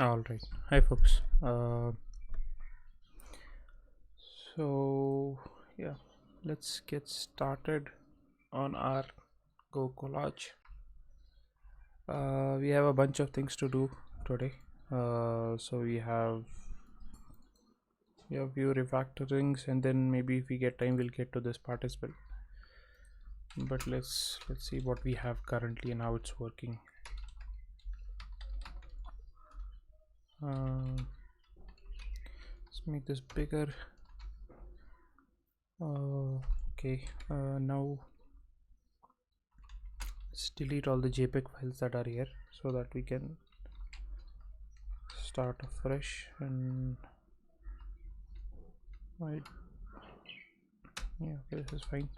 All right. Hi, folks. So yeah, let's get started on our Go collage. We have a bunch of things to do today. So we have few refactorings, and then maybe if we get time, we'll get to this part as well. But let's see what we have currently and how it's working. Let's make this bigger. Okay. Now let's delete all the JPEG files that are here so that we can start afresh. And right, yeah, okay, this is fine.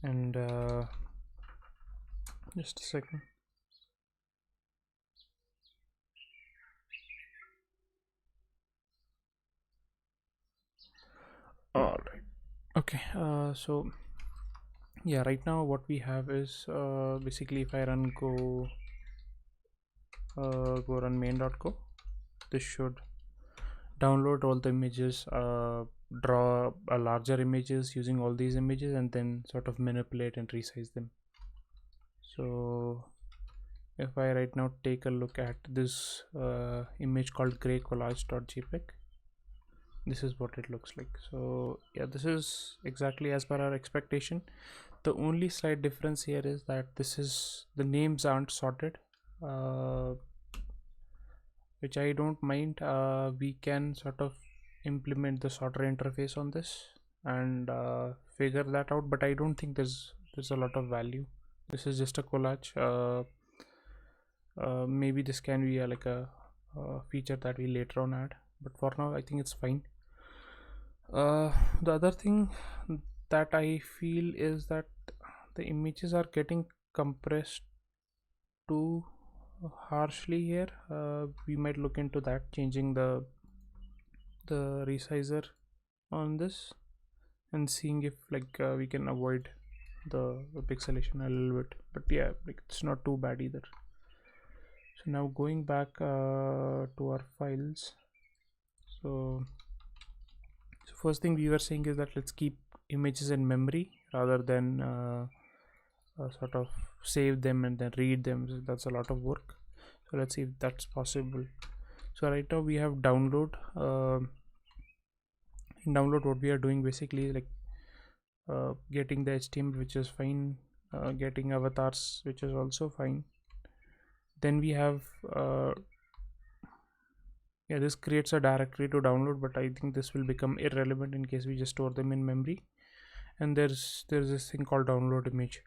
And just a second. All right. Okay. So yeah, right now what we have is basically if I run go run main.go, this should download all the images, draw a larger images using all these images, and then sort of manipulate and resize them. So if I right now take a look at this image called gray collage.jpg, this is what it looks like. So yeah, this is exactly as per our expectation. The only slight difference here is that the names aren't sorted, which I don't mind. We can sort of implement the sorter interface on this and figure that out, but I don't think there's a lot of value. This is just a collage. Maybe this can be like a feature that we later on add, but for now I think it's fine. The other thing that I feel is that the images are getting compressed too harshly here. We might look into that, changing the resizer on this and seeing if like we can avoid the pixelation a little bit. But yeah, like it's not too bad either. So now going back to our files. So first thing we were saying is that let's keep images in memory rather than sort of save them and then read them. So that's a lot of work. So let's see if that's possible. So right now we have download. In download, what we are doing basically is like getting the HTML, which is fine, getting avatars, which is also fine. Then we have yeah, this creates a directory to download, but I think this will become irrelevant in case we just store them in memory. And there's this thing called download image.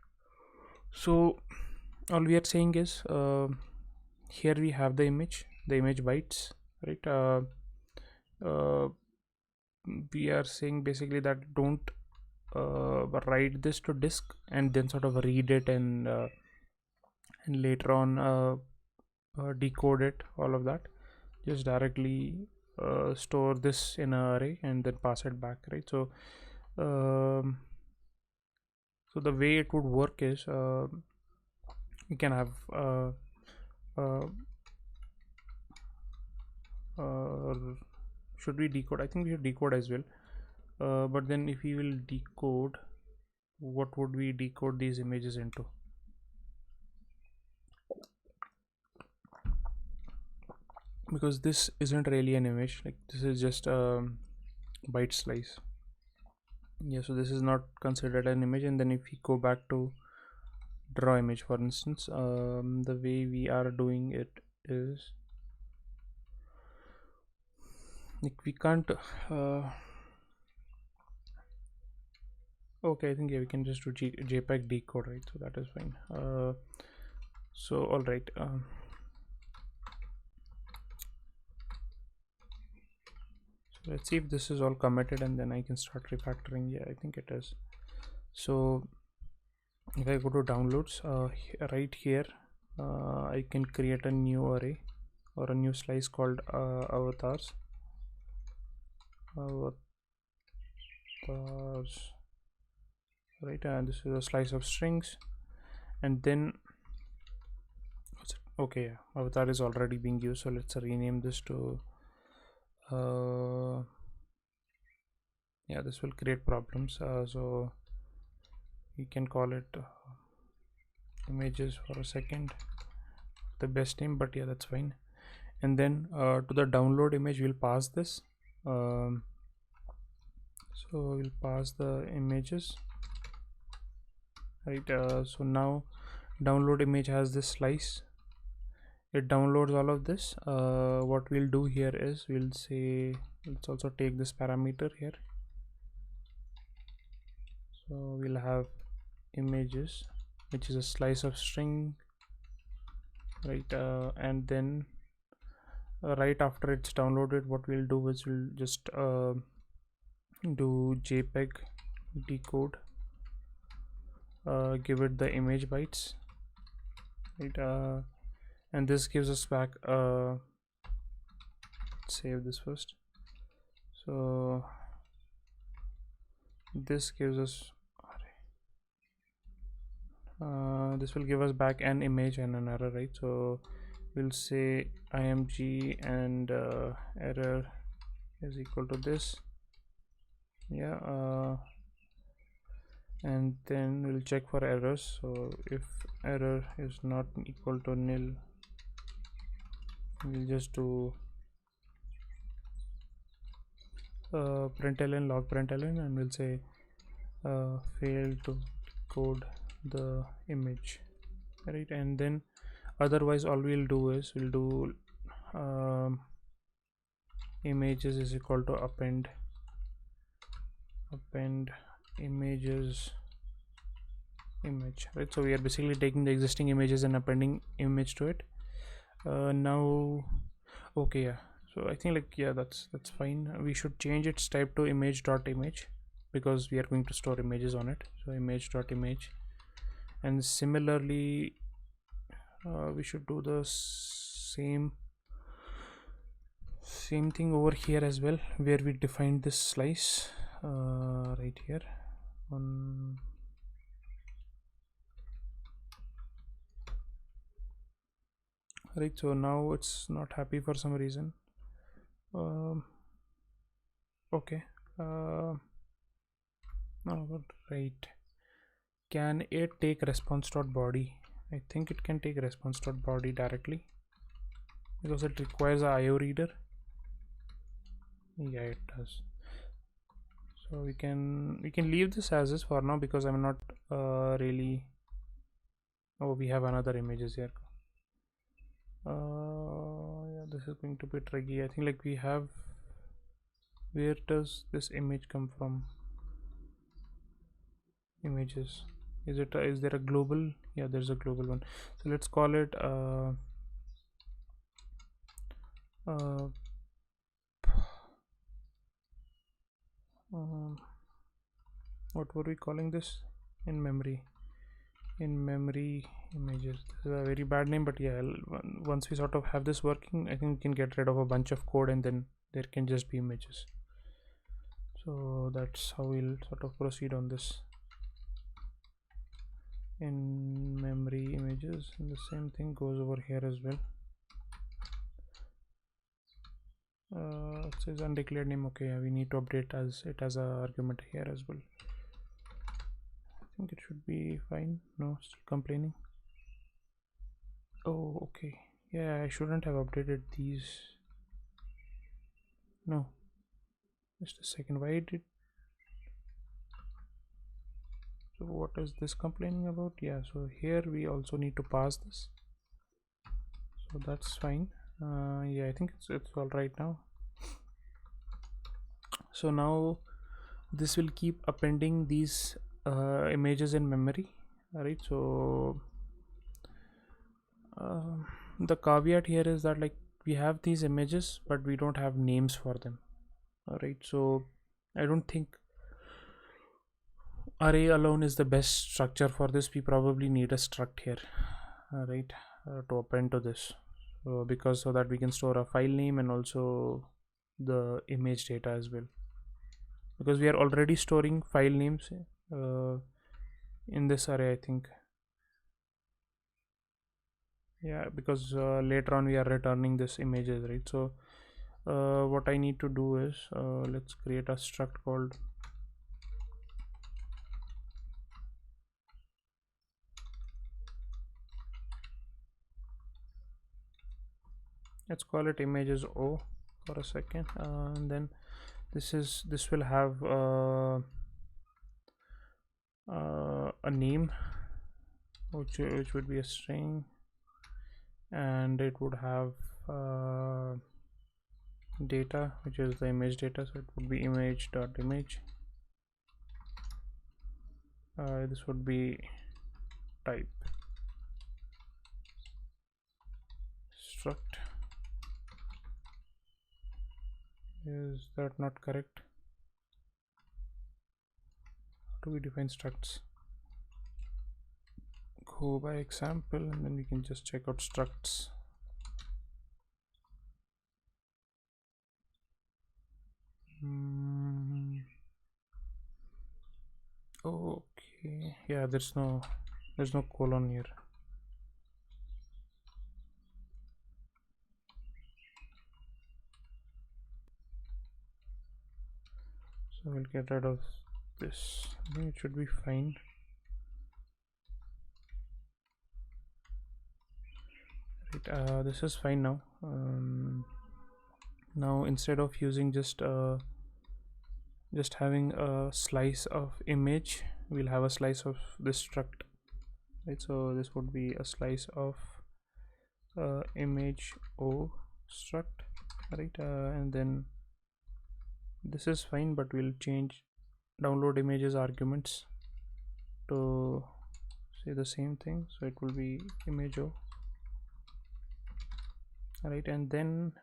So all we are saying is here we have the image bytes, right? We are saying basically that don't write this to disk and then sort of read it and later on decode it, all of that. Just directly store this in an array and then pass it back, right? So so the way it would work is we can have should we decode? I think we should decode as well, but then if we will decode, what would we decode these images into? Because this isn't really an image, like this is just a byte slice. Yeah, so this is not considered an image. And then if we go back to draw image, for instance. The way we are doing it is like we can't okay, I think yeah, we can just do JPEG decode, right? So that is fine. So all right, so let's see if this is all committed, and then I can start refactoring. Yeah, I think it is. So if I go to downloads, right here, I can create a new array or a new slice called avatars. Right, and this is a slice of strings, and then okay, yeah, avatar is already being used, so let's rename this to yeah, this will create problems, so we can call it images for a second, the best name, but yeah, that's fine. And then to the download image we'll pass this, so we'll pass the images, right? So now download image has this slice, it downloads all of this. What we'll do here is we'll say, let's also take this parameter here, so we'll have images, which is a slice of string, right? And then right after it's downloaded, what we'll do is we'll just do JPEG decode, give it the image bytes, right? And this gives us back save this first, so this gives us this will give us back an image and an error, right? So we'll say img and error is equal to this, yeah, and then we'll check for errors. So if error is not equal to nil, we'll just do println log println, and we'll say fail to code the image, right? And then otherwise all we'll do is we'll do images is equal to append images image, right? So we are basically taking the existing images and appending image to it. Now okay, yeah, so I think like yeah, that's fine. We should change its type to image.image because we are going to store images on it, so image.image. And similarly we should do the same thing over here as well, where we defined this slice right here on right. So now it's not happy for some reason. Okay, no, right, can it take response.body? I think it can take response.body directly because it requires a IO reader. Yeah, it does. So we can leave this as is for now because I'm not really. Oh, we have another images here. Yeah, this is going to be tricky. I think like we have, where does this image come from? Images, is it is there a global? Yeah, there's a global one, so let's call it what were we calling this? In memory images. This is a very bad name, but yeah, once we sort of have this working, I think we can get rid of a bunch of code and then there can just be images. So that's how we'll sort of proceed on this. In memory images, and the same thing goes over here as well. It says undeclared name. Okay, yeah, we need to update as it as a argument here as well. I think it should be fine. No, still complaining. Oh, okay, yeah, I shouldn't have updated these. No, just a second, why did So what is this complaining about? Yeah, so here we also need to pass this, so that's fine. Yeah, I think it's all right now. So now this will keep appending these images in memory. All right, so the caveat here is that, like, we have these images but we don't have names for them. All right, so I don't think array alone is the best structure for this. We probably need a struct here, right, to append to this, because so that we can store a file name and also the image data as well, because we are already storing file names in this array, I think. Yeah, because later on we are returning this images, right? So what I need to do is, let's create a struct called let's call it images O for a second, and then this will have a name which would be a string, and it would have data, which is the image data, so it would be image.image. This would be type struct. Is that not correct? How do we define structs? Go by example and then we can just check out structs. Okay, yeah, there's no colon here. So we'll get rid of this. I think it should be fine. Right, this is fine now. Now instead of using just having a slice of image, we'll have a slice of this struct, right? So this would be a slice of image O struct, right? And then this is fine, but we'll change download images arguments to say the same thing, so it will be image O, right? And then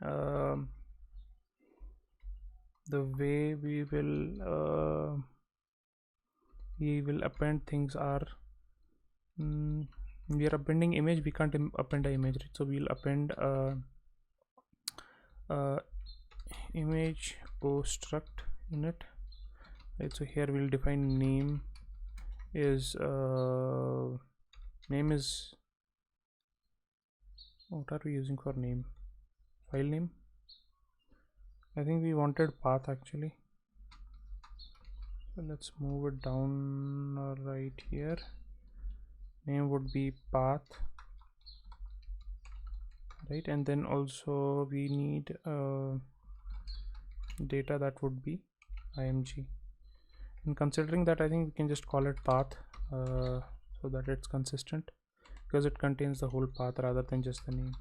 the way we will append things are, we are appending image, we can't append a image, right? So we'll append image O struct in it, right? So here we'll define name is what are we using for name? File name. I think we wanted path actually, so let's move it down right here. Name would be path, right? And then also we need data, that would be img. And considering that, I think we can just call it path, so that it's consistent, because it contains the whole path rather than just the name.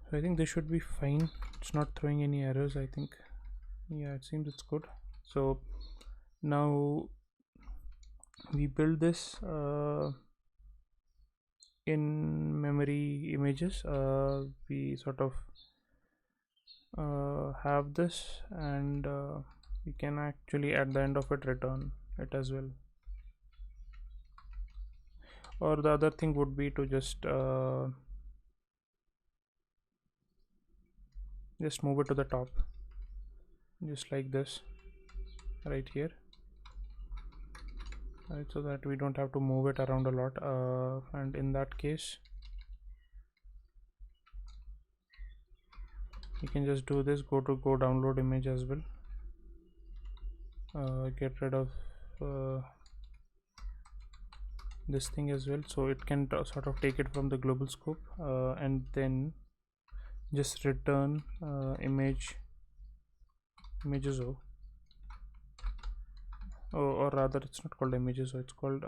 So I think this should be fine. It's not throwing any errors, I think. Yeah, it seems it's good. So now we build this in memory images. We sort of have this, and we can actually at the end of it return it as well. Or the other thing would be to just move it to the top, just like this, right here, right? So that we don't have to move it around a lot, and in that case you can just do this, go download image as well, get rid of this thing as well, so it can sort of take it from the global scope, and then just return images O, or rather it's not called images, so it's called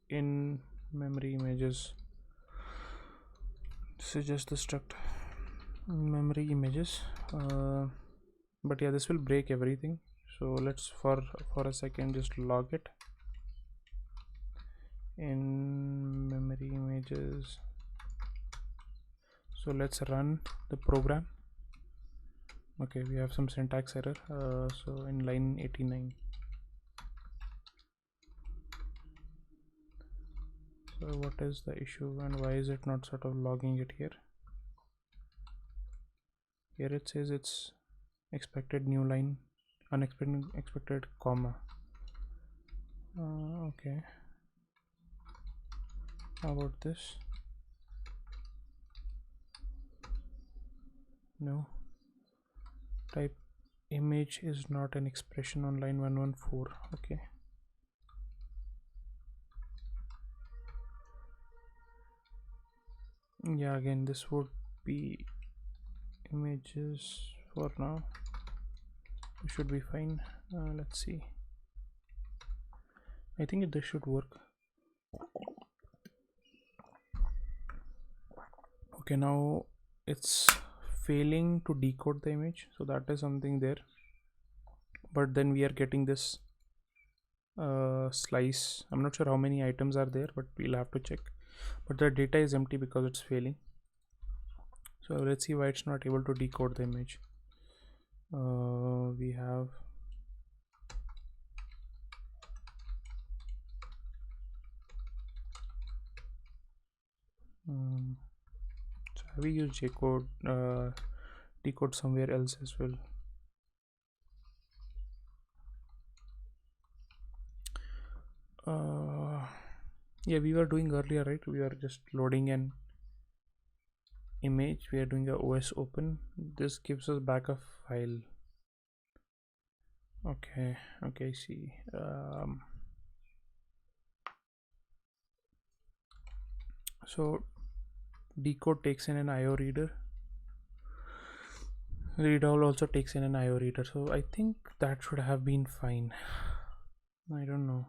in memory images. This is just the struct memory images, but yeah, this will break everything. So let's for a second just log it in memory images. So let's run the program. Okay, we have some syntax error. So in line 89. So what is the issue and why is it not sort of logging it here? Here it says it's expected new line, expected comma. Okay. How about this? No. Type image is not an expression on line 114. Okay. Yeah, again this would be images for now. It should be fine. Let's see. I think this should work. Okay, now it's failing to decode the image, so that is something there, but then we are getting this slice. I'm not sure how many items are there, but we'll have to check. But the data is empty because it's failing. So let's see why it's not able to decode the image. We have so have we used J-code decode somewhere else as well? Yeah, we were doing earlier, right? We are just loading an image. We are doing a OS open. This gives us back a file. Okay, see. So decode takes in an IO reader. Read all also takes in an IO reader. So I think that should have been fine. I don't know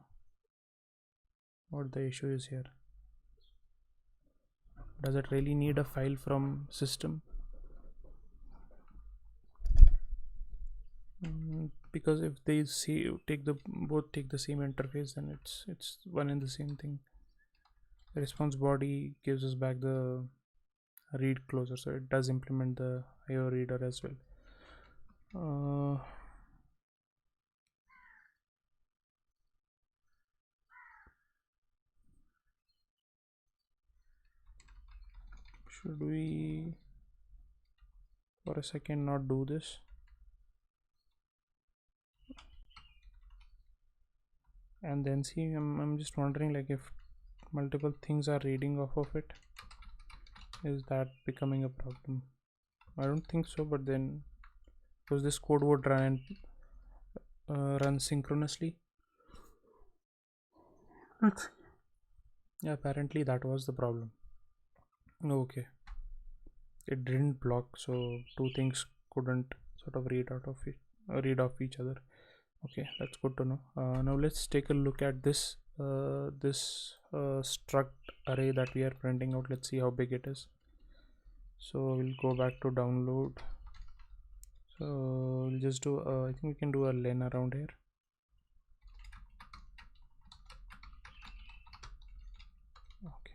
what the issue is here. Does it really need a file from system? Because if they see both take the same interface, then it's one and the same thing. The response body gives us back the read closer, so it does implement the IO reader as well. Should we for a second not do this? And then see, I'm just wondering, like, if multiple things are reading off of it, is that becoming a problem? I don't think so, but then because this code would run synchronously. Yeah, apparently that was the problem. Okay, it didn't block, so two things couldn't sort of read off each other. Okay, that's good to know. Now let's take a look at this struct array that we are printing out. Let's see how big it is. So we'll go back to download. So we'll just do I think we can do a len around here. Okay.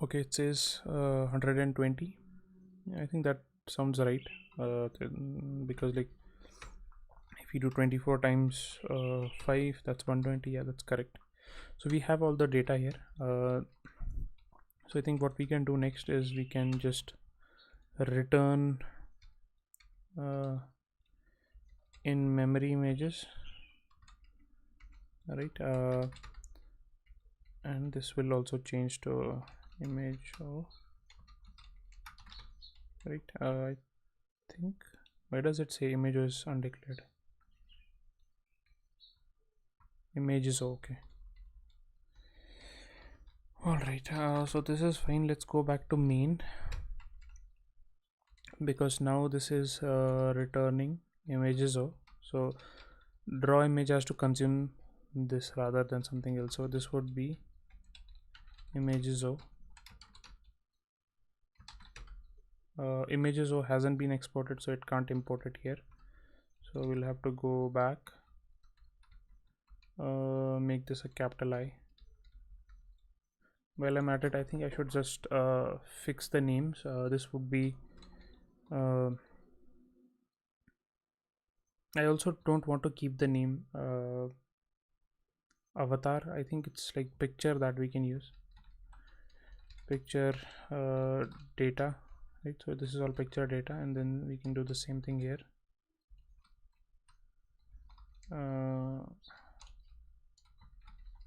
Okay, it says 120. I think that sounds right, because like if you do 24 times 5, that's 120. Yeah, that's correct. So we have all the data here. So I think what we can do next is we can just return in memory images, right? And this will also change to image. Right, I think, why does it say image is undeclared? Image is okay. All right, so this is fine. Let's go back to main, because now this is returning images. So draw image has to consume this rather than something else. So this would be images. Images hasn't been exported, so it can't import it here. So we'll have to go back, make this a capital I. While I'm at it, I think I should just fix the names. This would be I also don't want to keep the name avatar. I think it's like picture that we can use, picture data, right? So this is all picture data, and then we can do the same thing here.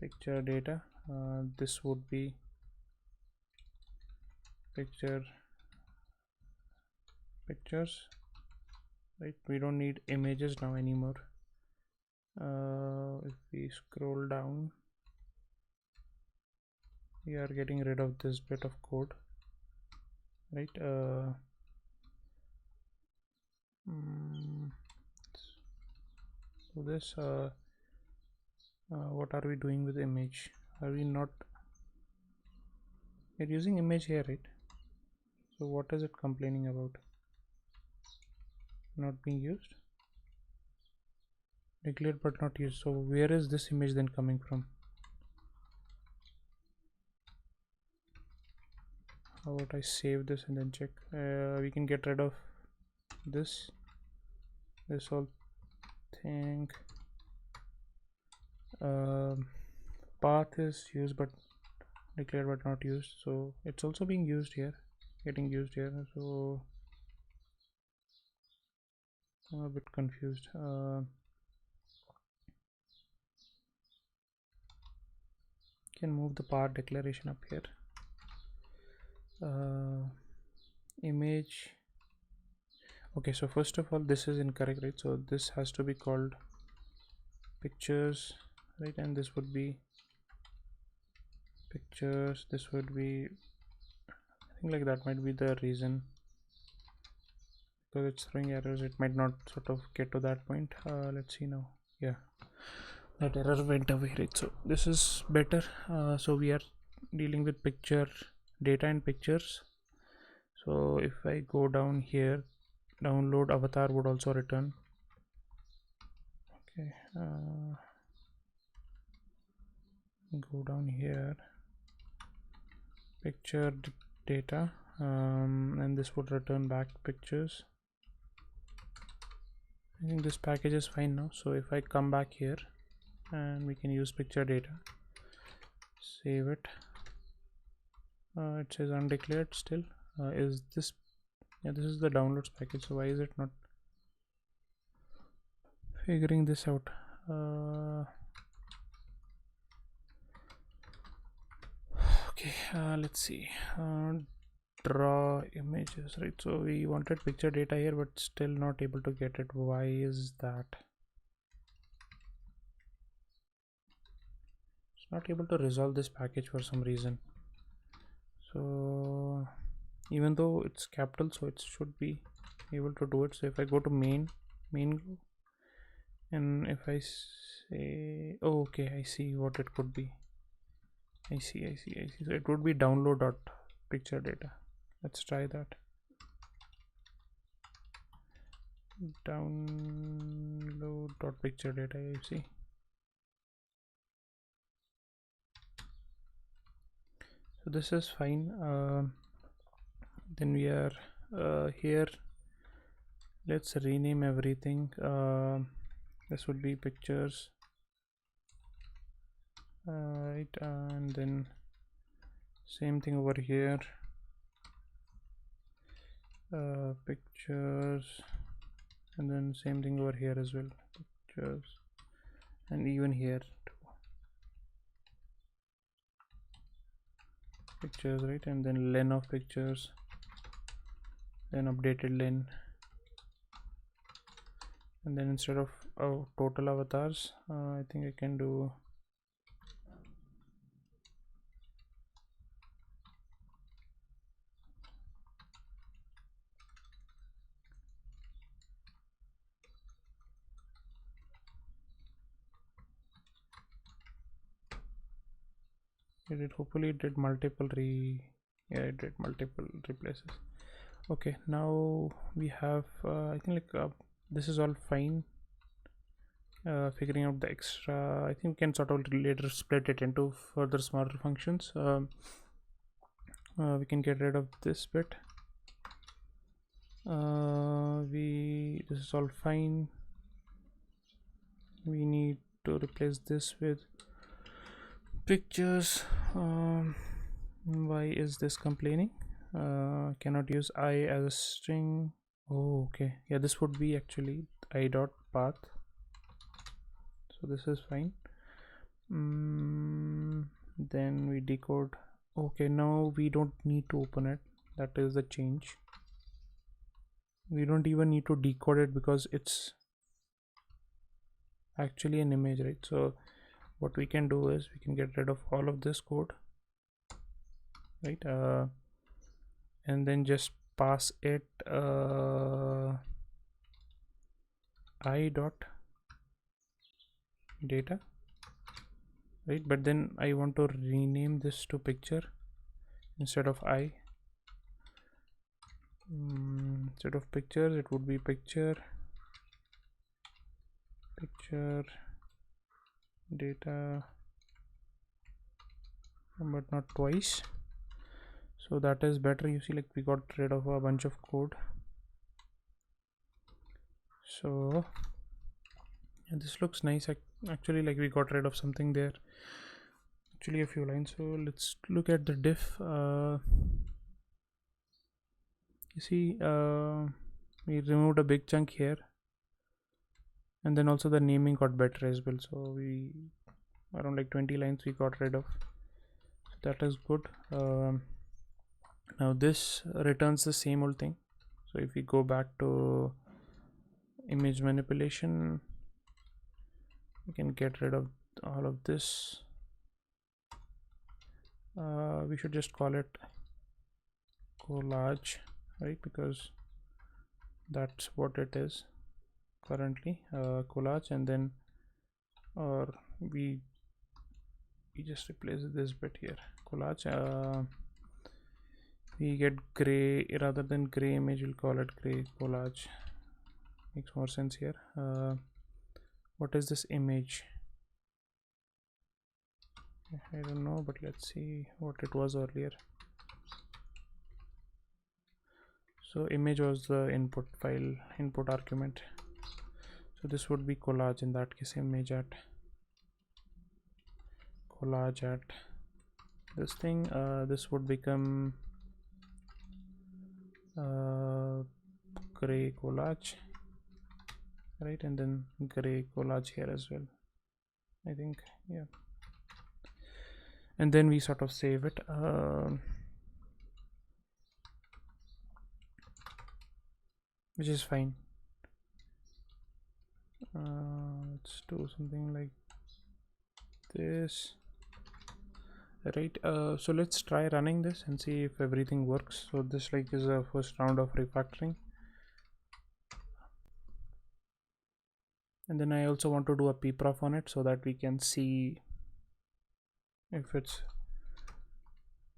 Picture data, this would be pictures, right? We don't need images now anymore. If we scroll down, we are getting rid of this bit of code, right? So this what are we doing with image? Are we not, we're using image here, right? So what is it complaining about? Not being used, declared but not used. So where is this image then coming from? How about I save this and then check? We can get rid of this whole thing. Path is used but declared but not used, so it's also being used here, getting used here. So I'm a bit confused. Can move the path declaration up here. Image. Okay, so first of all, this is incorrect, right? So this has to be called pictures, right? And this would be pictures. This would be, I think like that might be the reason, because it's throwing errors. It might not sort of get to that point. Let's see now. Yeah, that error went away, right? So this is better. So we are dealing with picture data and pictures. So if I go down here, download avatar would also return. Okay, go down here, picture data, and this would return back pictures. I think this package is fine now. So if I come back here, and we can use picture data, save it. It says undeclared still. Is this, yeah, this is the downloads package. So why is it not figuring this out? Okay, let's see. Draw images, right? So we wanted picture data here, but still not able to get it. Why is that? It's not able to resolve this package for some reason. So even though it's capital, so it should be able to do it. So if I go to main, and if I say, oh, okay, I see what it could be. I see. So it would be download dot picture data. Let's try that. Download dot picture data. You see. So this is fine. Then we are here. Let's rename everything. This would be pictures, right? And then same thing over here. Pictures, and then same thing over here as well. Pictures, and even here too. Pictures, right? And then len of pictures, then updated len, and then instead of total avatars, I think I can do hopefully it did multiple it did multiple replaces. Okay, now we have I think this is all fine. Figuring out the extra, I think we can sort of later split it into further smaller functions. We can get rid of this bit. This is all fine. We need to replace this with pictures. Why is this complaining? Cannot use I as a string. Oh, okay. Yeah, this would be actually I dot path. So this is fine. Then we decode. Okay, now we don't need to open it. That is the change. We don't even need to decode it because it's actually an image, right? So what we can do is we can get rid of all of this code, right? And then just pass it I dot data, right? But then I want to rename this to picture instead of I. Instead of pictures, it would be picture data, but not twice. So that is better. You see, like we got rid of a bunch of code. So yeah, this looks nice. Actually, like we got rid of something there, actually a few lines. So let's look at the diff. You see, we removed a big chunk here, and then also the naming got better as well. So we around like 20 lines we got rid of, so that is good. Now this returns the same old thing. So if we go back to image manipulation, we can get rid of all of this. We should just call it collage, right? Because that's what it is currently, collage. And then we just replace this bit here, collage. We get gray rather than gray image, we'll call it gray collage. Makes more sense here. What is this image? I don't know, but let's see what it was earlier. So image was the input file, input argument. So this would be collage. In that case, image at collage at this thing. This would become gray collage, right? And then gray collage here as well, I think. Yeah, and then we sort of save it. Which is fine. Let's do something like this, right? So let's try running this and see if everything works. So this like is a first round of refactoring, and then I also want to do a pprof on it so that we can see if it's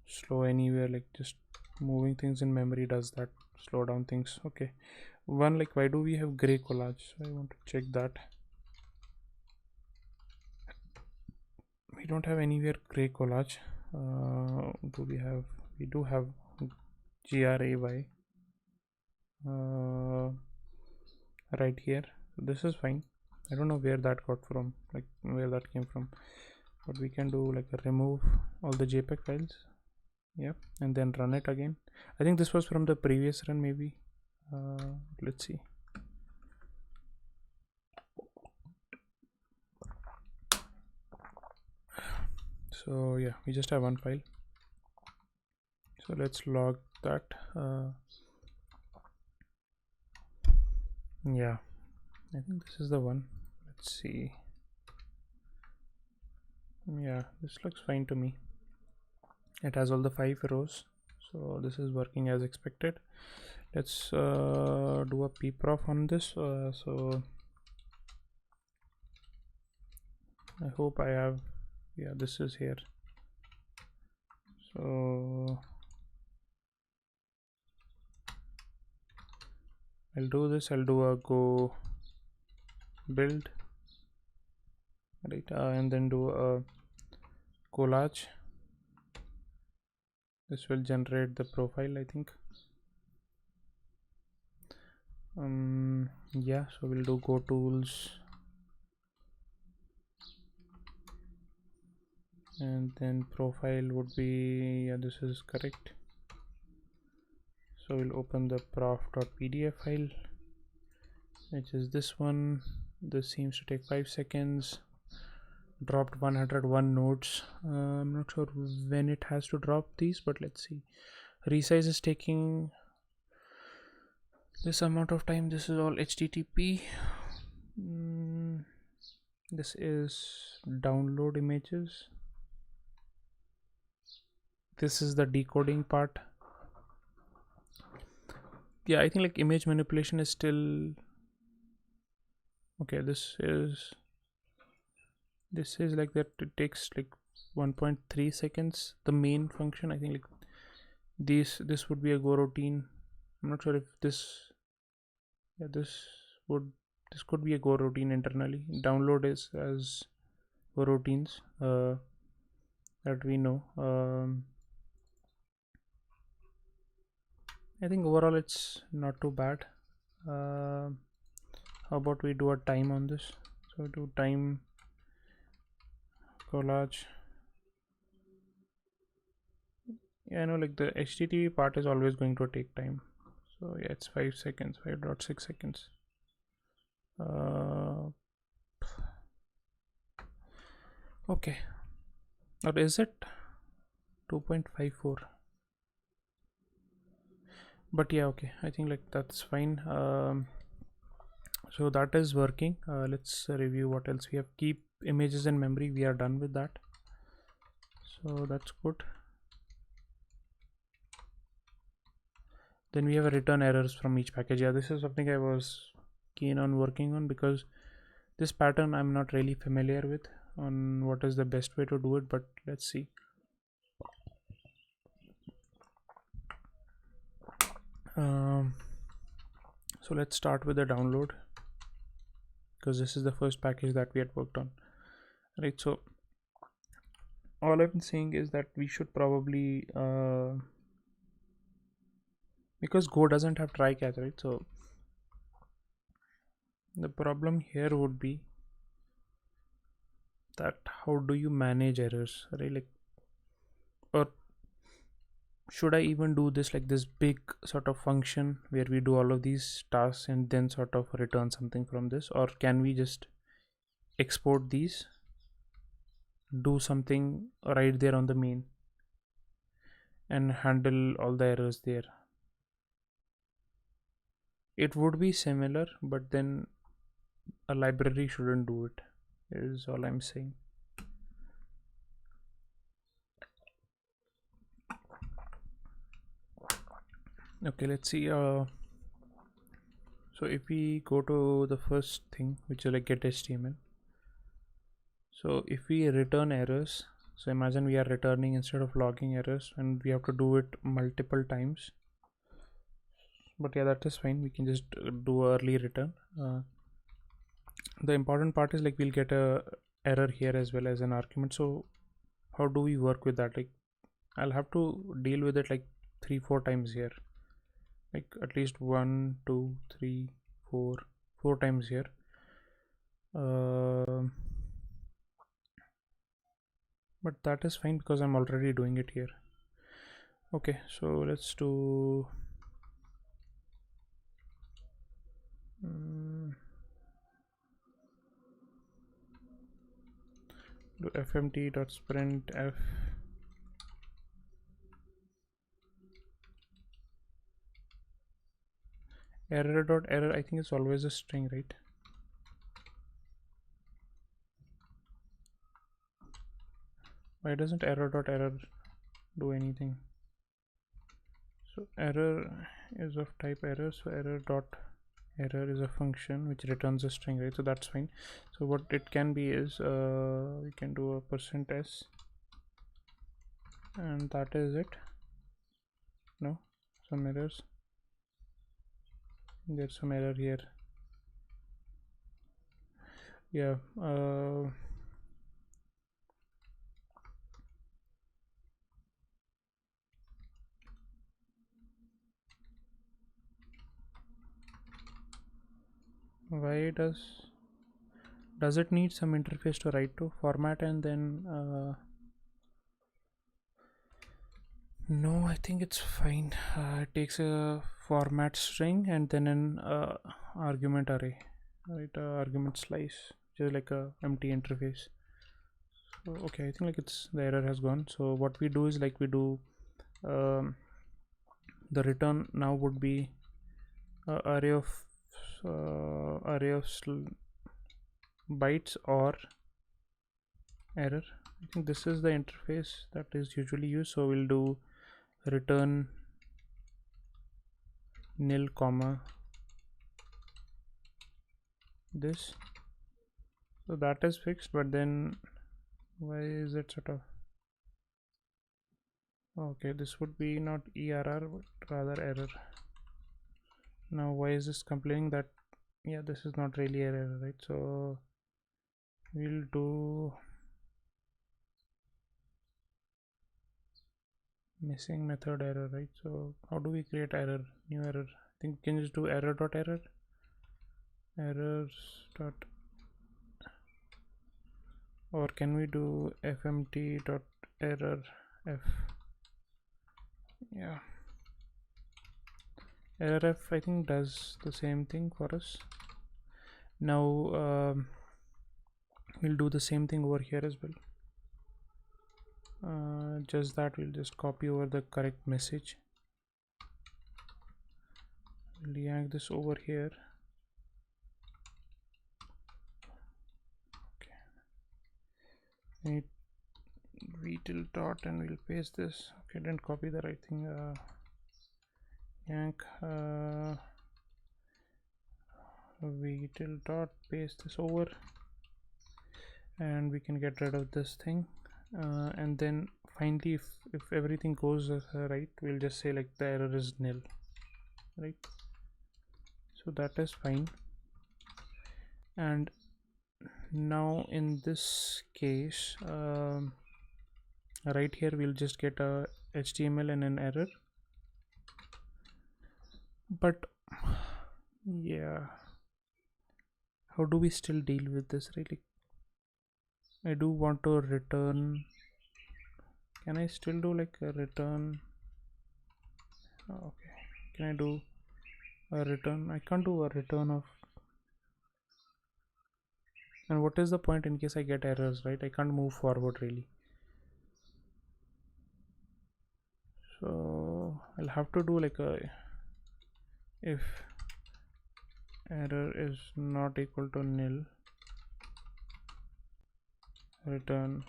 slow anywhere, like just moving things in memory, does that slow down things? Okay, one, like why do we have gray collage? So I want to check that. We don't have anywhere gray collage. Do we have? We do have gray right here. So this is fine. I don't know where that got from, like where that came from, but we can do like a remove all the JPEG files. Yeah, and then run it again. I think this was from the previous run, maybe. Let's see. So yeah, we just have one file. So let's log that. Yeah, I think this is the one. Let's see. Yeah, this looks fine to me. It has all the 5 rows, so this is working as expected. Let's do a pprof on this. So I hope I have, yeah, this is here. So I'll do this. I'll do a go build, right, and then do a collage. This will generate the profile, I think. Yeah, so we'll do go tools, and then profile would be, yeah, this is correct. So we'll open the prof.pdf file, which is this one. This seems to take 5 seconds. Dropped 101 nodes. I'm not sure when it has to drop these, but let's see. Resize is taking this amount of time. This is all HTTP. This is download images. This is the decoding part. Yeah, I think like image manipulation is still okay. This is like that. It takes like 1.3 seconds. The main function, I think, like this would be a go routine. I'm not sure if this, yeah, this could be a go routine internally. Download is as go routines that we know. I think overall it's not too bad. How about we do a time on this? So do time collage. Yeah, I know, like the HTTP part is always going to take time. So yeah, it's 5 seconds, 5.6 seconds. Okay, or is it 2.54? But yeah, okay, I think like that's fine. So that is working. Let's review what else we have. Keep images in memory, we are done with that, so that's good. Then we have a return errors from each package. Yeah, this is something I was keen on working on, because this pattern I'm not really familiar with on what is the best way to do it, but let's see. So let's start with the download, because this is the first package that we had worked on, right? So all I'm saying is that we should probably because Go doesn't have try catch, right? So the problem here would be that how do you manage errors, right? Like, or should I even do this like this big sort of function where we do all of these tasks and then sort of return something from this, or can we just export these, do something right there on the main, and handle all the errors there? It would be similar, but then a library shouldn't do it, is all I'm saying. Okay, let's see. So if we go to the first thing, which is like get HTML. So if we return errors, so imagine we are returning instead of logging errors, and we have to do it multiple times. But yeah, that is fine. We can just do early return. The important part is like we'll get a error here as well as an argument. So how do we work with that? Like I'll have to deal with it like 3-4 times here, like at least 1 2 3 4 times here. But that is fine because I'm already doing it here. Okay, so let's do do fmt.sprintf error. I think it's always a string, right? Why doesn't error.error do anything? So error is of type error, so error is a function which returns a string, right? So that's fine. So what it can be is we can do a %s, and that is it. No, some errors. There's some error here. Yeah. Why does it need some interface to write to? Format and then no, I think it's fine. It takes a format string and then an argument array, right? Argument slice, just like a empty interface. So okay, I think like the error has gone. So what we do is like we do the return now would be array of bytes or error. I think this is the interface that is usually used. So we'll do return nil comma this. So that is fixed, but then why is it sort of okay? This would be not err but rather error. Now why is this complaining that yeah, this is not really error, right? So we'll do missing method error, right? So how do we create error, new error? I think we can just do error.error, errors dot, or can we do fmt.error f? Yeah, error f I think does the same thing for us. Now we'll do the same thing over here as well. Just that we'll just copy over the correct message. We'll yank this over here. Okay. Vtel dot and we'll paste this. Okay, didn't copy the right thing. Yank vtel dot, paste this over, and we can get rid of this thing. And then finally, if everything goes right, we'll just say like the error is nil, right? So that is fine. And now in this case, right here we'll just get a HTML and an error. But yeah, how do we still deal with this, really? I do want to return. Can I still do like a return? Okay, can I do a return? I can't do a return of. And what is the point in case I get errors, right? I can't move forward really. So I'll have to do like a if error is not equal to nil, return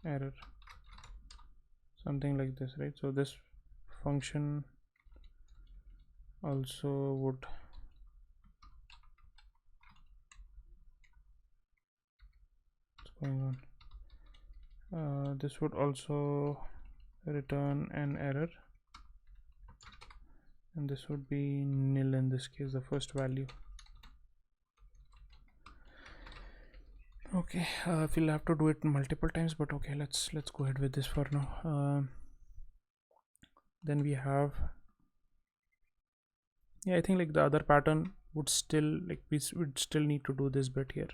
error, something like this, right? So this function also would what's going on, this would also return an error, and this would be nil in this case, the first value. Okay, we'll have to do it multiple times, but okay, let's go ahead with this for now. Then we have, yeah, I think like the other pattern would still, like we would still need to do this bit here.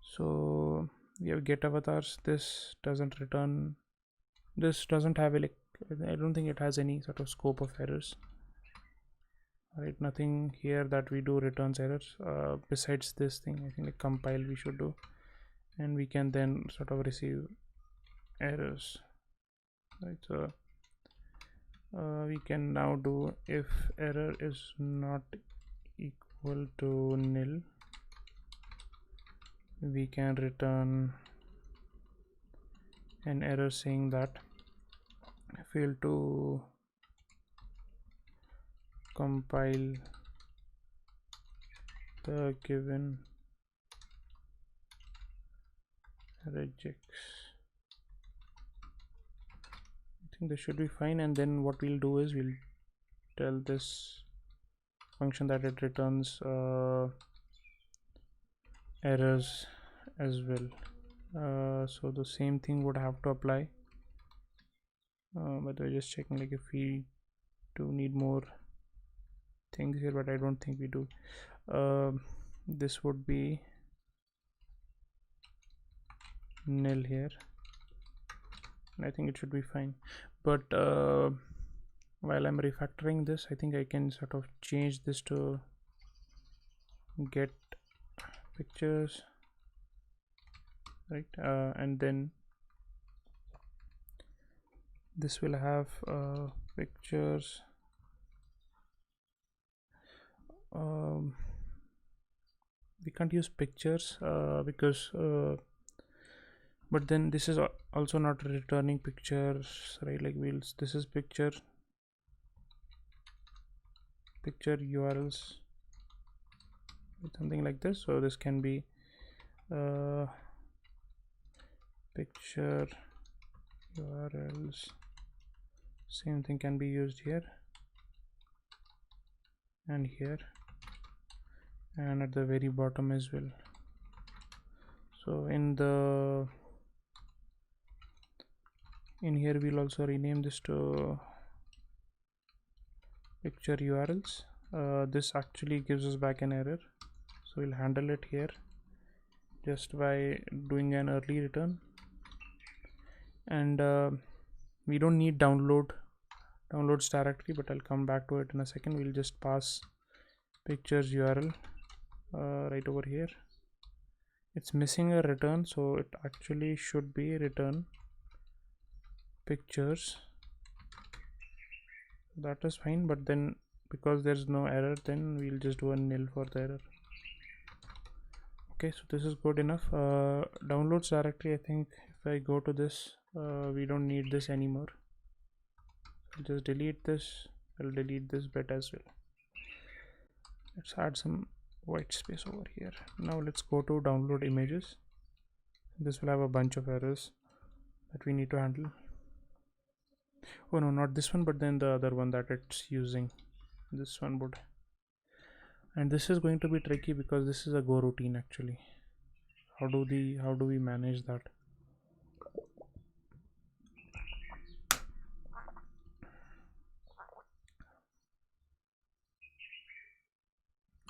So we have get avatars. This doesn't return, this doesn't have a, like I don't think it has any sort of scope of errors, right? Nothing here that we do returns errors besides this thing. I think like compile we should do, and we can then sort of receive errors, right? So we can now do if error is not equal to nil, we can return an error saying that failed to compile the given regex. I think this should be fine, and then what we'll do is we'll tell this function that it returns errors as well. So the same thing would have to apply, but we're just checking like if we do need more things here, but I don't think we do. This would be nil here, and I think it should be fine. But while I'm refactoring this, I think I can sort of change this to get pictures, right? And then this will have pictures. We can't use pictures because but then this is also not returning pictures, right? Like this is picture URLs, something like this. So this can be picture URLs. Same thing can be used here and here and at the very bottom as well. So in here we'll also rename this to picture URLs. This actually gives us back an error, so we'll handle it here just by doing an early return. And we don't need downloads directly, but I'll come back to it in a second. We'll just pass pictures URL right over here. It's missing a return, so it actually should be return pictures. That is fine, but then because there's no error, then we'll just do a nil for the error. Okay, so this is good enough. Downloads directory, I think if I go to this, we don't need this anymore. I'll just delete this. I'll delete this bit as well. Let's add some white space over here. Now let's go to download images. This will have a bunch of errors that we need to handle. Oh no, not this one, but then the other one that it's using. This one would. And this is going to be tricky because this is a Go routine actually. How do we manage that?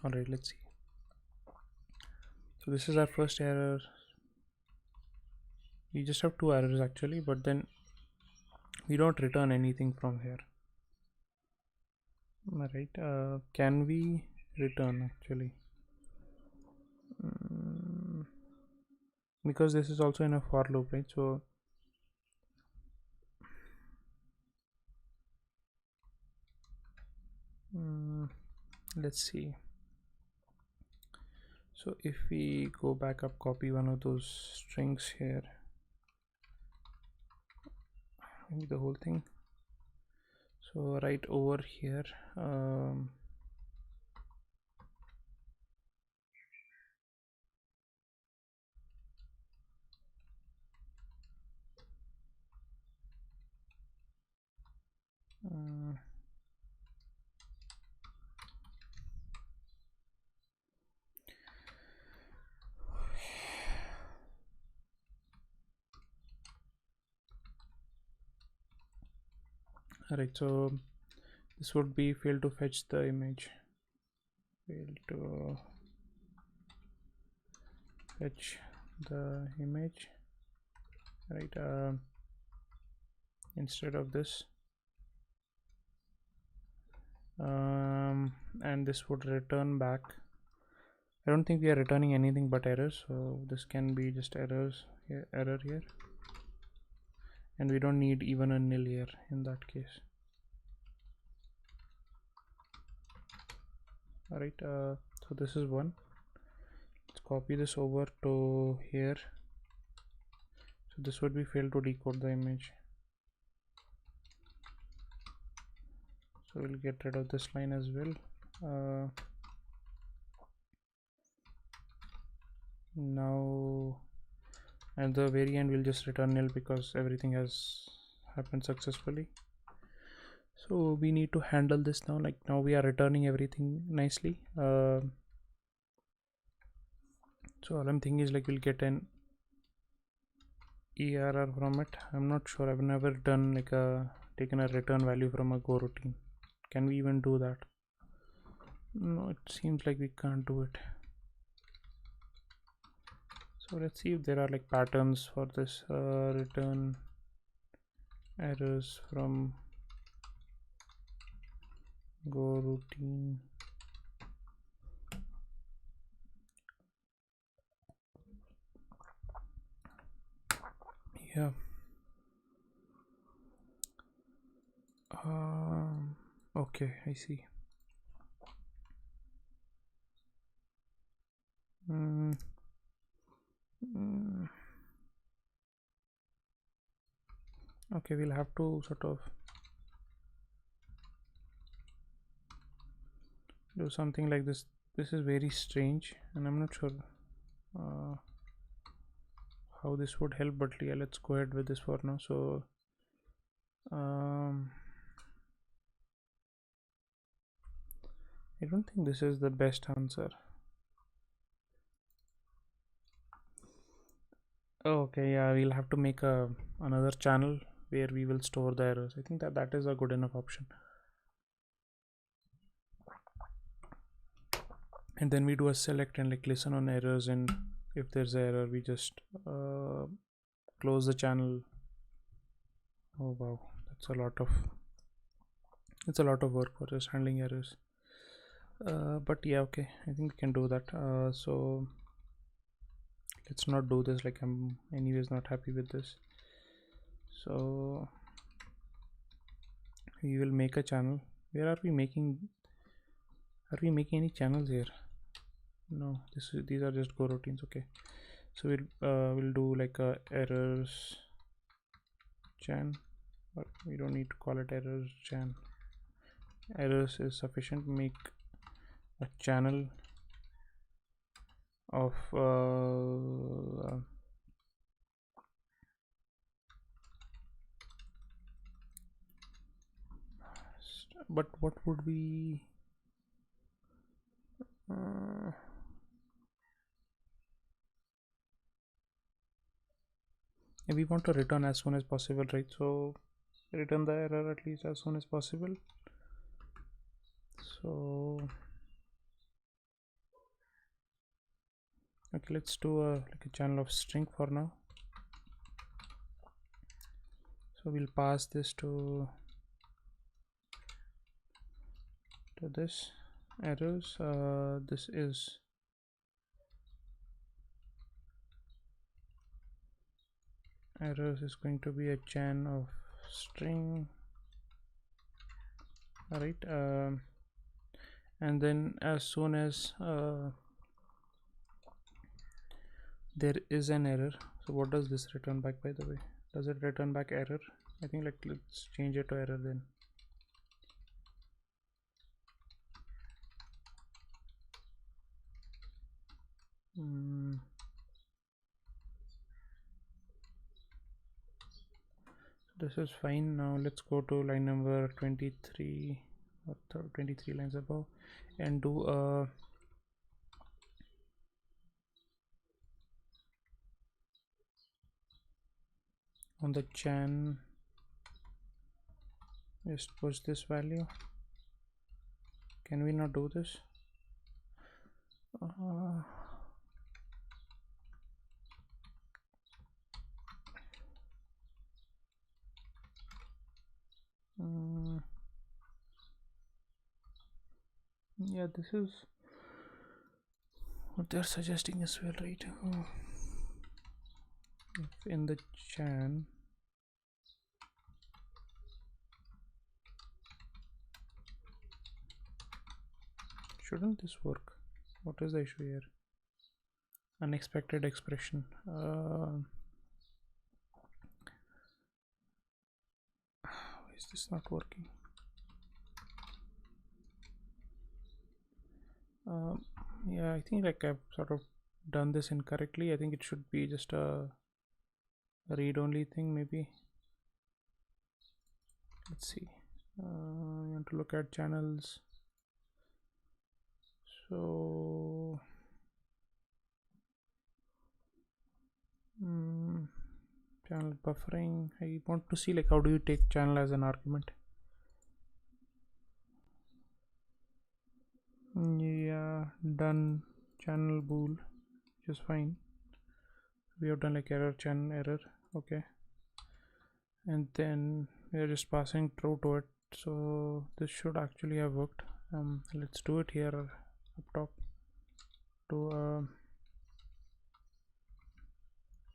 Alright, let's see. So this is our first error. We just have two errors actually, but then we don't return anything from here. Alright, can we return actually? Because this is also in a for loop, right? So let's see. So if we go back up, copy one of those strings here, maybe the whole thing. So right over here, alright, so this would be fail to fetch the image. Fail to fetch the image, right? Instead of this, and this would return back. I don't think we are returning anything but errors, so this can be just errors here, error here, and we don't need even a nil here in that case. Alright, so this is one. Let's copy this over to here. So this would be failed to decode the image. So we'll get rid of this line as well. Now at the very end we'll just return nil because everything has happened successfully. So we need to handle this now. Like now we are returning everything nicely. So all I'm thinking is like we'll get an error from it. I'm not sure. I've never done like taken a return value from a Go routine. Can we even do that? No, it seems like we can't do it. So let's see if there are like patterns for this return errors from Go routine. Yeah. Okay, I see. Okay, we'll have to sort of do something like this. This is very strange and I'm not sure how this would help, but yeah, let's go ahead with this for now. So I don't think this is the best answer. Okay, yeah, we'll have to make another channel where we will store the errors. I think that is a good enough option. And then we do a select and like listen on errors, and if there's an error we just close the channel. Oh wow, it's a lot of work for just handling errors. But yeah, okay, I think we can do that. So let's not do this. Like I'm anyways not happy with this. So we will make a channel. Where are we making? Are we making any channels here? No, these are just Go routines. Okay, so we'll do like a errors chan, but we don't need to call it errors chan. Errors is sufficient. Make a channel of but what would we we want to return as soon as possible, right? So return the error at least as soon as possible. So okay, let's do like a channel of string for now. So we'll pass this to this errors. This is errors is going to be a chan of string. All right, and then as soon as there is an error, so what does this return back, by the way? Does it return back error? I think like let's change it to error then. This is fine. Now let's go to line number 23 or 23 lines above and do a on the chan, just push this value. Can we not do this? Yeah, this is what they're suggesting as well, right? If in the chan shouldn't this work? What is the issue here? Unexpected expression. is this not working? Yeah, I think like I've sort of done this incorrectly. I think it should be just a read-only thing, maybe. Let's see. I want to look at channels. So channel buffering. I want to see like how do you take channel as an argument. Yeah, done channel bool, which is fine. We have done like error channel error. Okay, and then we are just passing true to it, so this should actually have worked. Let's do it here up top to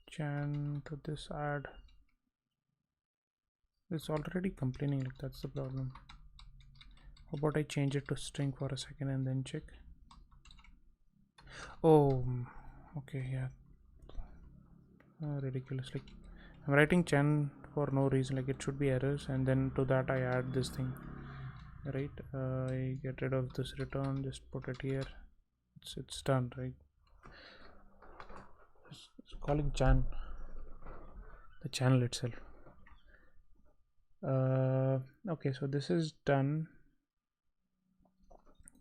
chan to this add. It's already complaining, like that's the problem. How about I change it to string for a second and then check? Oh, okay, yeah. Ridiculous. Like I'm writing chan for no reason, like it should be errors, and then to that I add this thing, right? I get rid of this return, just put it here. It's done, right? It's calling chan, the channel itself. Okay, so this is done.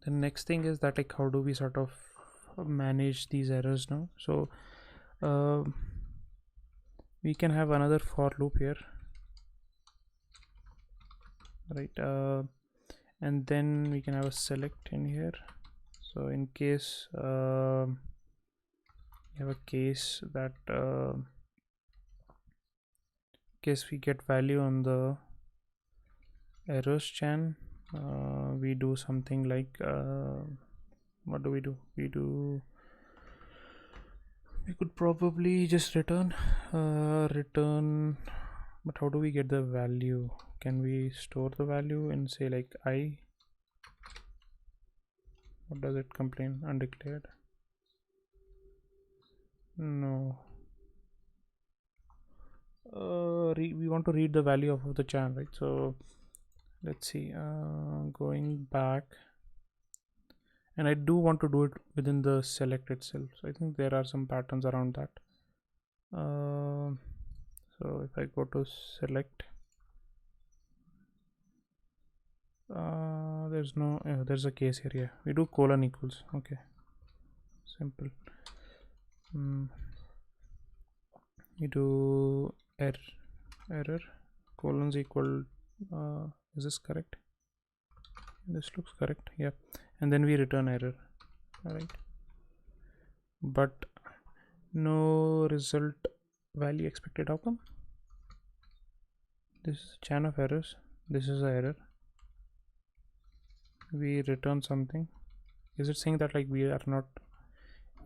The next thing is that like how do we sort of manage these errors now? So we can have another for loop here, right? And then we can have a select in here. So in case you have a case that case we get value on the errors chan, we do something like what do? We could probably just return, but how do we get the value? Can we store the value and say like I? What does it complain? Undeclared? No. We want to read the value of the chan, right? So let's see, going back, and I do want to do it within the select itself, so I think there are some patterns around that. So if I go to select, there's no there's a case here. Yeah, we do colon equals. Okay, simple. We do error colons equal, is this correct? This looks correct, yeah. And then we return error, all right, but no result value expected. How come? This is a chain of errors. This is an error. We return something. Is it saying that like we are not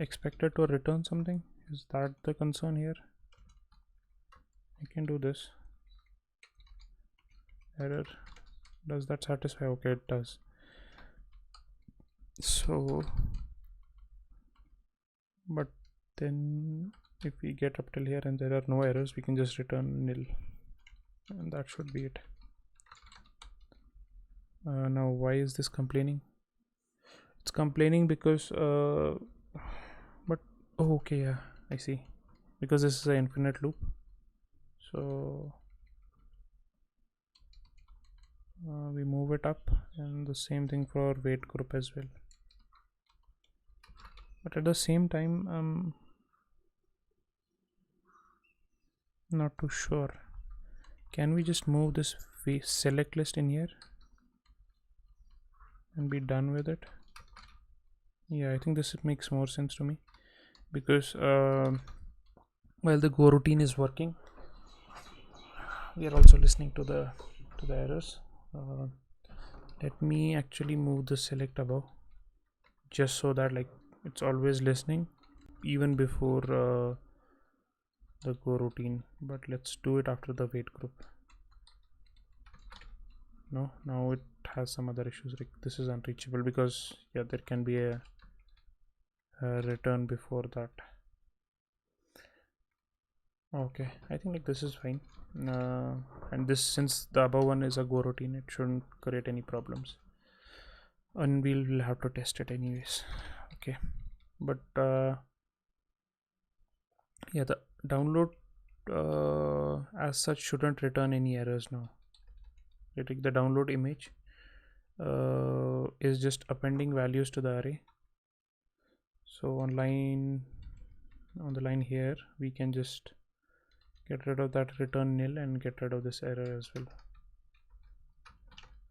expected to return something? Is that the concern here? I can do this. Error. Does that satisfy? Okay, it does. So, but then if we get up till here and there are no errors, we can just return nil, and that should be it. Now why is this complaining? It's complaining because but oh, okay, yeah, I see, because this is an infinite loop. So we move it up, and the same thing for weight group as well. But at the same time, I'm not too sure. Can we just move this select list in here and be done with it? Yeah, I think this makes more sense to me, because while the go routine is working, we are also listening to the errors. Let me actually move the select above, just so that like it's always listening even before the go routine. But let's do it after the wait group. No, now it has some other issues, like this is unreachable, because yeah, there can be a return before that. Okay, I think like this is fine. And this, since the above one is a Go routine, it shouldn't create any problems, and we'll have to test it anyways. Okay, but yeah, the download as such shouldn't return any errors now. Like the download image is just appending values to the array. So on the line here, we can just get rid of that return nil and get rid of this error as well,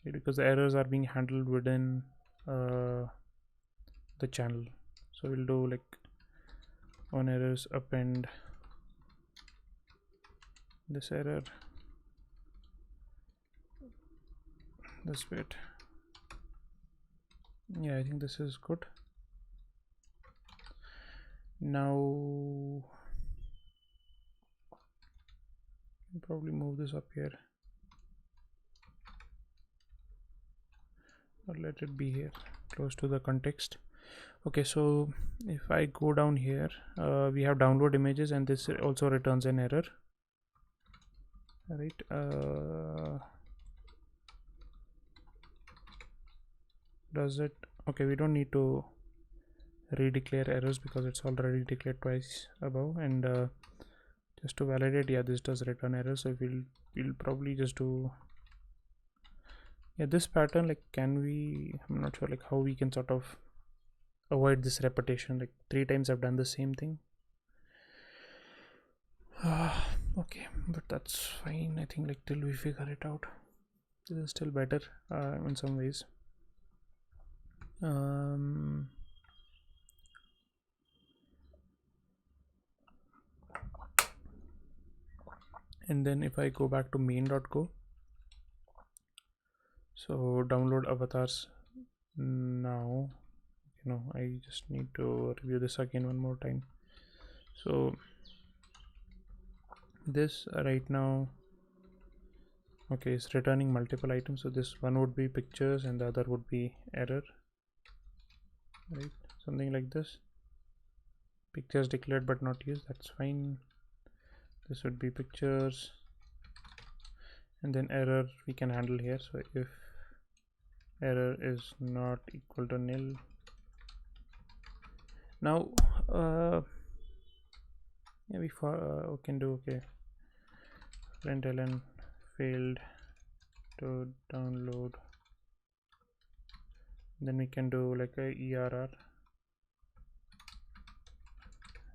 because the errors are being handled within the channel. So we'll do like on errors append this error, this bit. Yeah, I think this is good. Now I'll probably move this up here, or let it be here close to the context. Okay, so if I go down here, we have download images, and this also returns an error, right? Does it? Okay, we don't need to redeclare errors because it's already declared twice above. And just to validate, yeah, this does return errors. So we'll probably just do, yeah, this pattern. Like, can we, I'm not sure like how we can sort of avoid this repetition. Like 3 times I've done the same thing. Okay, but that's fine. I think like till we figure it out, this is still better in some ways. And then if I go back to main.go, so download avatars now, I just need to review this again one more time. So this right now, okay, it's returning multiple items. So this one would be pictures and the other would be error, right? Something like this. Pictures declared but not used, that's fine. This would be pictures, and then error we can handle here. So if error is not equal to nil, now yeah, we can do, okay, println failed to download, then we can do like a err,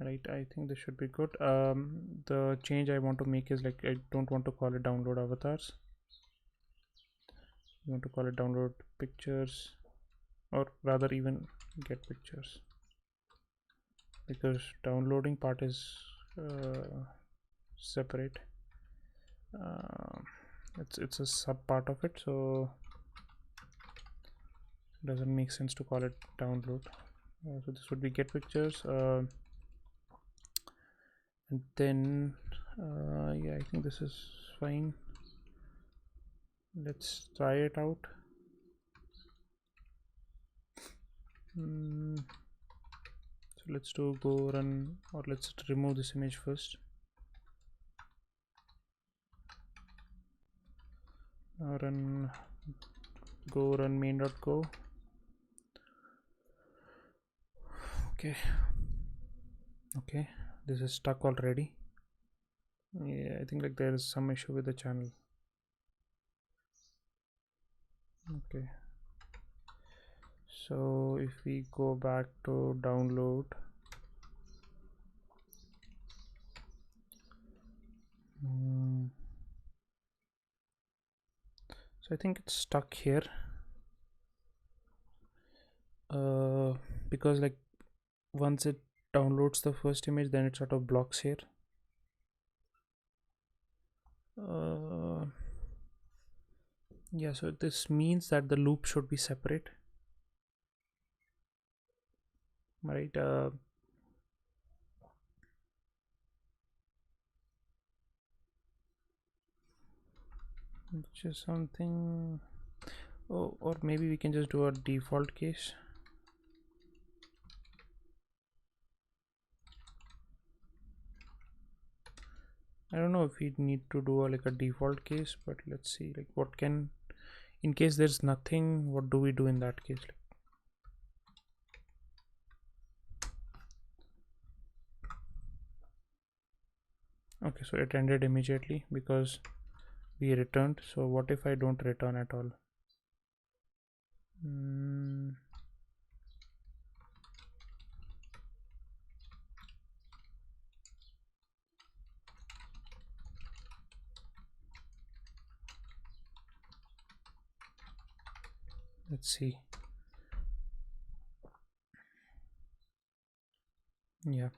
right? I think this should be good. The change I want to make is like, I don't want to call it download avatars, I want to call it download pictures, or rather even get pictures, because downloading part is separate. It's a sub part of it, so it doesn't make sense to call it download. So this would be get pictures, and then yeah, I think this is fine. Let's try it out. So let's do go run, or let's remove this image first. Run go run main.go. Okay, this is stuck already. Yeah, I think like there is some issue with the channel. Okay, so if we go back to download, so I think it's stuck here, because like once it downloads the first image, then it sort of blocks here. Yeah, so this means that the loop should be separate, right? Which is something, oh, or maybe we can just do a default case. I don't know if we need to do like a default case, but let's see like what can, in case there's nothing, what do we do in that case? Okay, so it ended immediately because we returned. So what if I don't return at all? Let's see. Yeah,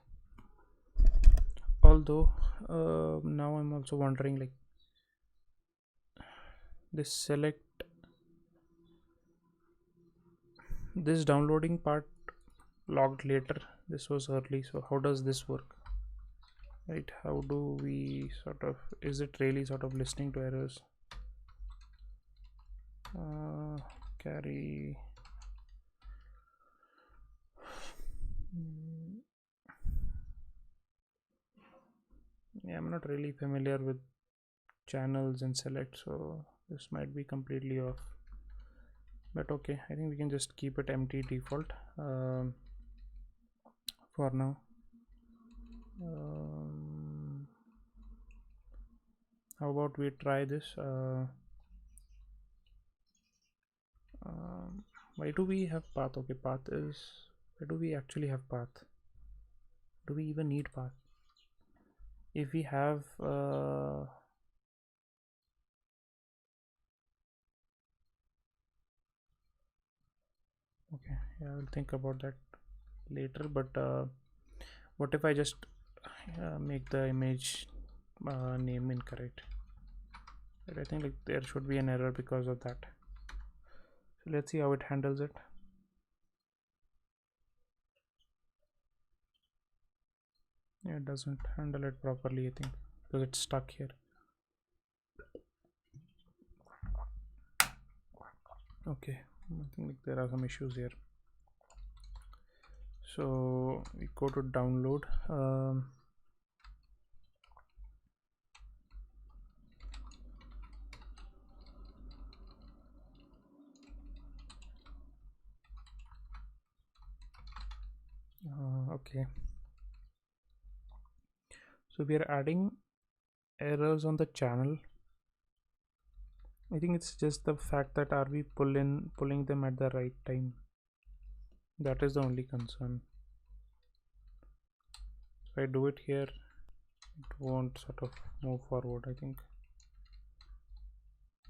although now I'm also wondering like this select, this downloading part logged later, this was early, so how does this work, right? How do we sort of, is it really sort of listening to errors? Carry yeah, I'm not really familiar with channels and select, so this might be completely off, but okay, I think we can just keep it empty default for now. How about we try this? Why do we have path? Okay, path is, why do we actually have path? Do we even need path? If we have okay, yeah, I'll think about that later, but what if I just make the image name incorrect? But I think like there should be an error because of that, so let's see how it handles it. Yeah, it doesn't handle it properly, I think, because it's stuck here. Okay, I think like there are some issues here. So we go to download. Okay, so we are adding errors on the channel. I think it's just the fact that are we pulling them at the right time? That is the only concern. If I do it here, it won't sort of move forward, I think.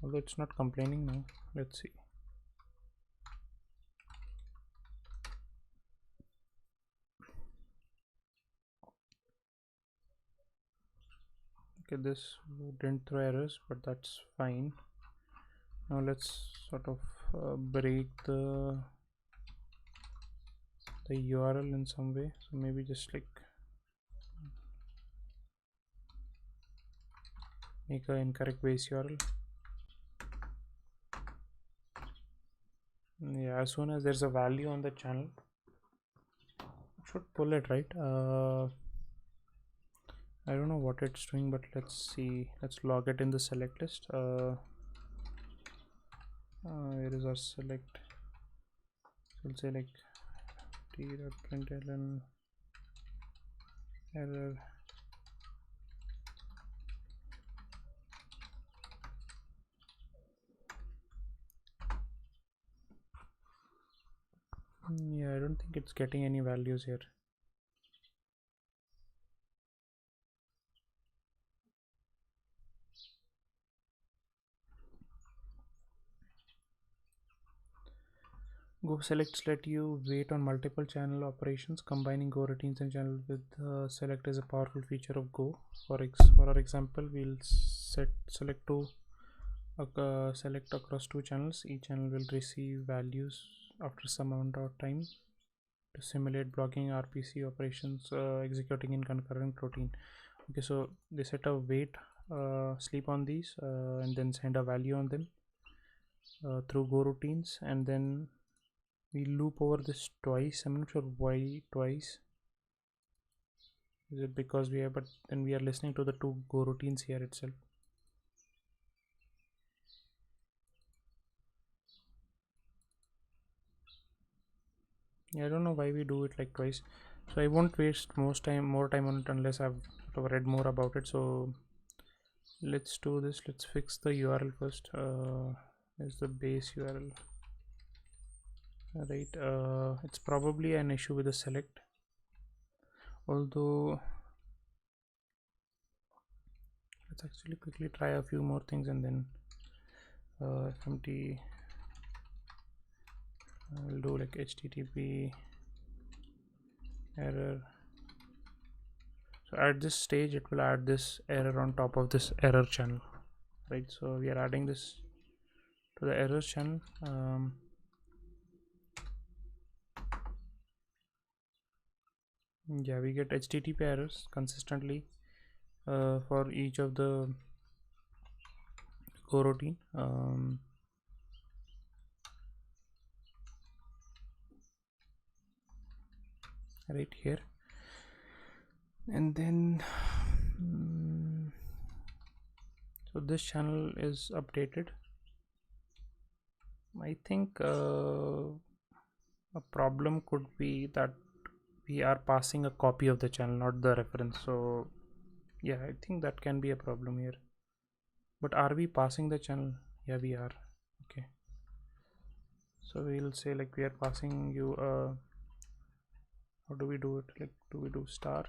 Although it's not complaining now. Let's see. Okay, this didn't throw errors, but that's fine. Now let's sort of break the URL in some way. So maybe just like make an incorrect base URL. Yeah, as soon as there's a value on the channel, it should pull it, right? I don't know what it's doing, but let's see. Let's log it in the select list. Here is our select. So we'll say like t.println error. Yeah, I don't think it's getting any values here. Go selects let you wait on multiple channel operations. Combining Go routines and channel with select is a powerful feature of Go. For our example, we'll select to select across two channels. Each channel will receive values after some amount of time to simulate blocking RPC operations executing in concurrent routine. Okay, so they set a wait sleep on these and then send a value on them through Go routines, and then we loop over this twice. I'm not sure why twice. Is it because we are, but then we are listening to the two go routines here itself. Yeah, I don't know why we do it like twice. So I won't waste more time on it unless I've sort of read more about it. So let's do this. Let's fix the URL first. Is the base URL right? It's probably an issue with the select, although let's actually quickly try a few more things and then fmt will do like http error. So at this stage it will add this error on top of this error channel, right? So we are adding this to the errors channel. Yeah, we get http errors consistently for each of the coroutine. Right here, and then so this channel is updated. I think a problem could be that we are passing a copy of the channel, not the reference. So yeah, I think that can be a problem here. But are we passing the channel? Yeah, we are. Okay, so we'll say like we are passing you how do we do it? Like, do we do star?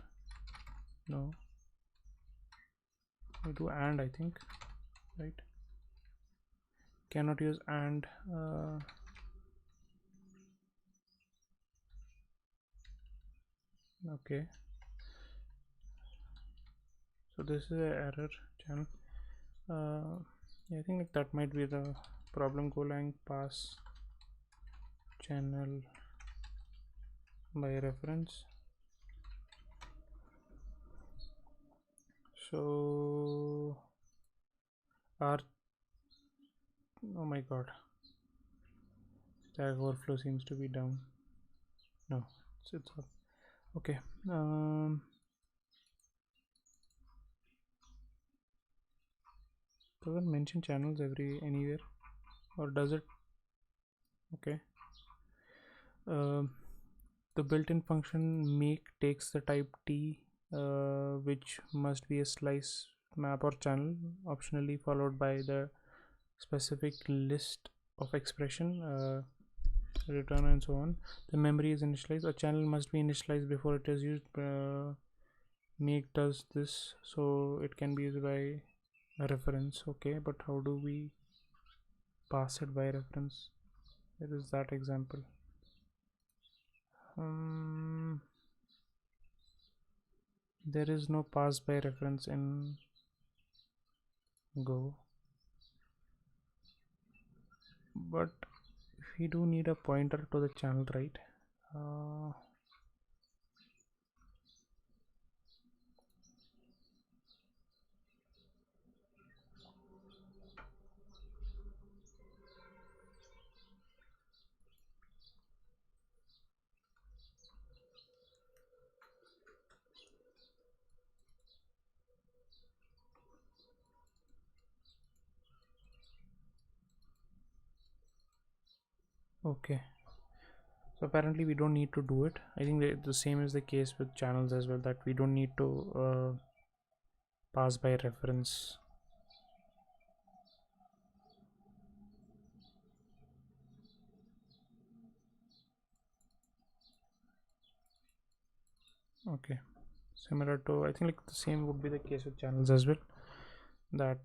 No, we do and, I think, right? Cannot use and. Okay, so this is an error channel. Yeah, I think like that might be the problem. Golang pass channel by reference. So our, oh my god, Stack Overflow seems to be down. No, it's up. Okay. Doesn't mention channels anywhere, or does it? Okay. The built-in function make takes the type t, which must be a slice map or channel, optionally followed by the specific list of expression, return and so on. The memory is initialized. A channel must be initialized before it is used. Make does this, so it can be used by a reference. Okay, but how do we pass it by reference? There is that example. There is no pass by reference in Go, but we do need a pointer to the channel, right? Okay, so apparently we don't need to do it. I think the same is the case with channels as well, that we don't need to pass by reference. Okay, similar to, I think like the same would be the case with channels as well, that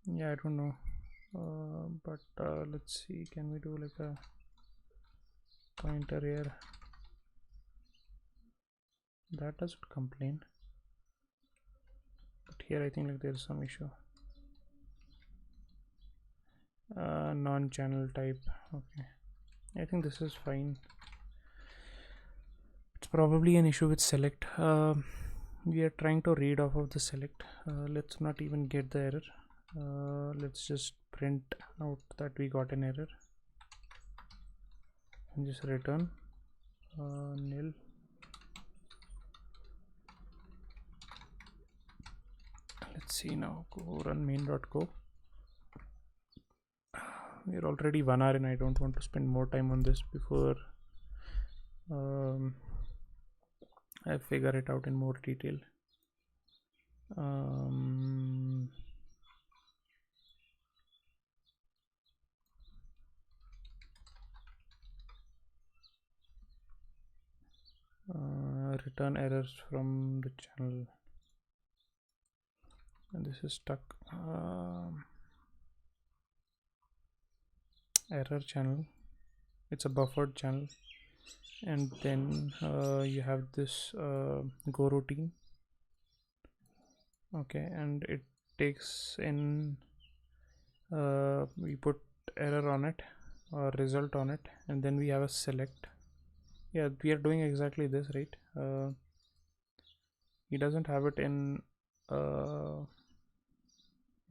yeah, I don't know, but let's see, can we do like a pointer here? That doesn't complain, but here I think like there's some issue. Non-channel type. Okay, I think this is fine. It's probably an issue with select. We are trying to read off of the select. Let's not even get the error. Let's just print out that we got an error and just return nil. Let's see now. Go run main.go. We're already 1 hour and I don't want to spend more time on this before I figure it out in more detail. Return errors from the channel, and this is stuck. Error channel, it's a buffered channel, and then you have this go routine. Okay, and it takes in we put error on it or result on it, and then we have a select. Yeah, we are doing exactly this, right? He doesn't have it in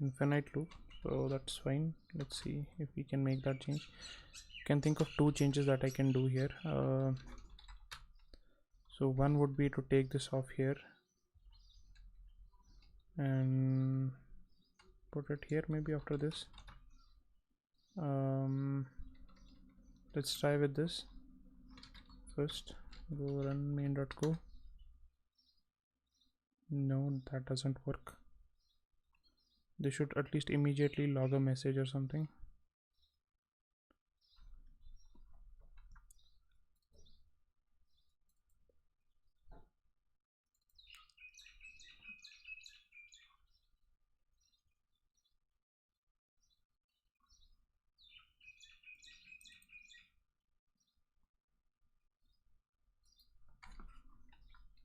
infinite loop, so that's fine. Let's see if we can make that change. You can think of two changes that I can do here. So one would be to take this off here and put it here, maybe after this. Let's try with this first. Go run main.go. No, that doesn't work. They should at least immediately log a message or something.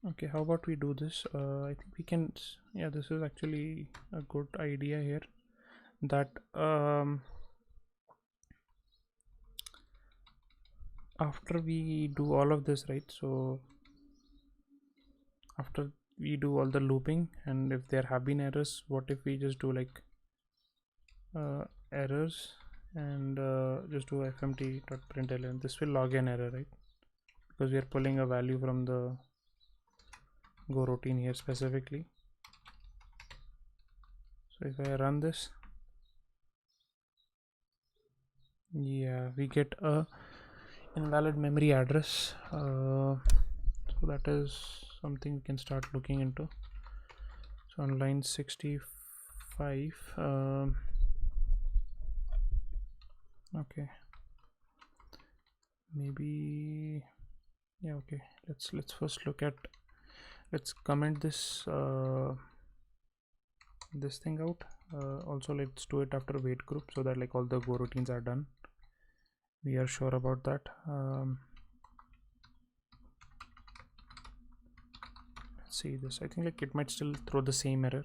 Okay, how about we do this? I think we can. Yeah, this is actually a good idea here. That after we do all of this, right? So after we do all the looping, and if there have been errors, what if we just do like errors and just do fmt.println. This will log an error, right? Because we are pulling a value from the go routine here specifically. So if I run this, yeah, we get a invalid memory address. So that is something we can start looking into. So on line 65, okay, maybe, yeah, okay, let's first look at, let's comment this this thing out. Also let's do it after wait group, so that like all the go routines are done. We are sure about that. Let's see this. I think like it might still throw the same error.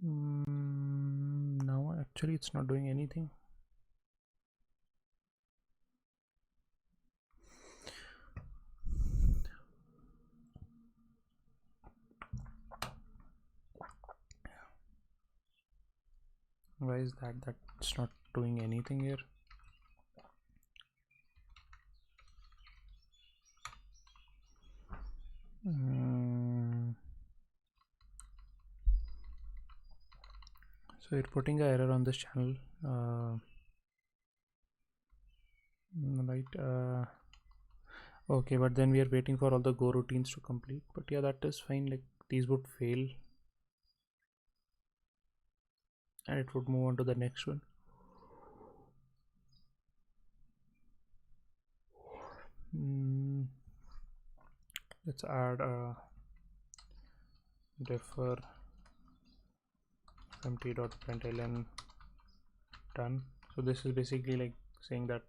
No, actually it's not doing anything. Why is that? That's not doing anything here. So you're putting an error on this channel, right? Okay, but then we are waiting for all the go routines to complete. But yeah, that is fine. Like these would fail, and it would move on to the next one. Let's add a defer empty.println done. So this is basically like saying that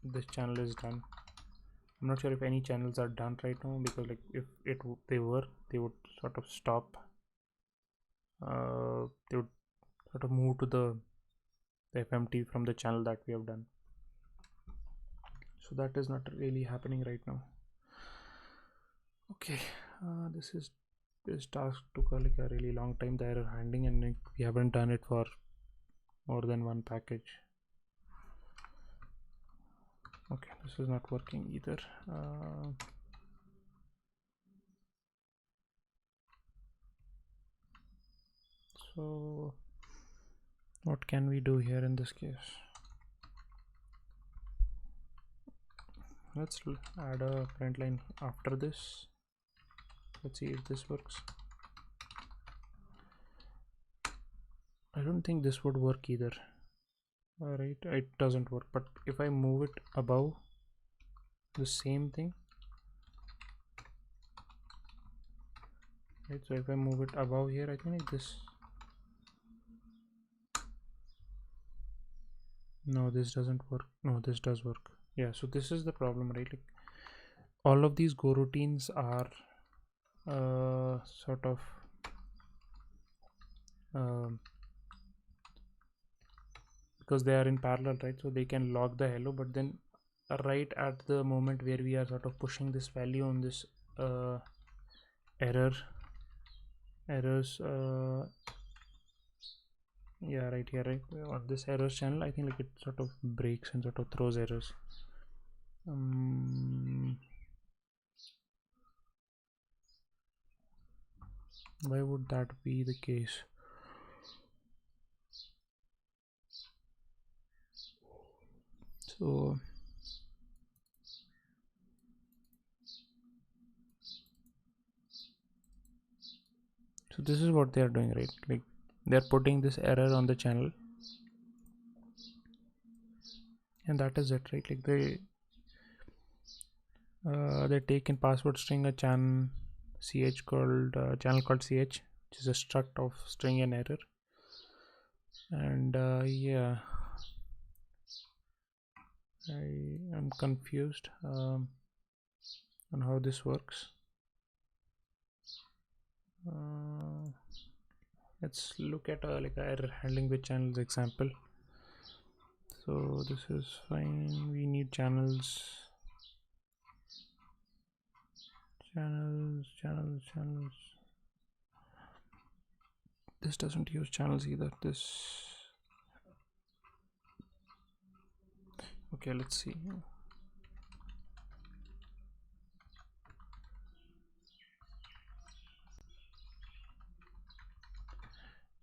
this channel is done. I'm not sure if any channels are done right now, because like if they would sort of stop. They would sort of move to the FMT from the channel that we have done. So that is not really happening right now. Okay, this task took like a really long time. The error handling, and like, we haven't done it for more than one package. Okay, this is not working either. So what can we do here in this case? Let's add a print line after this. Let's see if this works. I don't think this would work either. Alright, it doesn't work, but if I move it above, the same thing. Right, so if I move it above here, I think like this. No, this doesn't work. No, this does work. Yeah, so this is the problem, right? Like all of these Go routines are sort of because they are in parallel, right? So they can log the hello, but then right at the moment where we are sort of pushing this value on this errors, yeah, right here, right on this errors channel, I think like it sort of breaks and sort of throws errors. Why would that be the case? So this is what they are doing, right? Like they are putting this error on the channel, and that is it, right? Like they take in password string a channel called ch, which is a struct of string and error, and yeah, I am confused on how this works. Let's look at like a error handling with channels example. So this is fine. We need channels. This doesn't use channels either. This. Okay, let's see.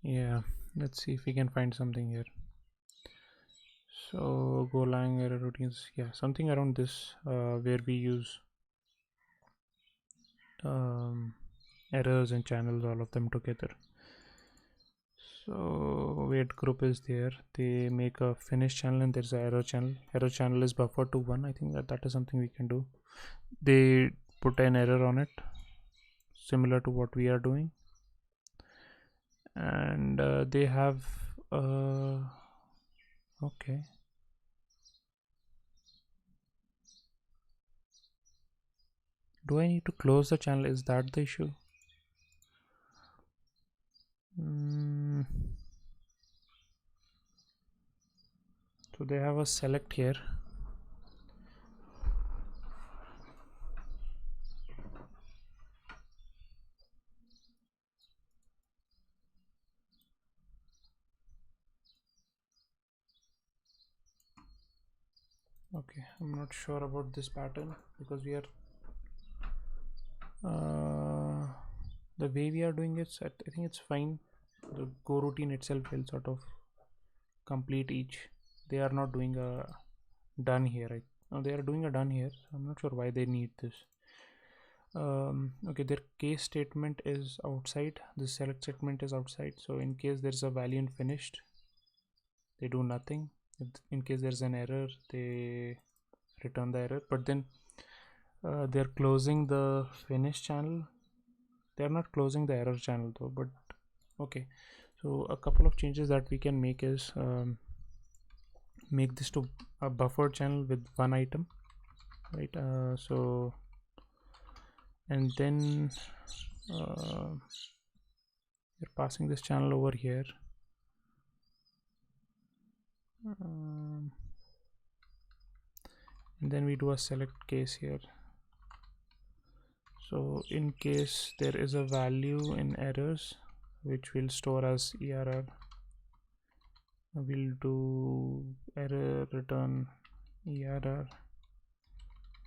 Yeah, let's see if we can find something here. So Golang error routines, yeah, something around this where we use errors and channels, all of them together. So wait group is there. They make a finish channel and there's an error channel. Error channel is buffer to 1. I think that is something we can do. They put an error on it, similar to what we are doing, and they have okay. Do I need to close the channel? Is that the issue? So they have a select here. Okay, I'm not sure about this pattern because we are the way we are doing it, I think it's fine. The Go routine itself will sort of complete each. They are not doing a done here, right? No, they are doing a done here. I'm not sure why they need this. Okay, their case statement is outside. The select statement is outside. So in case there's a value in finished, they do nothing. In case there's an error, they return the error. But then they're closing the finish channel. They're not closing the error channel though. But okay, so a couple of changes that we can make is make this to a buffer channel with one item, right? So and then you're passing this channel over here. And then we do a select case here. So in case there is a value in errors which will store as err, we'll do error return err.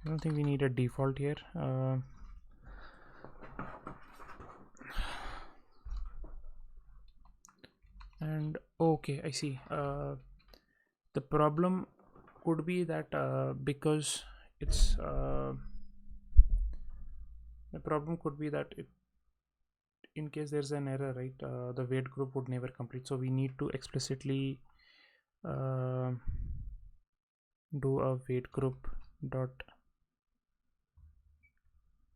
I don't think we need a default here. And okay, I see. The problem could be that because it's the problem could be that in case there's an error, right, the wait group would never complete, so we need to explicitly uh, do a wait group dot.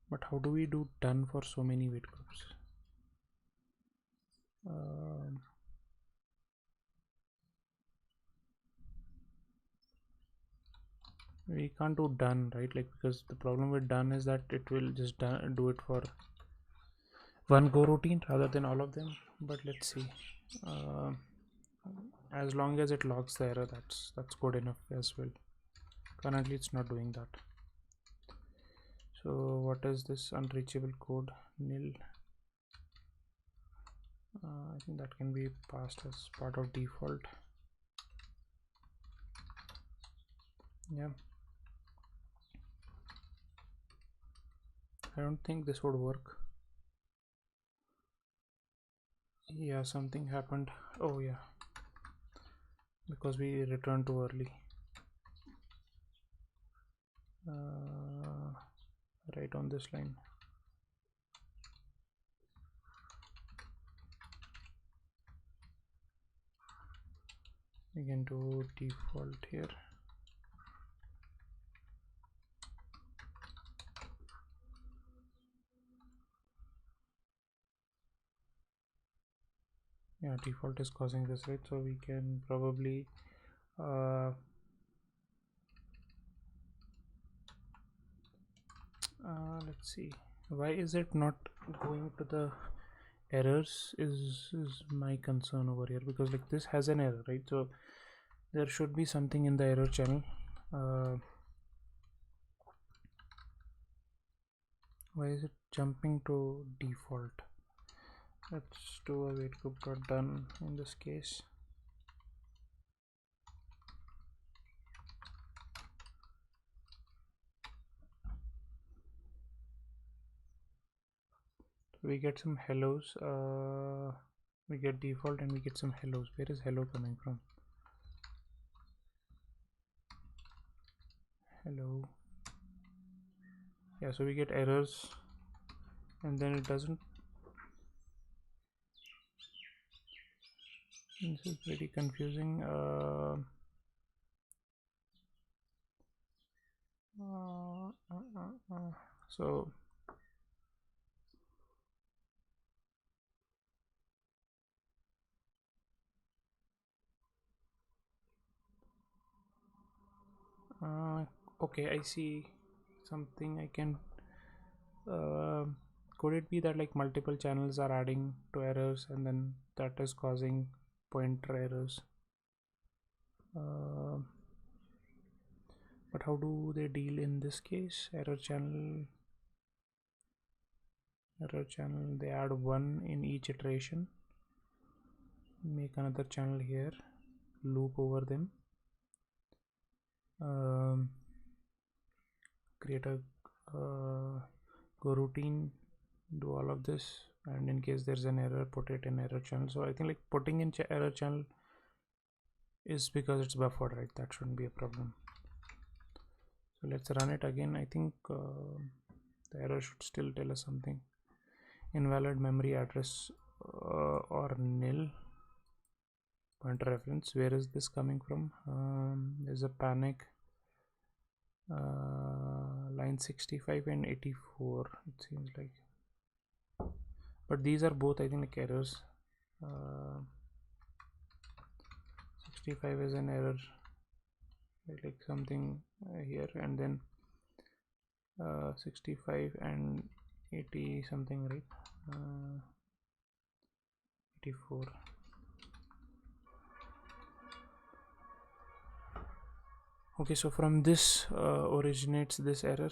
But how do we do done for so many wait groups? We can't do done, right? Like, because the problem with done is that it will just do it for one go routine rather than all of them. But let's see. uh, as long as it logs the error, that's good enough as well. Currently it's not doing that. So what is this unreachable code? Nil. I think that can be passed as part of default. Yeah, I don't think this would work. Yeah, something happened. Oh yeah, because we returned too early. Right on this line. We can do default here. Yeah, default is causing this, right? So we can probably let's see, why is it not going to the errors is my concern over here, because like this has an error, right? So there should be something in the error channel. Why is it jumping to default? Let's do a wait group dot done in this case. So we get some hellos. We get default and we get some hellos. Where is hello coming from? Hello. Yeah, so we get errors and then it doesn't. This is pretty confusing. So okay, I see something. I can could it be that like multiple channels are adding to errors and then that is causing pointer errors? But how do they deal in this case? Error channel, they add one in each iteration, make another channel here, loop over them, create a go routine, do all of this, and in case there's an error, put it in error channel. So I think like putting in error channel is because it's buffered, right? That shouldn't be a problem. So let's run it again. I think the error should still tell us something. Invalid memory address or nil pointer reference. Where is this coming from? There's a panic. Line 65 and 84, it seems like, but these are both I think like errors. 65 is an error, like something here, and then 65 and 80 something, right? 84. Okay, so from this originates this error.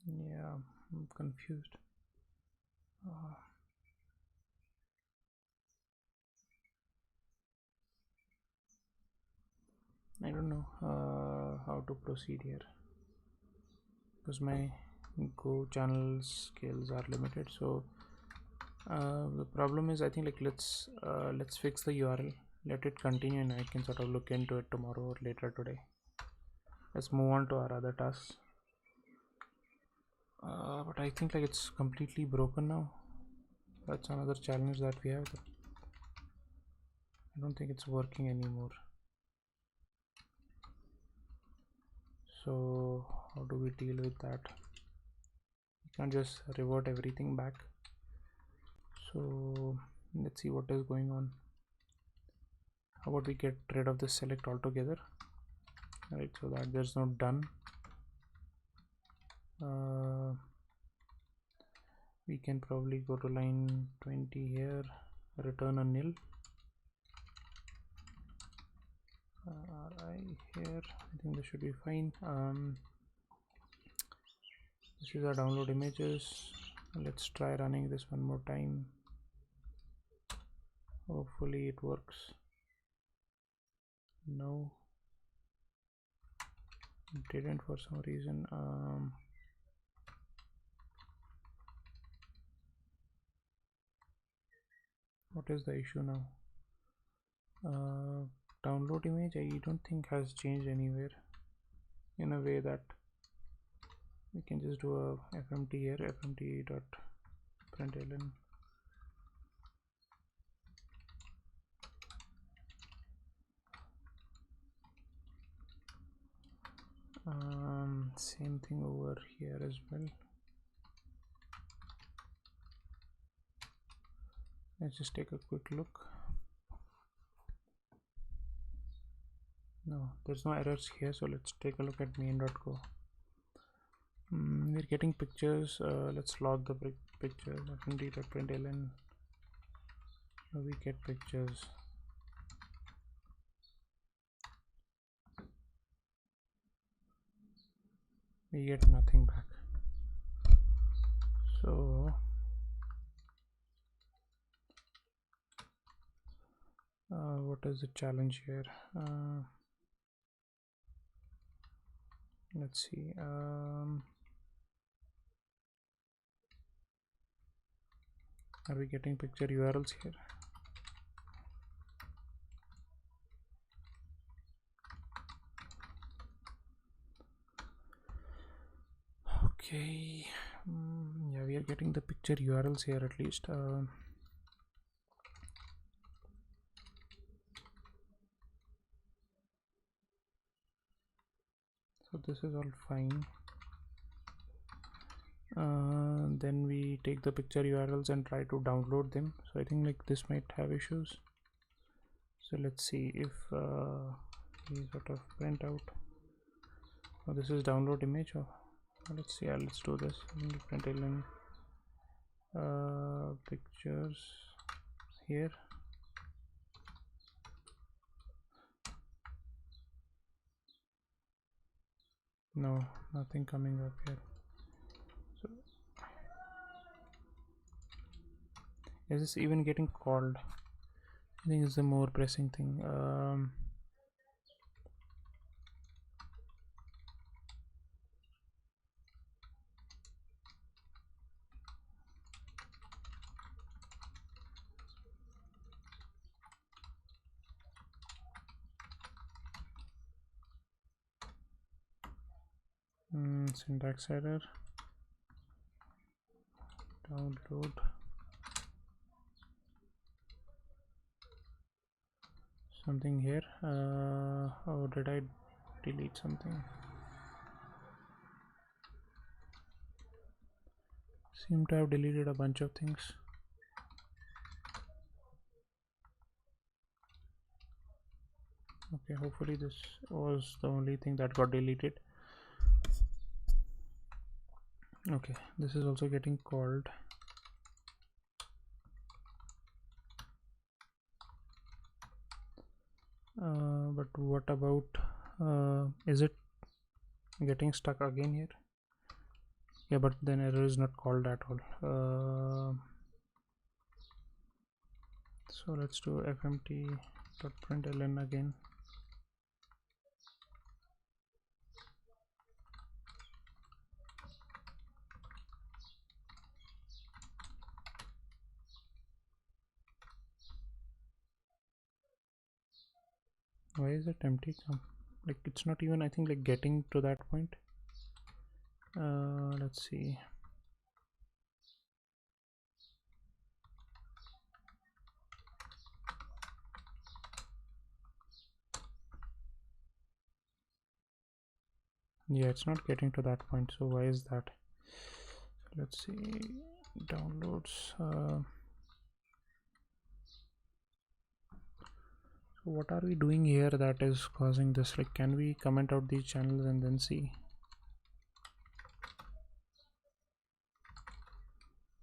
Yeah, I'm confused. I don't know how to proceed here, because my Go channel scales are limited. So the problem is, I think, like, let's fix the URL, let it continue, and I can sort of look into it tomorrow or later today. Let's move on to our other tasks. But I think, like, it's completely broken now. That's another challenge that we have. I don't think it's working anymore. So how do we deal with that? You can't just revert everything back. So let's see what is going on. How about we get rid of this select altogether, right, so that there's no done. We can probably go to line 20 here, return a nil. Ri here, I think this should be fine. This is our download images. Let's try running this one more time. Hopefully it works. No, it didn't for some reason. What is the issue now? Download image, I don't think has changed anywhere, in a way that we can just do a fmt here, fmt.println. Same thing over here as well. Let's just take a quick look. No, there's no errors here, so let's take a look at main.go. We're getting pictures. Let's log the pictures. fmt.println. We get pictures. We get nothing back. So what is the challenge here? Let's see. Are we getting picture URLs here? Okay. Yeah, we are getting the picture URLs here at least. So this is all fine. Then we take the picture URLs and try to download them. So I think, like, this might have issues. So let's see if we sort of print out. Oh, this is download image. Oh, let's see. Let's do this. Println pictures here. No, nothing coming up here. So is this even getting called? I think it's a more pressing thing. Syntax error. Download. Something here. Oh, did I delete something? Seem to have deleted a bunch of things. Okay, hopefully this was the only thing that got deleted. Okay, this is also getting called. But what about is it getting stuck again here? Yeah, but then error is not called at all. So let's do fmt.println again. Why is it empty? Like it's not even, I think, like getting to that point. Let's see. Yeah, it's not getting to that point. So why is that? Let's see, downloads. So what are we doing here that is causing this? Like, can we comment out these channels and then see?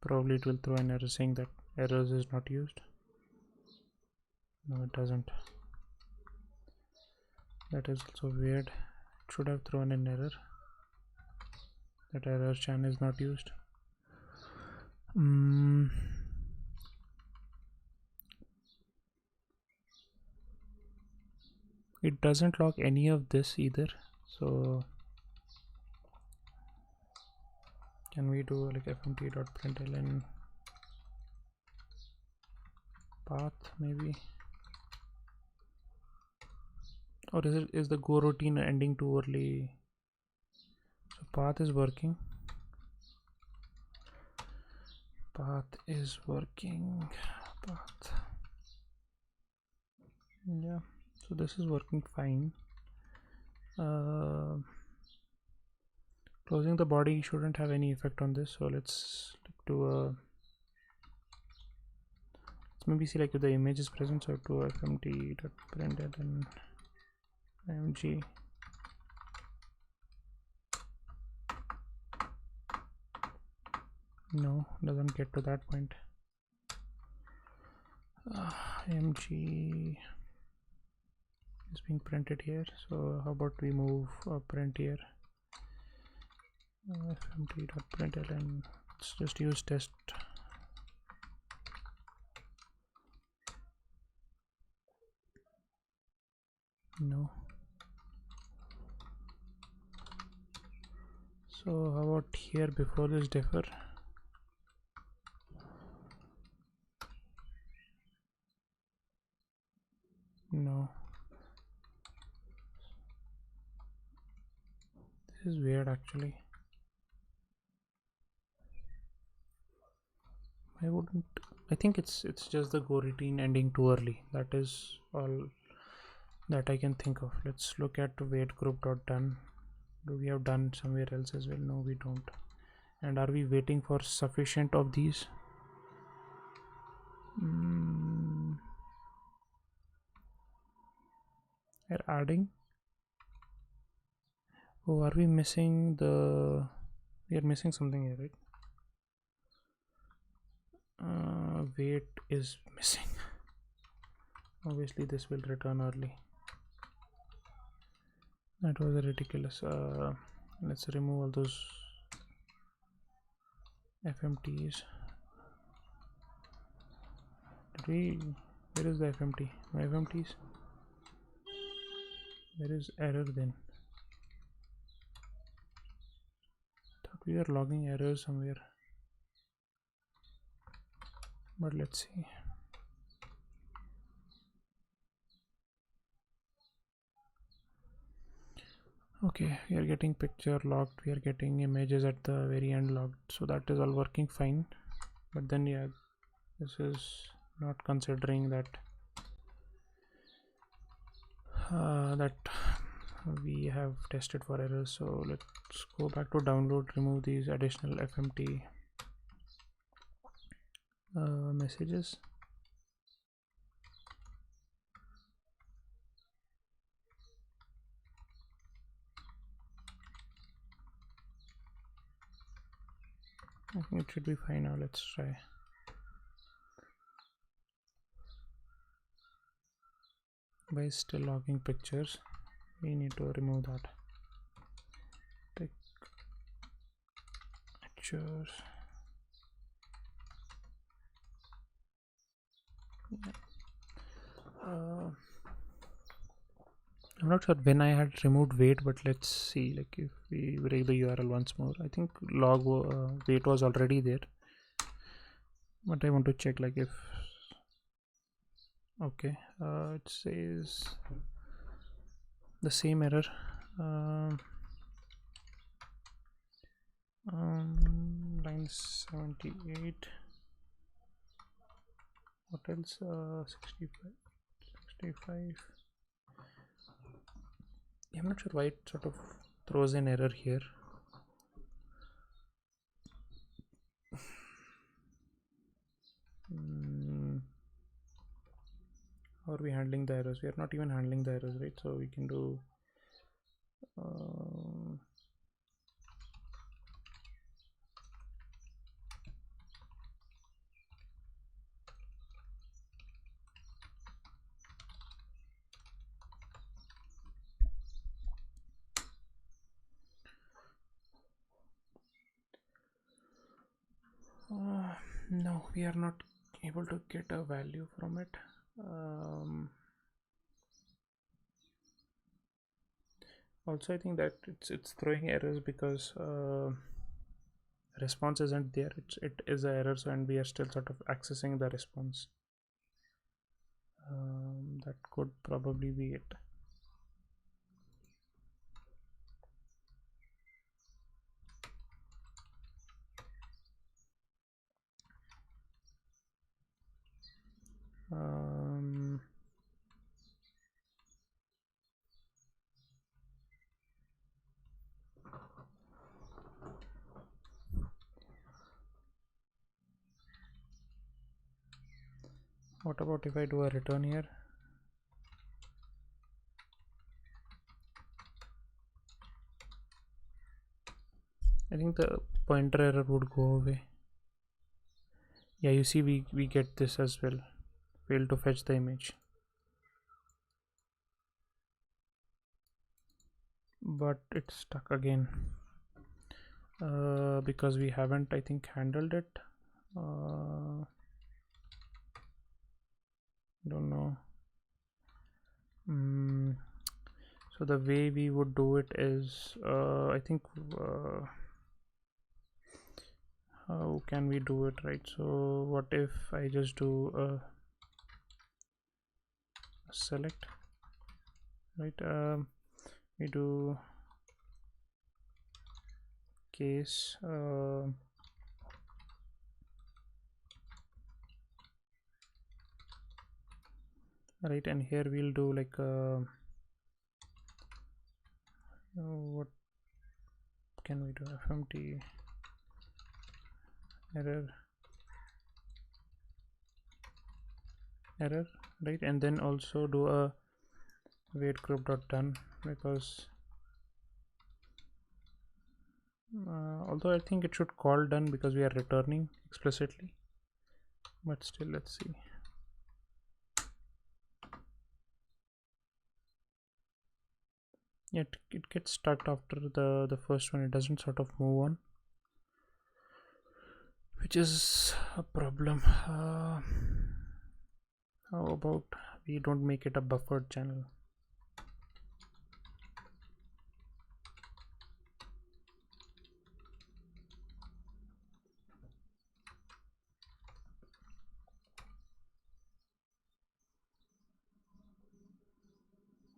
Probably it will throw an error saying that errors is not used. No, it doesn't. That is also weird. It should have thrown an error that error channel is not used. It doesn't log any of this either. So can we do like fmt.println path maybe? Or is the go routine ending too early? So path is working. Path. Yeah, so this is working fine. Closing the body shouldn't have any effect on this. So let's do a, let's maybe see like if the image is present. So to fmt.println img. No, doesn't get to that point. img is being printed here. So how about we move print here? fmt.println. Let's just use test. No. So how about here before this differ? No. This is weird actually. I wouldn't. I think it's just the go routine ending too early. That is all that I can think of. Let's look at wait group.done. Do we have done somewhere else as well? No, we don't. And are we waiting for sufficient of these? We're adding. Oh, are we missing the? We are missing something here, right? Wait is missing. Obviously, this will return early. That was ridiculous. Let's remove all those FMTs. Where is the FMT? My FMTs? There is error then. Thought we are logging errors somewhere. But let's see. Okay, we are getting picture logged, we are getting images at the very end logged, so that is all working fine. But then yeah, this is not considering that that we have tested for errors. So let's go back to download, remove these additional FMT messages. I think it should be fine now. Let's try. By still logging pictures, we need to remove that. Pictures. I'm not sure when I had removed wait, but let's see. Like if we break the URL once more, I think log wait was already there, but I want to check like if okay, it says the same error. Line 78. What else? 65. I'm not sure why it sort of throws an error here. How are we handling the errors? We are not even handling the errors, right? So we can do no, we are not able to get a value from it. Also, I think that it's throwing errors because response isn't there. It is an error, so and we are still sort of accessing the response. That could probably be it. What about if I do a return here? I think the pointer error would go away. Yeah, you see we get this as well. Fail to fetch the image. But it's stuck again. Because we haven't, I think, handled it. Don't know. So the way we would do it is, I think, how can we do it, right? So what if I just do a select, right? We do case right, and here we'll do like what can we do? FMT error, right? And then also do a wait group dot done, because although I think it should call done because we are returning explicitly, but still, let's see. It gets stuck after the first one. It doesn't sort of move on, which is a problem. How about we don't make it a buffered channel?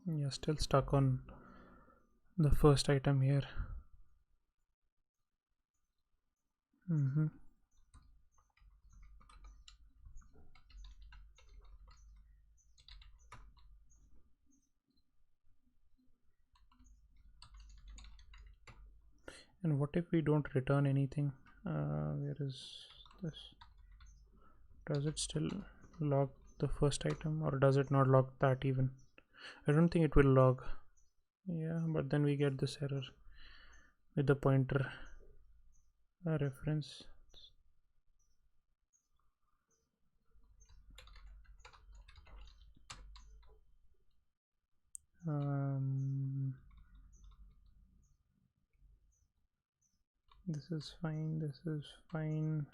Yeah, still stuck on the first item here. And what if we don't return anything? Where is this? Does it still log the first item, or does it not log that even? I don't think it will log. Yeah, but then we get this error with the pointer reference. This is fine, this is fine.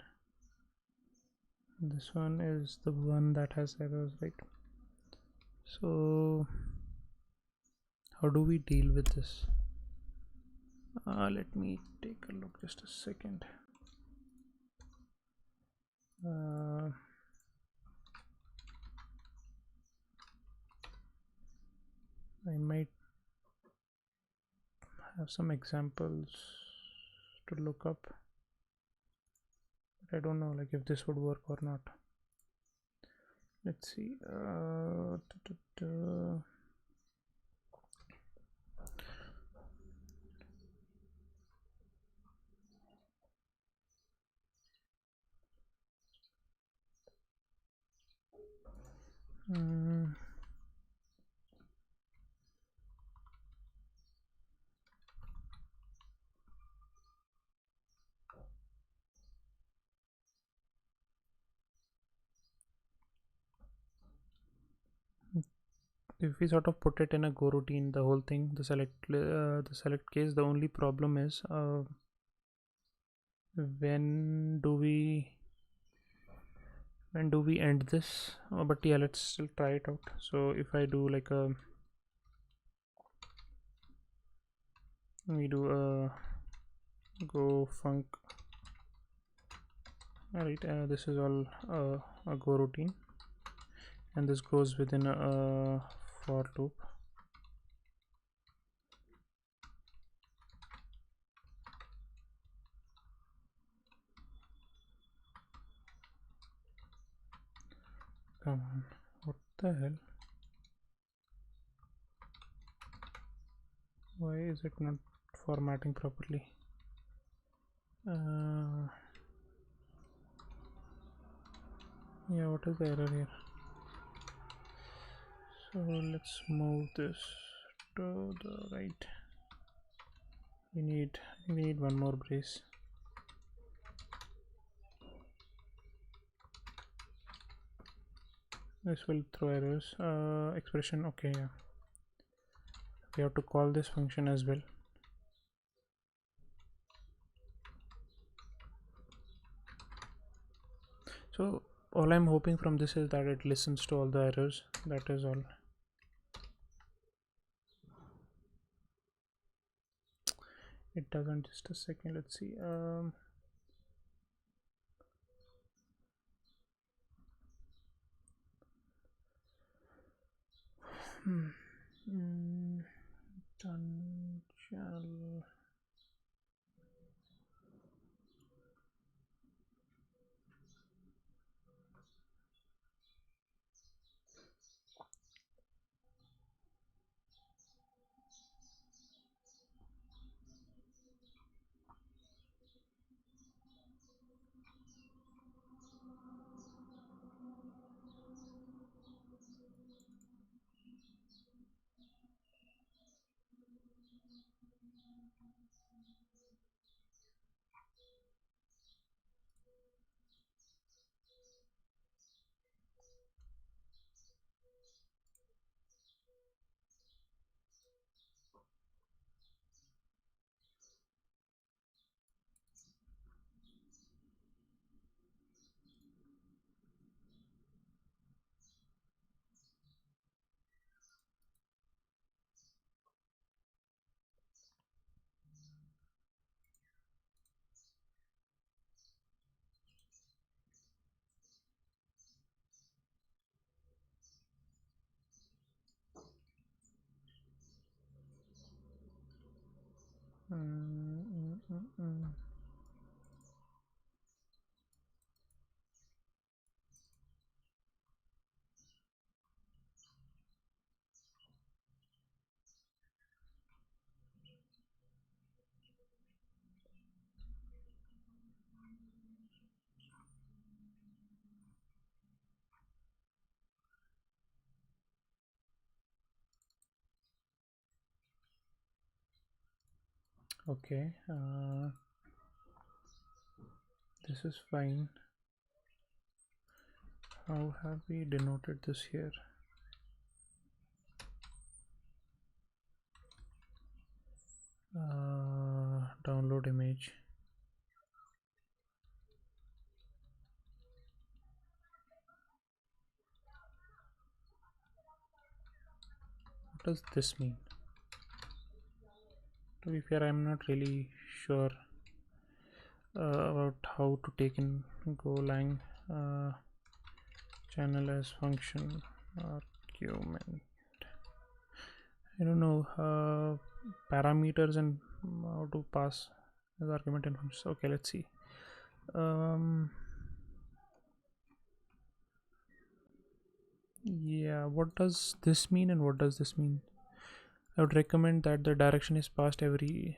This one is the one that has errors, right? So how do we deal with this? Let me take a look, just a second. I might some examples to look up. I don't know like if this would work or not. Let's see. If we sort of put it in a go routine, the whole thing, the select case, the only problem is when do we end this? But yeah, let's still try it out. So if I do like we do a go func. Alright, this is all a go routine, and this goes within a for loop. Come on, what the hell? Why is it not formatting properly? Yeah, what is the error here? So let's move this to the right. We need one more brace. This will throw errors. Expression, okay, yeah. We have to call this function as well. So all I'm hoping from this is that it listens to all the errors. That is all. It doesn't. Just a second, let's see. Done. Okay, this is fine. How have we denoted this here? Download image. What does this mean? To be fair, I'm not really sure about how to take in Golang channel as function argument. I don't know, parameters and how to pass as argument and functions. Okay, let's see. Yeah, what does this mean and what does this mean? I would recommend that the direction is passed everywhere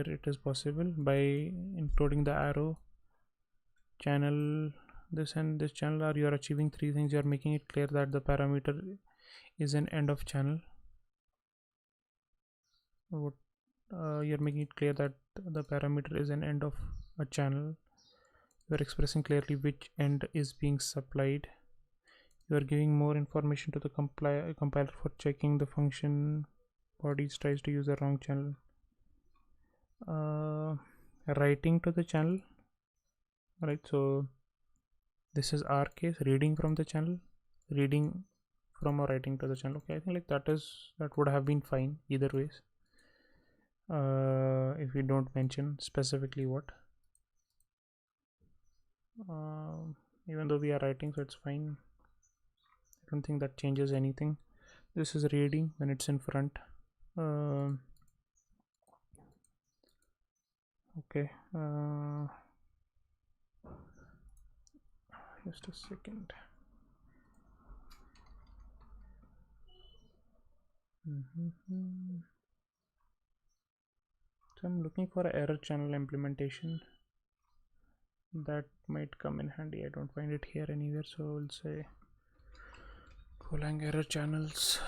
it is possible by including the arrow, channel, this and this channel. Or you are achieving three things. You are making it clear that the parameter is an end of channel. What you're making it clear that the parameter is an end of a channel. You are expressing clearly which end is being supplied. You are giving more information to the compiler for checking the function bodies tries to use the wrong channel. Writing to the channel, right? So this is our case, reading from the channel, reading from or writing to the channel. Okay, I think like that would have been fine either ways. If we don't mention specifically what, even though we are writing, so it's fine. I don't think that changes anything. This is reading when it's in front. Okay, just a second. So I'm looking for an error channel implementation that might come in handy. I don't find it here anywhere, so we'll say Golang error channels.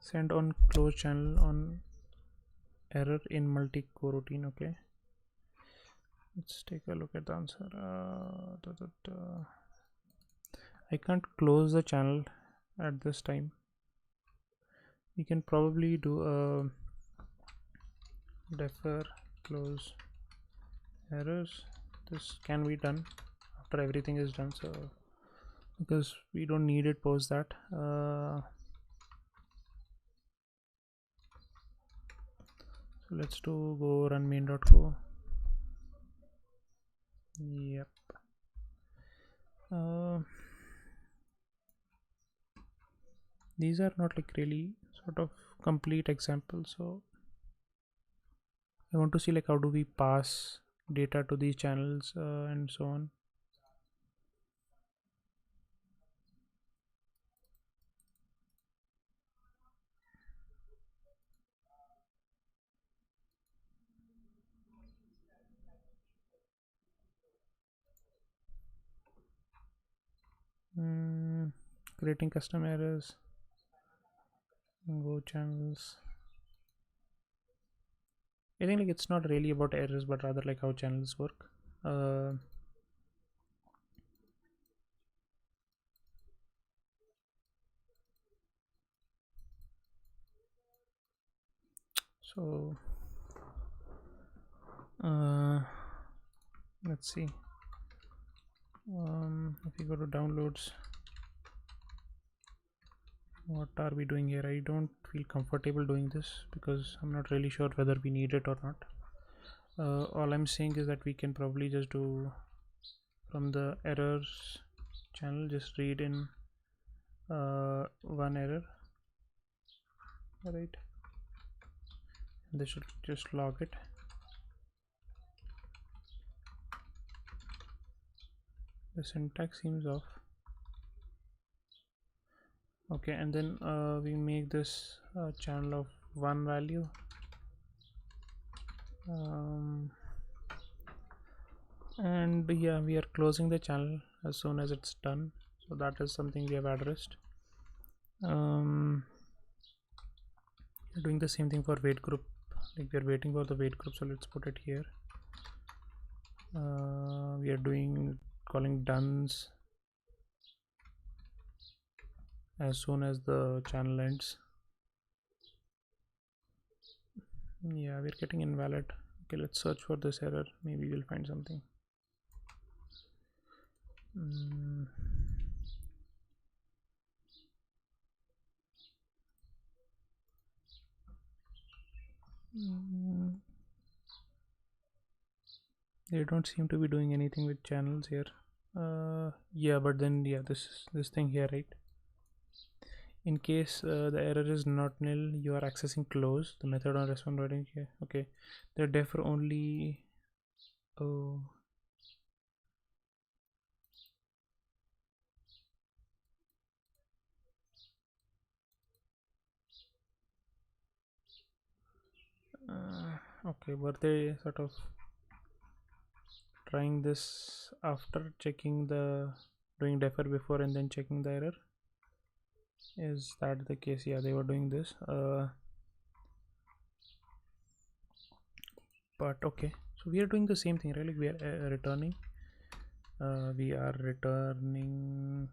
Send on close channel on error in multi-coroutine. Okay, let's take a look at the answer. I can't close the channel at this time. We can probably do a defer close errors. This can be done after everything is done, so because we don't need it post that. So let's do go run main.go. Yep. These are not like really sort of complete examples, so I want to see like how do we pass data to these channels and so on. Creating custom errors, go channels. I think like it's not really about errors but rather like how channels work. So let's see. If we go to downloads, what are we doing here? I don't feel comfortable doing this because I'm not really sure whether we need it or not. All I'm saying is that we can probably just do from the errors channel, just read in one error, right? And this should just log it. The syntax seems off. Okay, and then we make this channel of one value. And yeah, we are closing the channel as soon as it's done, so that is something we have addressed. We're doing the same thing for wait group, like we're waiting for the wait group, so let's put it here. We are calling dones as soon as the channel ends. Yeah, we're getting invalid. Okay, let's search for this error, maybe we'll find something. They don't seem to be doing anything with channels here. Yeah, but then yeah, this thing here, right? In case the error is not nil, you are accessing close the method on response writing here. Okay, the defer only. Oh, okay, were they sort of trying this after checking the doing defer before and then checking the error? Is that the case? Yeah, they were doing this. But okay, so we are doing the same thing, right? Like we are returning. We are returning.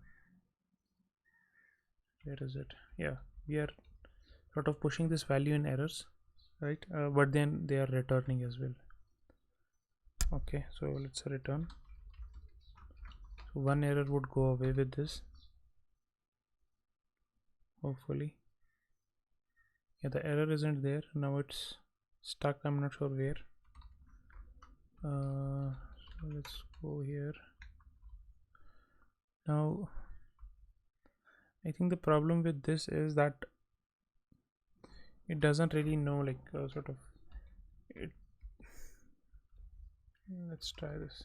Where is it? Yeah, we are sort of pushing this value in errors, right? But then they are returning as well. Okay, so let's return. So one error would go away with this, hopefully. Yeah, the error isn't there now, it's stuck. I'm not sure where. So let's go here now. I think the problem with this is that it doesn't really know, like sort of it. Let's try this.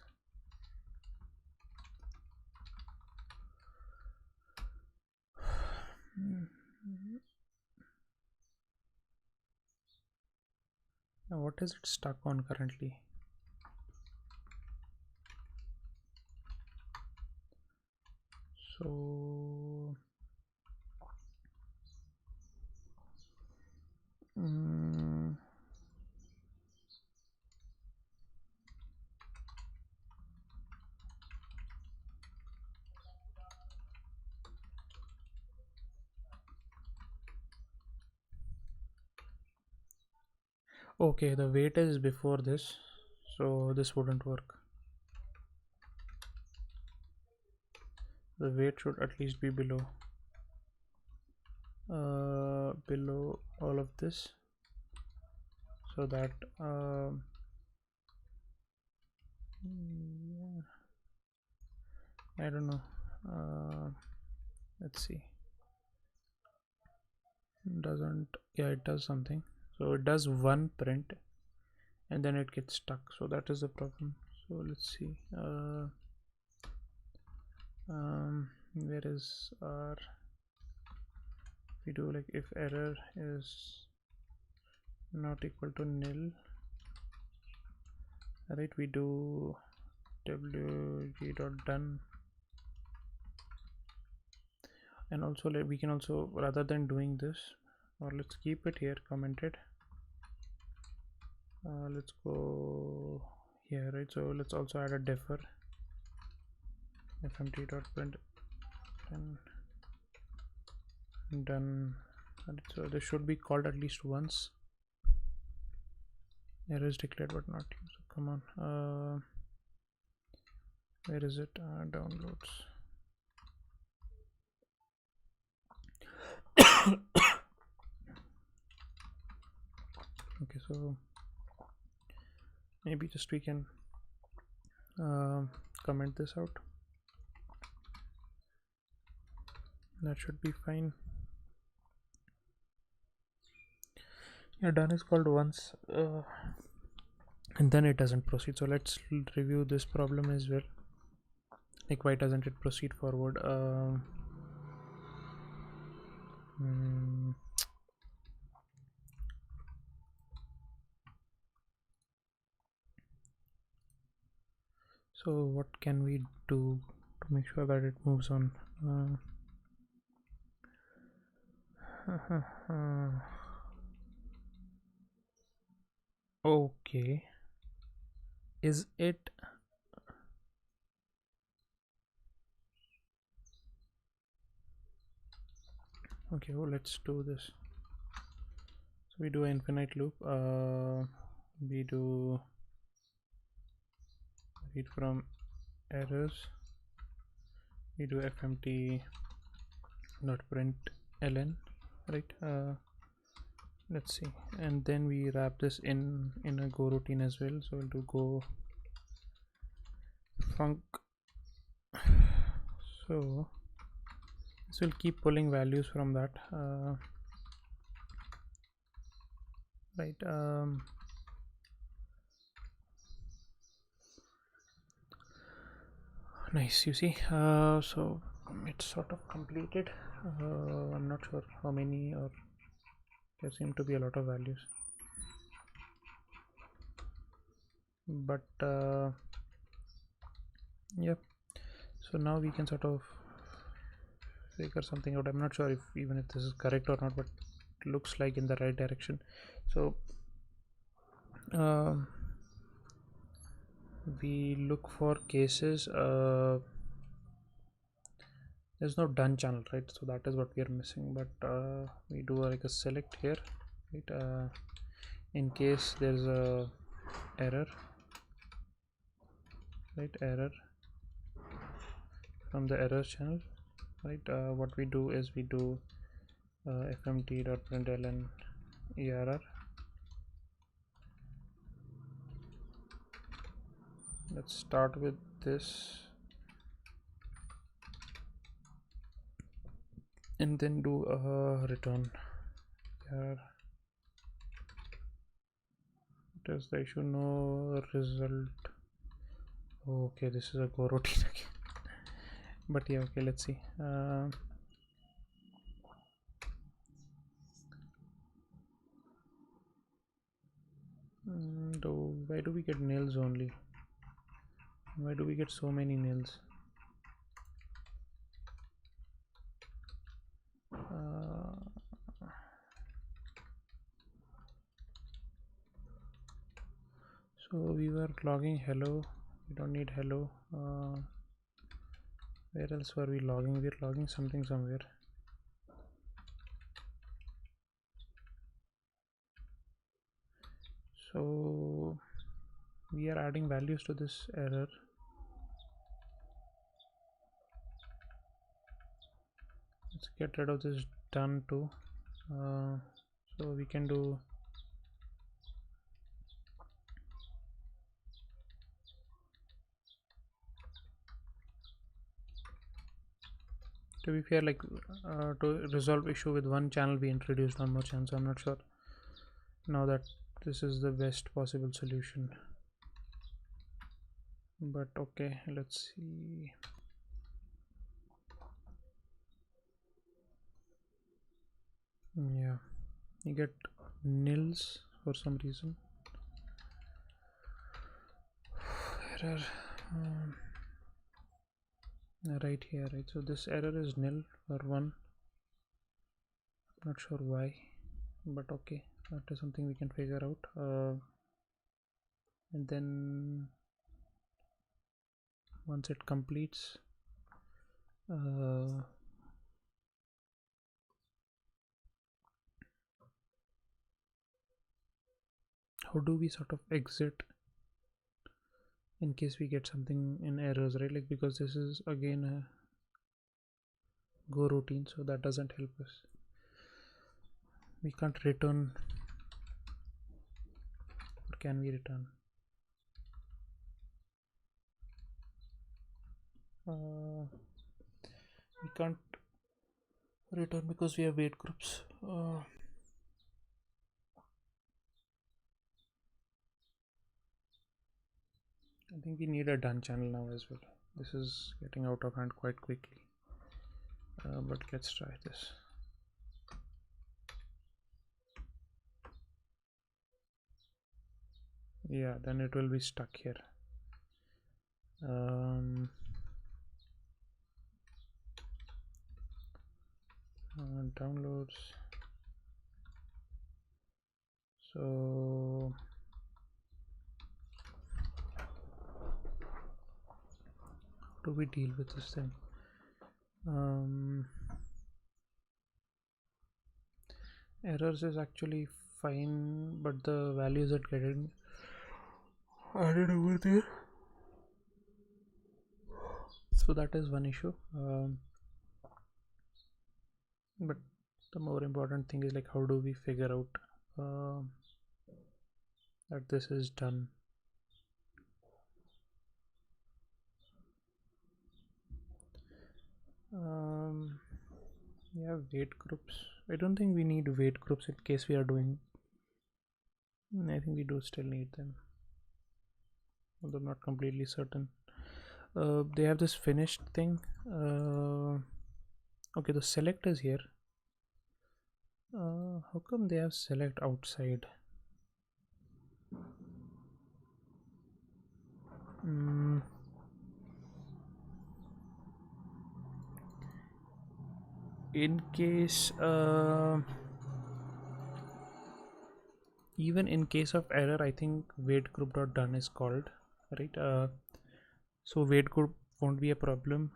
Now what is it stuck on currently? So okay, the weight is before this, so this wouldn't work. The weight should at least be below below all of this, so that yeah, I don't know. Let's see. Doesn't, yeah, it does something. So it does one print and then it gets stuck, so that is the problem. So let's see. Where is our, we do like if error is not equal to nil, right? We do wg.done, and also like we can also, rather than doing this, or let's keep it here commented, let's go here, right? So let's also add a defer fmt.print and done. So this should be called at least once. Error is declared but not used. So come on, where is it? Downloads. Okay, so maybe just we can comment this out. That should be fine. Yeah, done is called once, and then it doesn't proceed. So let's review this problem as well. Like, why doesn't it proceed forward? So what can we do to make sure that it moves on? Okay, is it okay? Well, let's do this. So we do an infinite loop. We do read from errors. We do fmt not print ln, right? Let's see, and then we wrap this in a go routine as well. So we'll do go func So this will keep pulling values from that, right? Nice, you see. So it's sort of completed. I'm not sure how many, or there seem to be a lot of values, but yeah. So now we can sort of figure something out. I'm not sure if even if this is correct or not, but it looks like in the right direction. So we look for cases. There's no done channel, right? So that is what we are missing, but we do like a select here, right? In case there's a error, right? Error from the error channel, right? What we do is we do fmt.println error. Let's start with this and then do a return error. What is the issue? No result. Okay, this is a go routine again. But yeah, okay, let's see. Why do we get nils only? Why do we get so many nils? So we were logging hello. We don't need hello. Where else were we logging? We're logging something somewhere. So we are adding values to this error. Let's get rid of this done too. So we can do to be fair, like to resolve issue with one channel we introduced one more channel, so I'm not sure now that this is the best possible solution, but okay, let's see. Yeah, you get nils for some reason. Error right here, right? So this error is nil or 1. Not sure why, but okay, that is something we can figure out. And then once it completes, how do we sort of exit in case we get something in errors, right? Like, because this is again a go routine, so that doesn't help us. We can't return, or can we return? We can't return because we have wait groups. I think we need a done channel now as well. This is getting out of hand quite quickly, but let's try this. Yeah, then it will be stuck here. Downloads. So how do we deal with this thing? Errors is actually fine, but the values are getting added over there, so that is one issue. But the more important thing is, like, how do we figure out that this is done? Um, yeah, wait groups. I don't think we need wait groups in case we are doing. I think we do still need them, although not completely certain. They have this finished thing. Okay, the select is here. How come they have select outside? In case even in case of error, I think wait group.done is called, right? So wait group won't be a problem,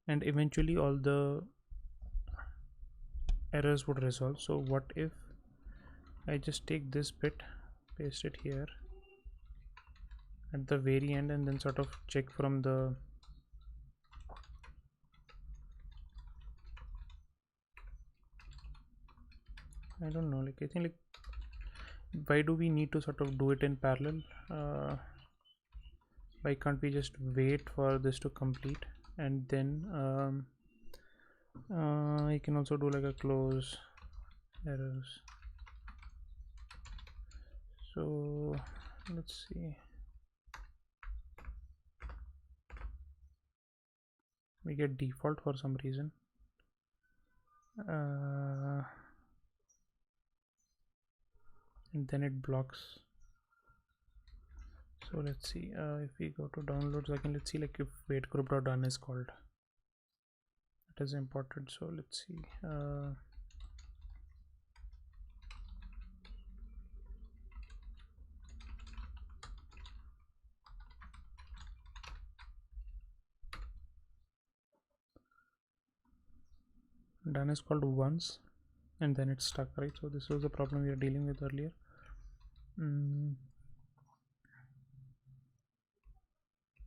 and eventually all the errors would resolve. So what if I just take this bit, paste it here at the very end, and then sort of check from the I don't know, like I think, like, why do we need to sort of do it in parallel? Why can't we just wait for this to complete and then you can also do like a close errors. So let's see, we get default for some reason. And then it blocks. So let's see, if we go to downloads again, let's see like if wait group.done is called. It is imported. So let's see, done is called once and then it's stuck, right? So this was the problem we were dealing with earlier.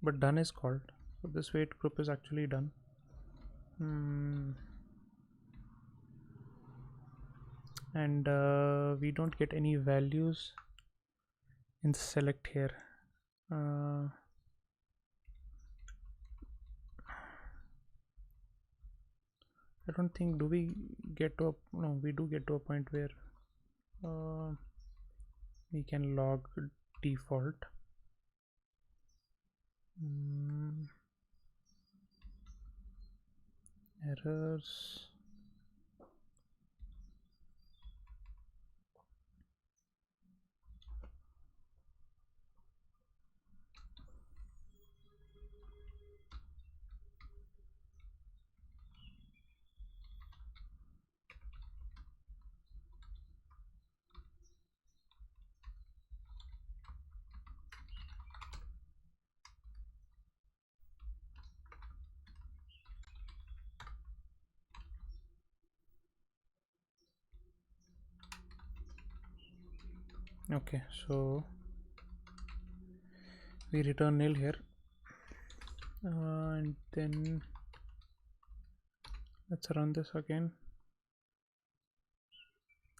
But done is called, so this wait group is actually done. And we don't get any values in select here. I don't think, do we get to a, no, we do get to a point where we can log default. Errors. Okay, so we return nil here, and then let's run this again.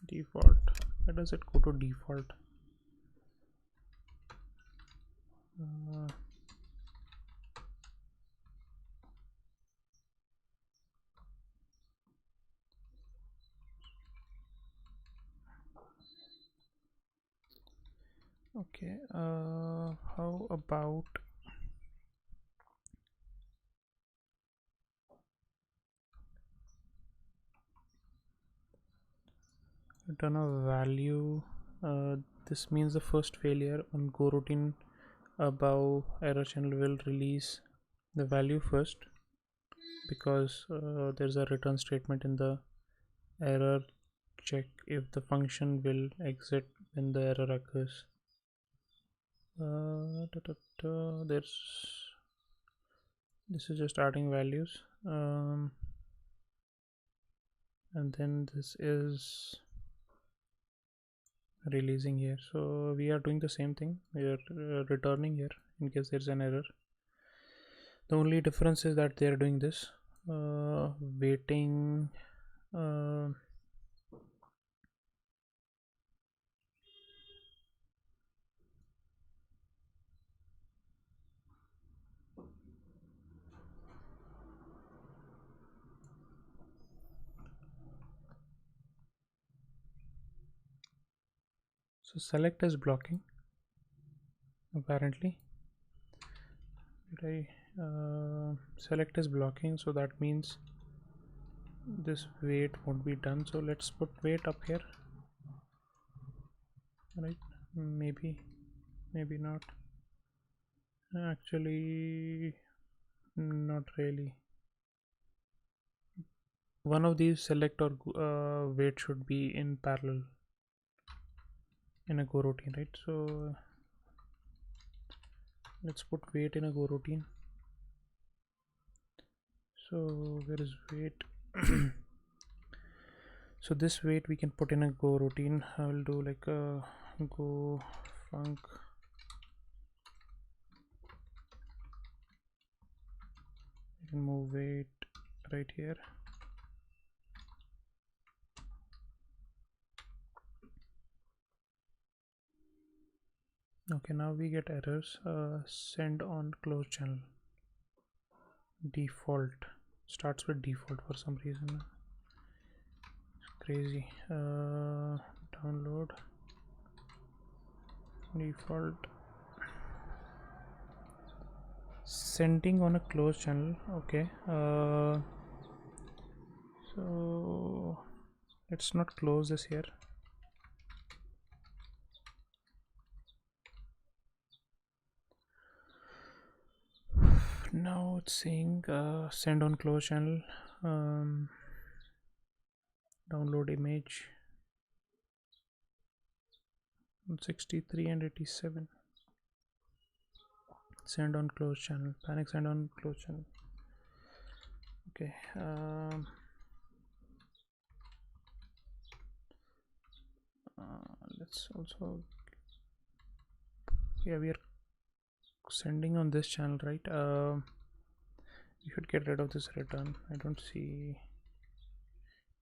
Default, where does it go to default? Okay, how about return a value? This means the first failure on go routine above error channel will release the value first, because there's a return statement in the error check if the function will exit when the error occurs. There's, this is just adding values, and then this is releasing here. So we are doing the same thing, we are returning here in case there's an error. The only difference is that they are doing this waiting So select is blocking apparently. Did I select is blocking, so that means this wait won't be done. So let's put wait up here, right? Maybe not, actually not really. One of these select or wait should be in parallel in a go routine, right? So let's put wait in a go routine. So where is wait? So this wait we can put in a go routine. I will do like a go func you can move wait right here. Okay, now we get errors. Send on close channel. Default starts with default for some reason. It's crazy. Download default. Sending on a closed channel. Okay. So let's not close this here. Now it's saying send on closed channel. Download image 63 and 87. Send on closed channel. Panic send on closed channel. Okay. Let's also, yeah, we are sending on this channel, right? We should get rid of this return. I don't see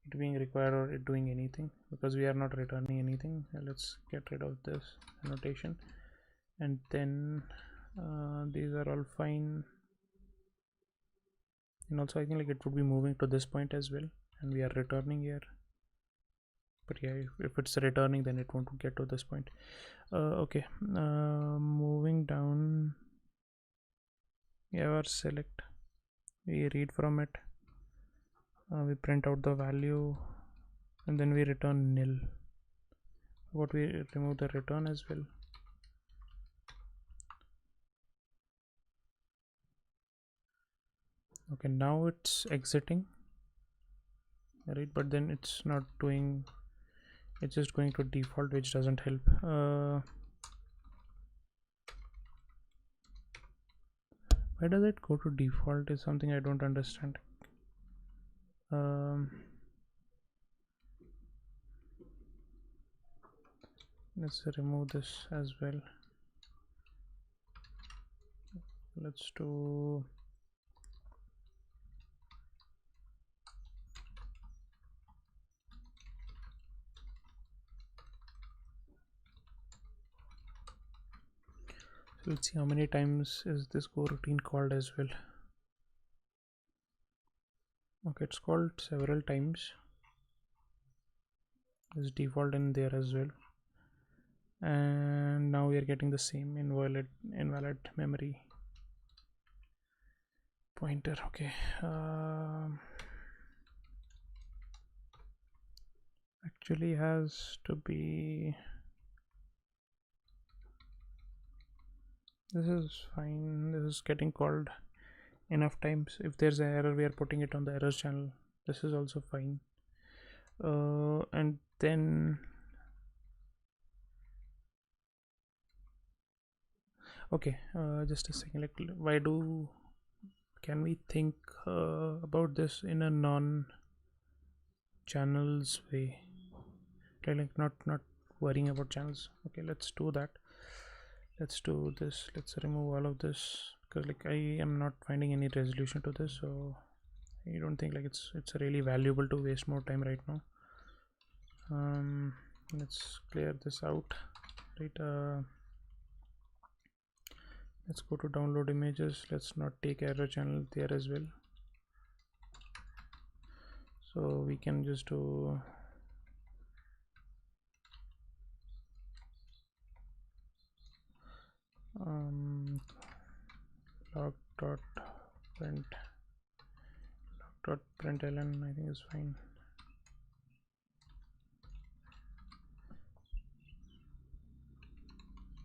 it being required or it doing anything because we are not returning anything. Let's get rid of this annotation, and then these are all fine. And also I think like it would be moving to this point as well, and we are returning here. But yeah, if it's returning, then it won't get to this point. Okay, moving down. Yeah, our select, we read from it, we print out the value, and then we return nil. What we remove the return as well. Okay, now it's exiting, right? But then it's not doing, it's just going to default, which doesn't help. Why does it go to default is something I don't understand. Let's remove this as well. Let's do so let's see how many times is this go routine called as well. Okay, it's called several times. There's default in there as well, and now we are getting the same invalid memory pointer. Okay, actually has to be, this is fine, this is getting called enough times. If there's an error, we are putting it on the errors channel. This is also fine. And then okay, just a second, like why do, can we think about this in a non channels way, like not worrying about channels. Okay, let's do that. Let's do this. Let's remove all of this because like I am not finding any resolution to this, so I don't think like it's really valuable to waste more time right now. Let's clear this out, right? Let's go to download images. Let's not take error channel there as well, so we can just do log dot print dot println I think is fine.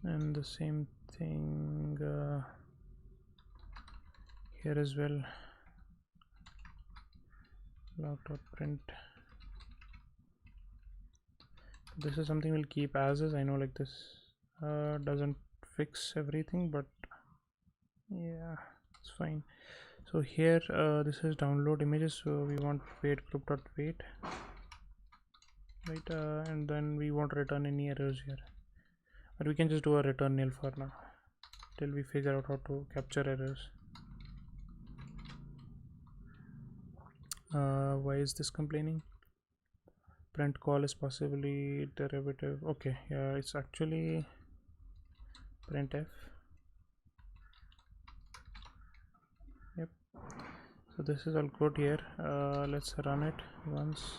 And the same thing here as well, log dot print. This is something we'll keep as is. I know like this doesn't fix everything, but yeah, it's fine. So here this is download images, so we want wait group dot wait, right? And then we won't return any errors here, but we can just do a return nil for now till we figure out how to capture errors. Why is this complaining? Print call is possibly derivative. Okay, yeah, it's actually printf. Yep, so this is all good here. Let's run it once.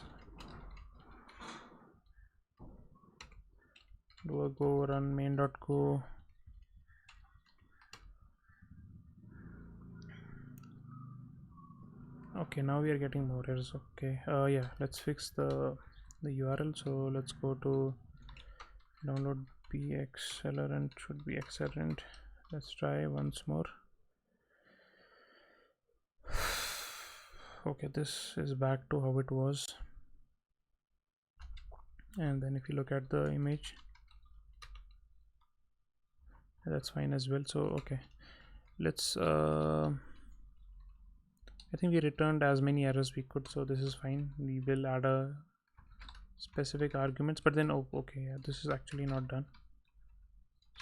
Do a go run main.go. Okay, now we are getting more errors. Okay, yeah, let's fix the URL. So let's go to download baccelerant, should be accelerant. Let's try once more. Okay, this is back to how it was. And then if you look at the image, that's fine as well. So okay, let's I think we returned as many errors we could, so this is fine. We will add a specific arguments, but then oh, okay, yeah, this is actually not done.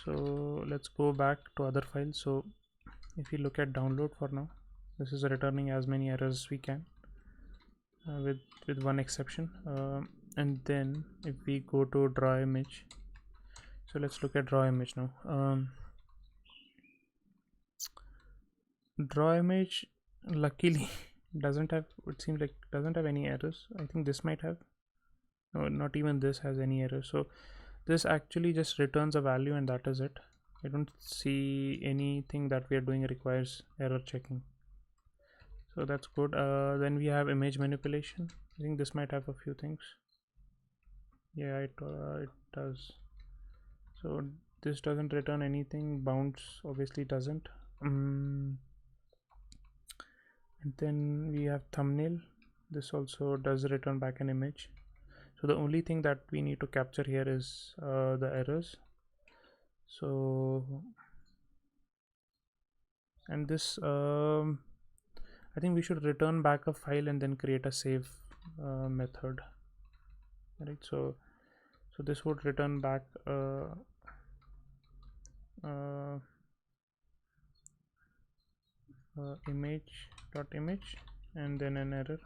So let's go back to other files. So if you look at download for now, this is returning as many errors we can, with one exception. And then if we go to draw image, so let's look at draw image now. Draw image luckily doesn't have, it seems like doesn't have any errors. I think this might have, no, not even this has any errors. So this actually just returns a value and that is it. I don't see anything that we are doing requires error checking, so that's good. Then we have image manipulation. I think this might have a few things. Yeah, it does. So this doesn't return anything. Bounce obviously doesn't. And then we have thumbnail. This also does return back an image. So the only thing that we need to capture here is the errors. So, and this I think we should return back a file and then create a save method, right? So this would return back image and then an error.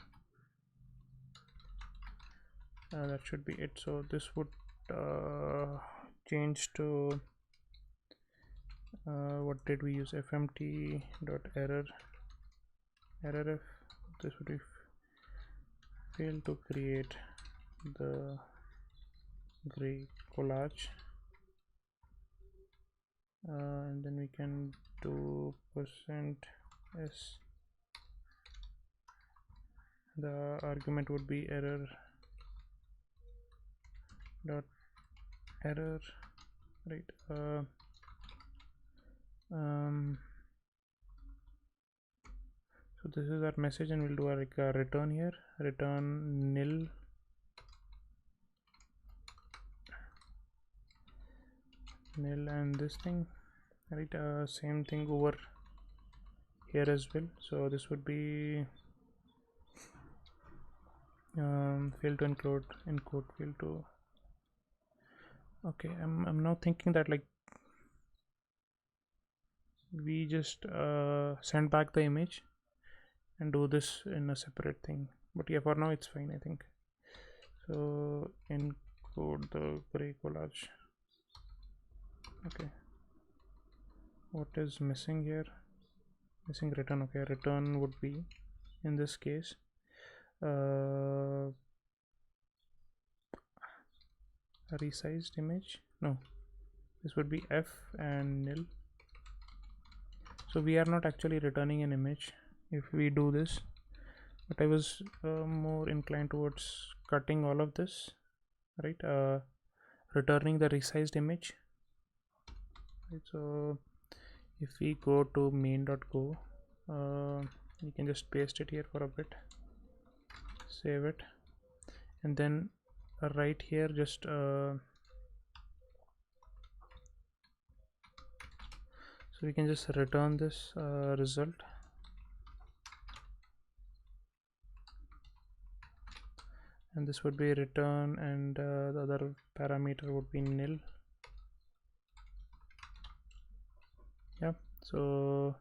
That should be it. So this would change to what did we use? fmt dot error if this would be fail to create the gray collage, and then we can do %s. The argument would be error dot error, right? So this is our message, and we'll do a return here, return nil and this thing, right? Same thing over here as well. So this would be fail to encode fail to. Okay, I'm now thinking that like we just send back the image and do this in a separate thing, but yeah, for now it's fine, I think. So encode the gray collage. Okay, what is missing here? Missing return. Okay, return would be in this case a resized image. No, this would be f and nil. So we are not actually returning an image if we do this, but I was more inclined towards cutting all of this, right? Returning the resized image, right? So if we go to main.go, you can just paste it here for a bit, save it, and then right here just so we can just return this result, and this would be return, and the other parameter would be nil. Yeah, so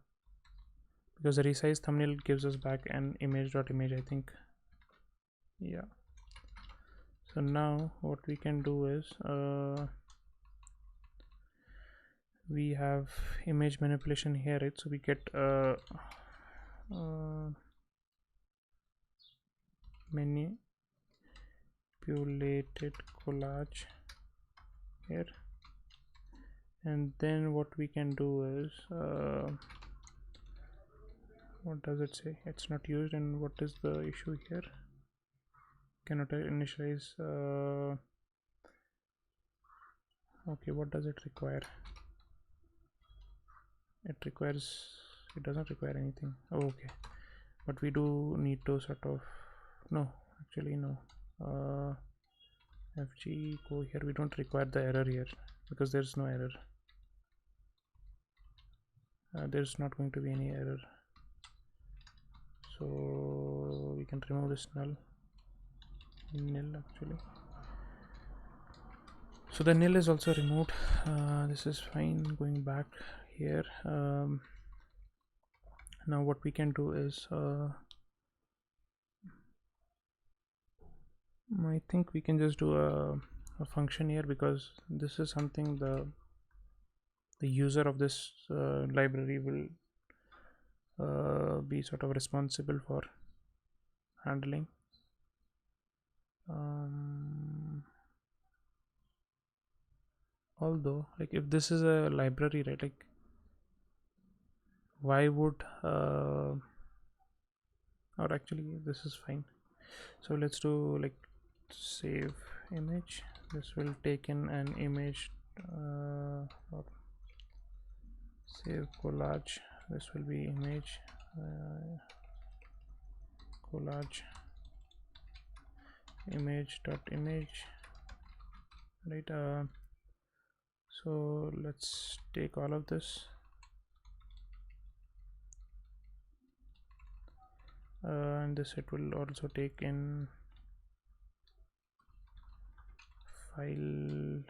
because the resize thumbnail gives us back an image.image, I think. Yeah, so now what we can do is we have image manipulation here, right? So we get manipulated collage here, and then what we can do is what does it say? It's not used, and what is the issue here? Cannot initialize. Okay, what does it require? It doesn't require anything. Oh, okay, but we do need to sort of, no, actually no, fg go here. We don't require the error here because there's no error. There's not going to be any error, so we can remove this nil actually. So the nil is also removed. This is fine. Going back here, now what we can do is I think we can just do a function here, because this is something the user of this library will be sort of responsible for handling. Although, like, if this is a library, right, like, why would or actually this is fine. So let's do like save image. This will take in an image, or save collage. This will be image collage image.image, right? So let's take all of this, and this it will also take in file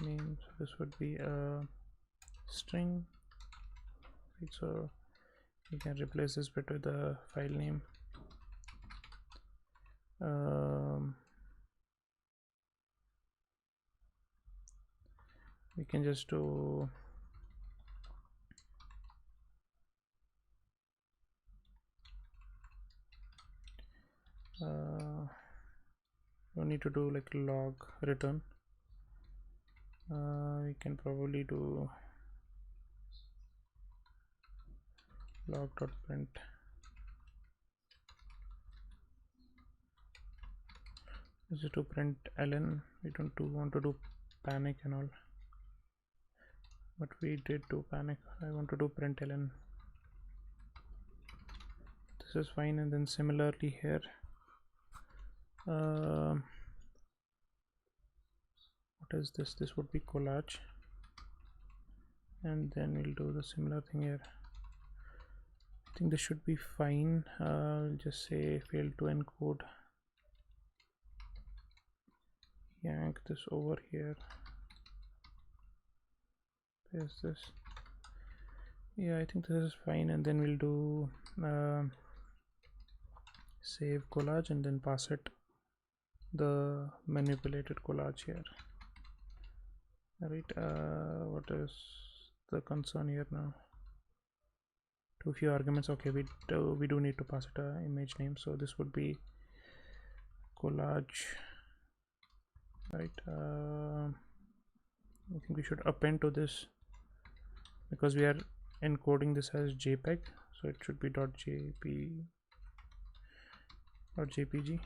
name. So this would be a string, right? So you can replace this bit with the file name. We can just do no need to do like log return. We can probably do log.print. This is to print ln. We don't want to do panic and all, but we did do panic. I want to do print ln. This is fine. And then similarly here, what is this? This would be collage, and then we'll do the similar thing here. I think this should be fine. I'll just say fail to encode, yank this over here, paste this. Yeah, I think this is fine. And then we'll do save collage, and then pass it the manipulated collage here, right? What is the concern here now? Too few arguments. Okay, we do need to pass it a image name, so this would be collage, right? I think we should append to this, because we are encoding this as JPEG, so it should be .jpg.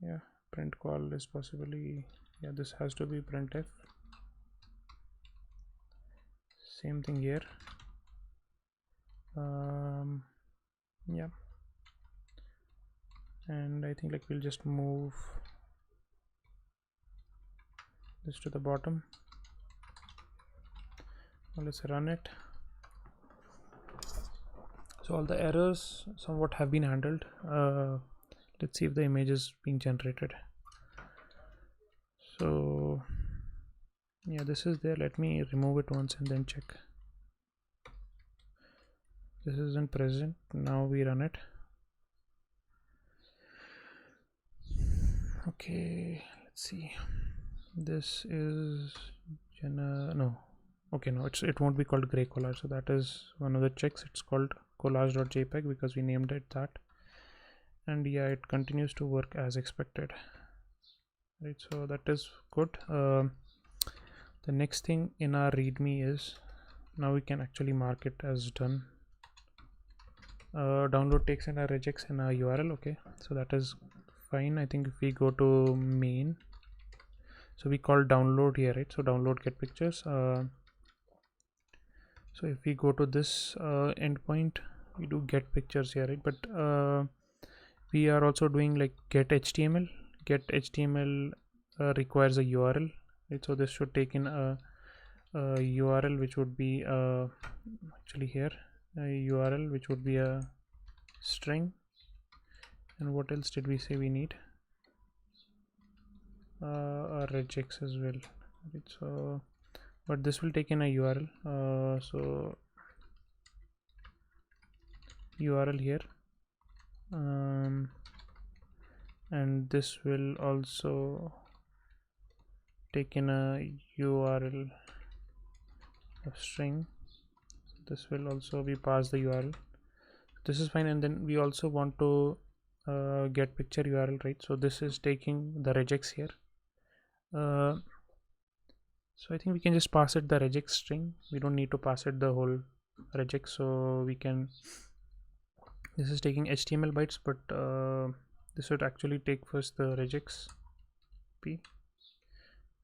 Yeah, print call is possibly, yeah, this has to be printf. Same thing here. Yeah, and I think like we'll just move this to the bottom. Now let's run it. So all the errors somewhat have been handled. Let's see if the image is being generated. So yeah, this is there. Let me remove it once and then check. This isn't present. Now we run it. Okay, let's see. This is no. Okay, no, it won't be called gray collage. So that is one of the checks. It's called collage.jpg because we named it that. And yeah, it continues to work as expected. Right, so that is good. The next thing in our readme is now we can actually mark it as done. Download takes in a regex and a URL. Okay, so that is fine. I think if we go to main, so we call download here, right? So download get pictures. So if we go to this endpoint, we do get pictures here, right? But we are also doing like get HTML. Get HTML requires a URL, right? So this should take in a URL which would be actually here a URL which would be a string. And what else did we say we need? A regex as well, right? So but this will take in a URL, so URL here, and this will also take in a URL of string. This will also be passed the URL. This is fine. And then we also want to get picture URL, right? So this is taking the regex here. So I think we can just pass it the regex string. We don't need to pass it the whole regex. So we can, this is taking HTML bytes, but this would actually take first the regex p,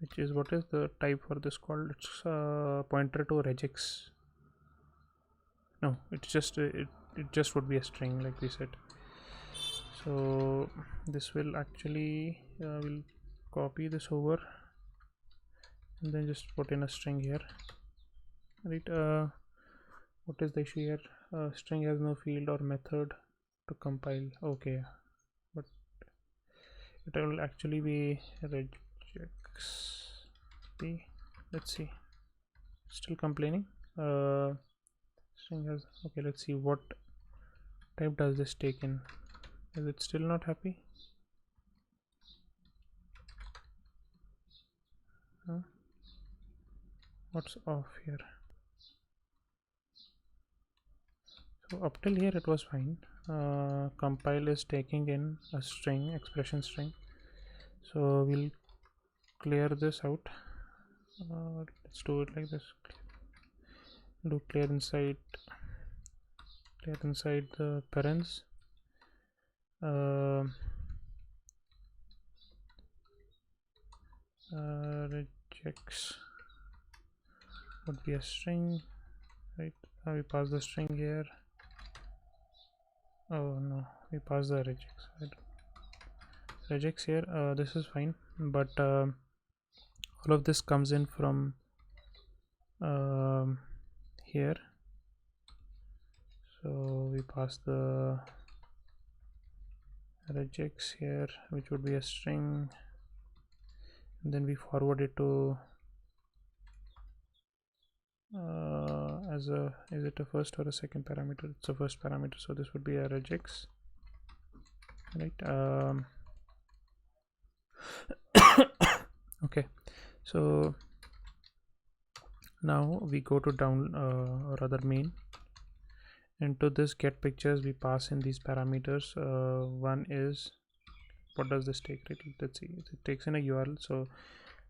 which is, what is the type for this called? It's pointer to regex. No, it's just it just would be a string like we said. So this will actually we'll copy this over and then just put in a string here, right? What is the issue here? String has no field or method to compile. Okay, but it will actually be regex p. Let's see, still complaining. String has, okay, let's see what type does this take in. Is it still not happy? What's off here? So up till here it was fine. Compile is taking in a string, expression string. So we'll clear this out. Let's do it like this. Do clear inside the parents. Regex would be a string, right? We pass the string here. Oh no, we pass the regex, right? Regex here. This is fine, but all of this comes in from here. So we pass the regex here, which would be a string, and then we forward it to as a, is it a first or a second parameter? It's a first parameter, so this would be a regex, right? Okay, so now we go to down or rather main. Into this get pictures we pass in these parameters. One is, what does this take, right? Let's see, it takes in a URL. So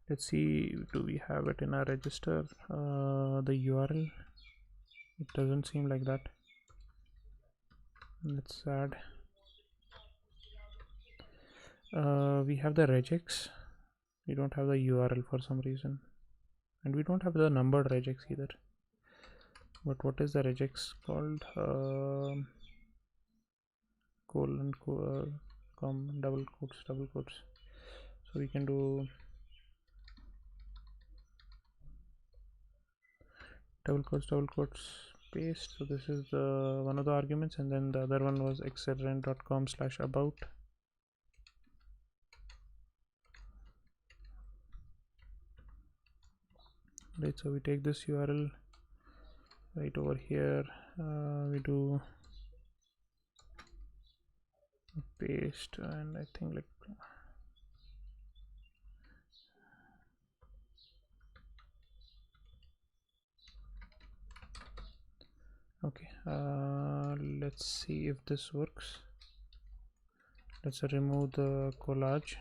let's see, do we have it in our register? The URL, It doesn't seem like that. That's sad. We have the regex. We don't have the URL for some reason, and we don't have the numbered regex either. But what is the regex called? Colon double quotes. So we can do double quotes paste. So this is the one of the arguments, and then the other one was xrn.com/about. Right, so we take this URL right over here, we do paste, and I think like okay, let's see if this works. Let's remove the collage.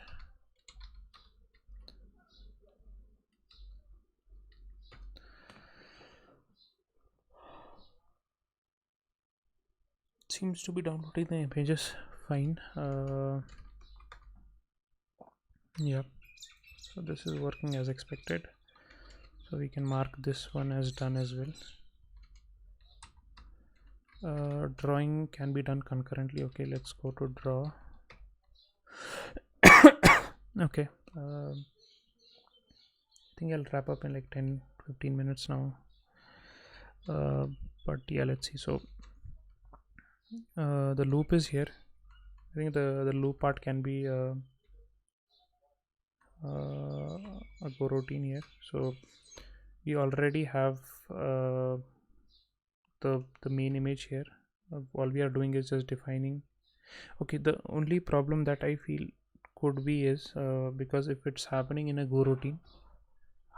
Seems to be downloading the images fine. Yeah, so this is working as expected, so we can mark this one as done as well. Drawing can be done concurrently. Okay, let's go to draw. Okay, I think I'll wrap up in like 10-15 minutes now, but yeah, let's see. So the loop is here. I think the loop part can be a Go routine here. So we already have the main image here. All we are doing is just defining. Okay, the only problem that I feel could be is because if it's happening in a Go routine,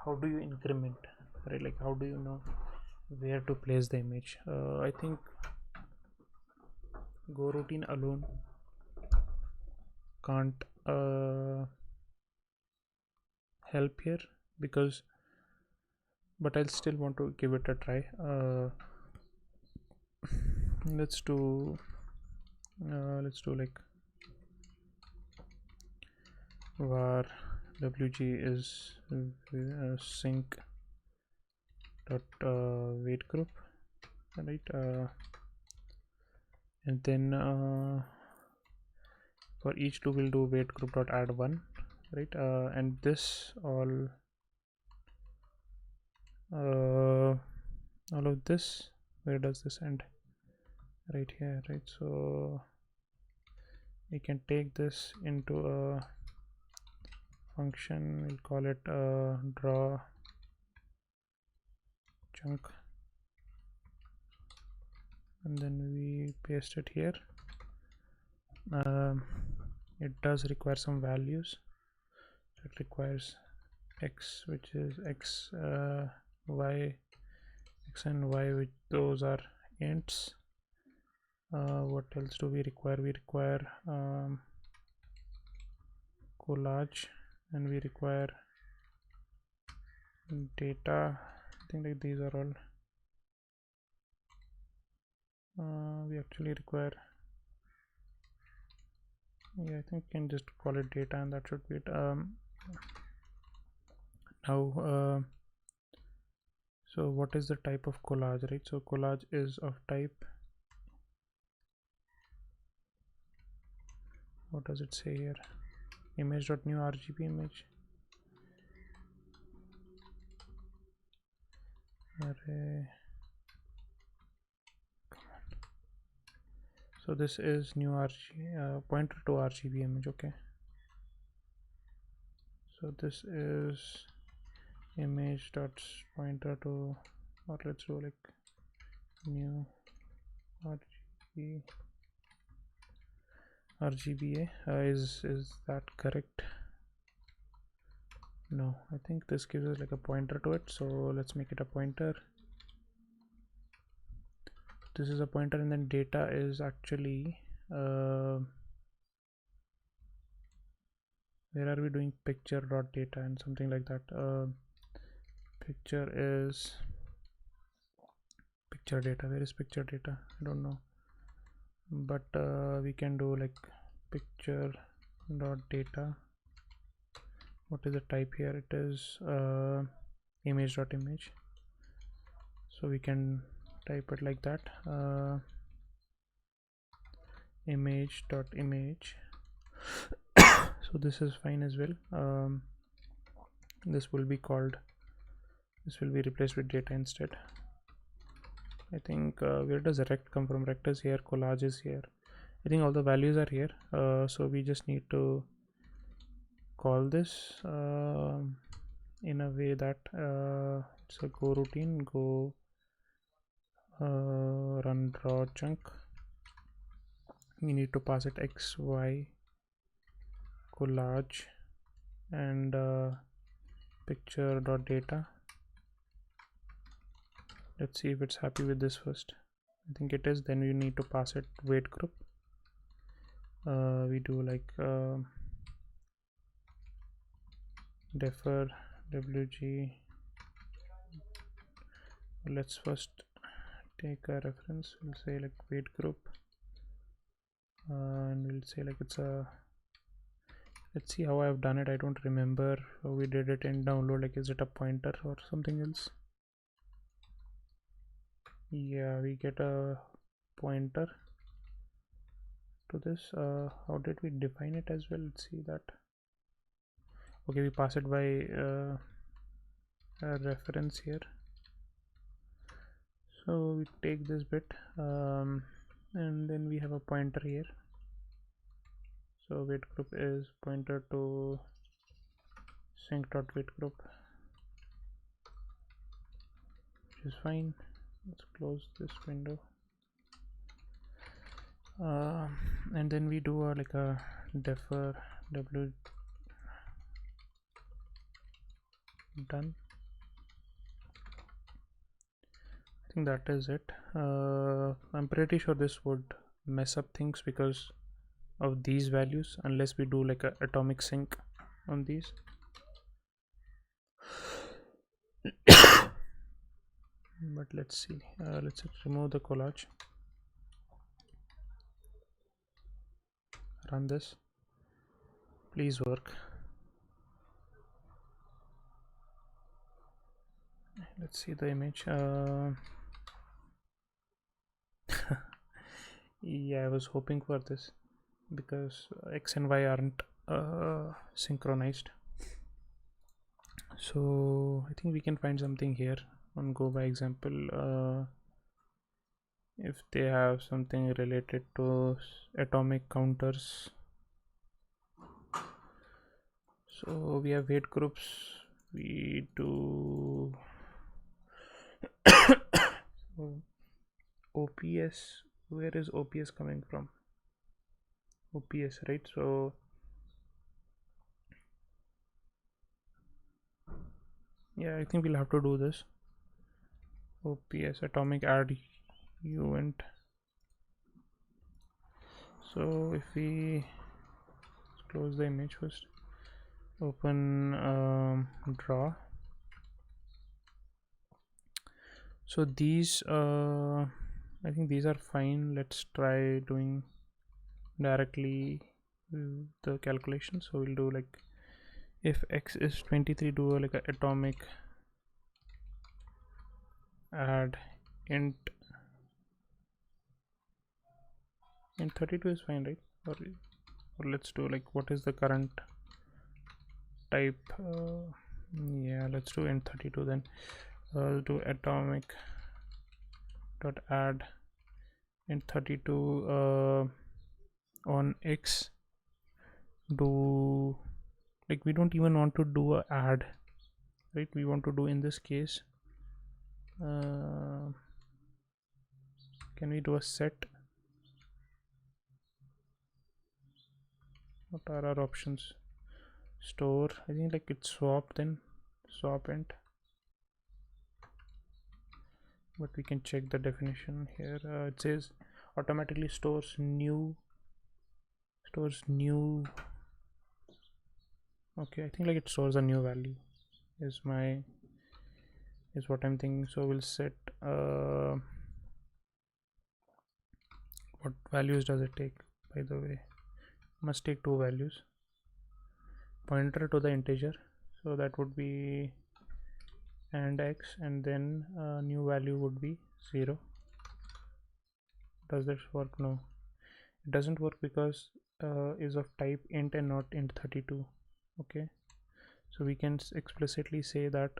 how do you increment, right? Like how do you know where to place the image? I think Go routine alone can't help here, because but I'll still want to give it a try. Let's do like var wg is sync dot weight group, right? And then for each two we'll do weight group dot add one, right? And this all of this, where does this end? Right here, right? So we can take this into a function. We'll call it draw chunk, and then we paste it here. It does require some values. So it requires x, which is x, y, x and y, which those are ints. What else do we require? We require collage, and we require data. I think like these are all. We actually require, yeah, I think we can just call it data, and that should be it. Now so what is the type of collage, right? So collage is of type, what does it say here? Image.new RGB image. Array. So this is new pointer to RGB image. Okay, so this is image dot pointer to, or let's do like new RGBA. Is that correct? No, I think this gives us like a pointer to it, so let's make it a pointer. This is a pointer, and then data is actually where are we doing picture dot data and something like that. Picture picture data. Where is picture data? I don't know, but we can do like picture dot data. What is the type here? It is image dot image, so we can type it like that, image dot image. So this is fine as well. This will be replaced with data instead. I think where does rect come from? Rect is here, collage is here. I think all the values are here, so we just need to call this in a way that it's a go routine, go run draw chunk. We need to pass it x, y, collage, and picture dot data. Let's see if it's happy with this first. I think it is. Then we need to pass it weight group. We do like defer wg. Let's first take a reference. We'll say like weight group, and we'll say like it's a, let's see how I've done it. I don't remember how we did it in download. Like, is it a pointer or something else? Yeah, we get a pointer to this. How did we define it as well? Let's see that. Okay, we pass it by a reference here. So we take this bit, and then we have a pointer here. So weight group is pointer to sync.weight group, which is fine. Let's close this window, and then we do like a defer w done. I think that is it. I'm pretty sure this would mess up things because of these values, unless we do like a atomic sync on these. But let's see. Let's remove the collage, run this, please work. Let's see the image. Yeah, I was hoping for this because x and y aren't synchronized. So I think we can find something here on go by example. If they have something related to atomic counters. So we have weight groups. We do OPS. Where is OPS coming from? OPS, right? So yeah, I think we'll have to do this. OPS atomic add event. So if we close the image first, open draw. So these I think these are fine. Let's try doing directly the calculation. So we'll do like if x is 23, do like a atomic add int 32 is fine, right? Or let's do like what is the current type. Yeah, let's do int 32 then. Do atomic dot add int 32 on x. Do like we don't even want to do a add, right? We want to do in this case can we do a set? What are our options? Store, I think like it's swap, then swap int, but we can check the definition here. It says automatically stores new. Okay, I think like it stores a new value is what I'm thinking. So we'll set What values does it take, by the way? Must take two values, pointer to the integer, so that would be and x, and then new value would be 0. Does this work? No, it doesn't work because is of type int and not int 32. Okay, so we can explicitly say that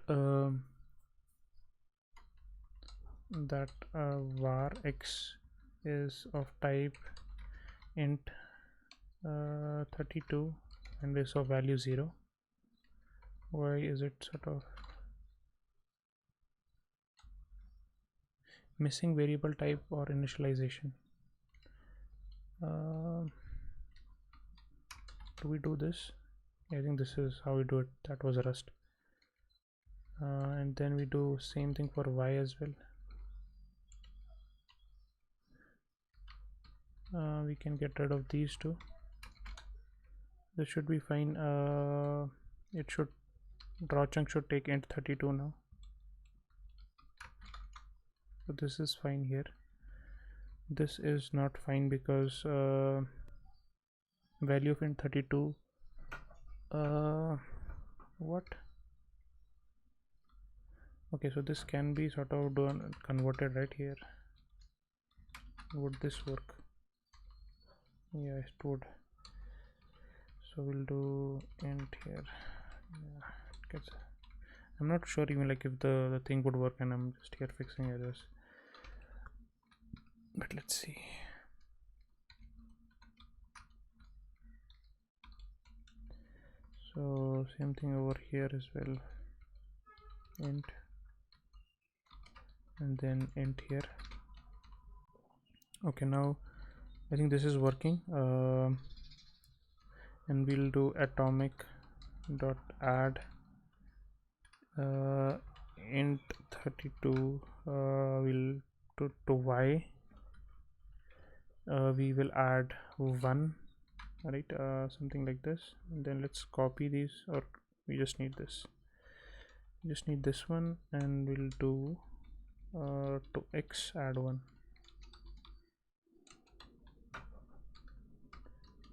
var x is of type int 32 and is of value 0. Why is it sort of missing variable type or initialization? Do we do this? I think this is how we do it. That was Rust. And then we do same thing for y as well. We can get rid of these two. This should be fine. It should, draw chunk should take int 32 now. So this is fine here. This is not fine because value of int 32 what? Okay, so this can be sort of done converted right here. Would this work? Yeah, it would. So we'll do int here. Yeah, it gets, I'm not sure even like if the thing would work, and I'm just here fixing errors, but let's see. So same thing over here as well, int, and then int here. Okay, now I think this is working. And we'll do atomic dot add int 32 will to y. We will add 1, right? Something like this, and then let's copy these, or we just need this. We just need this one, and we'll do to x add 1.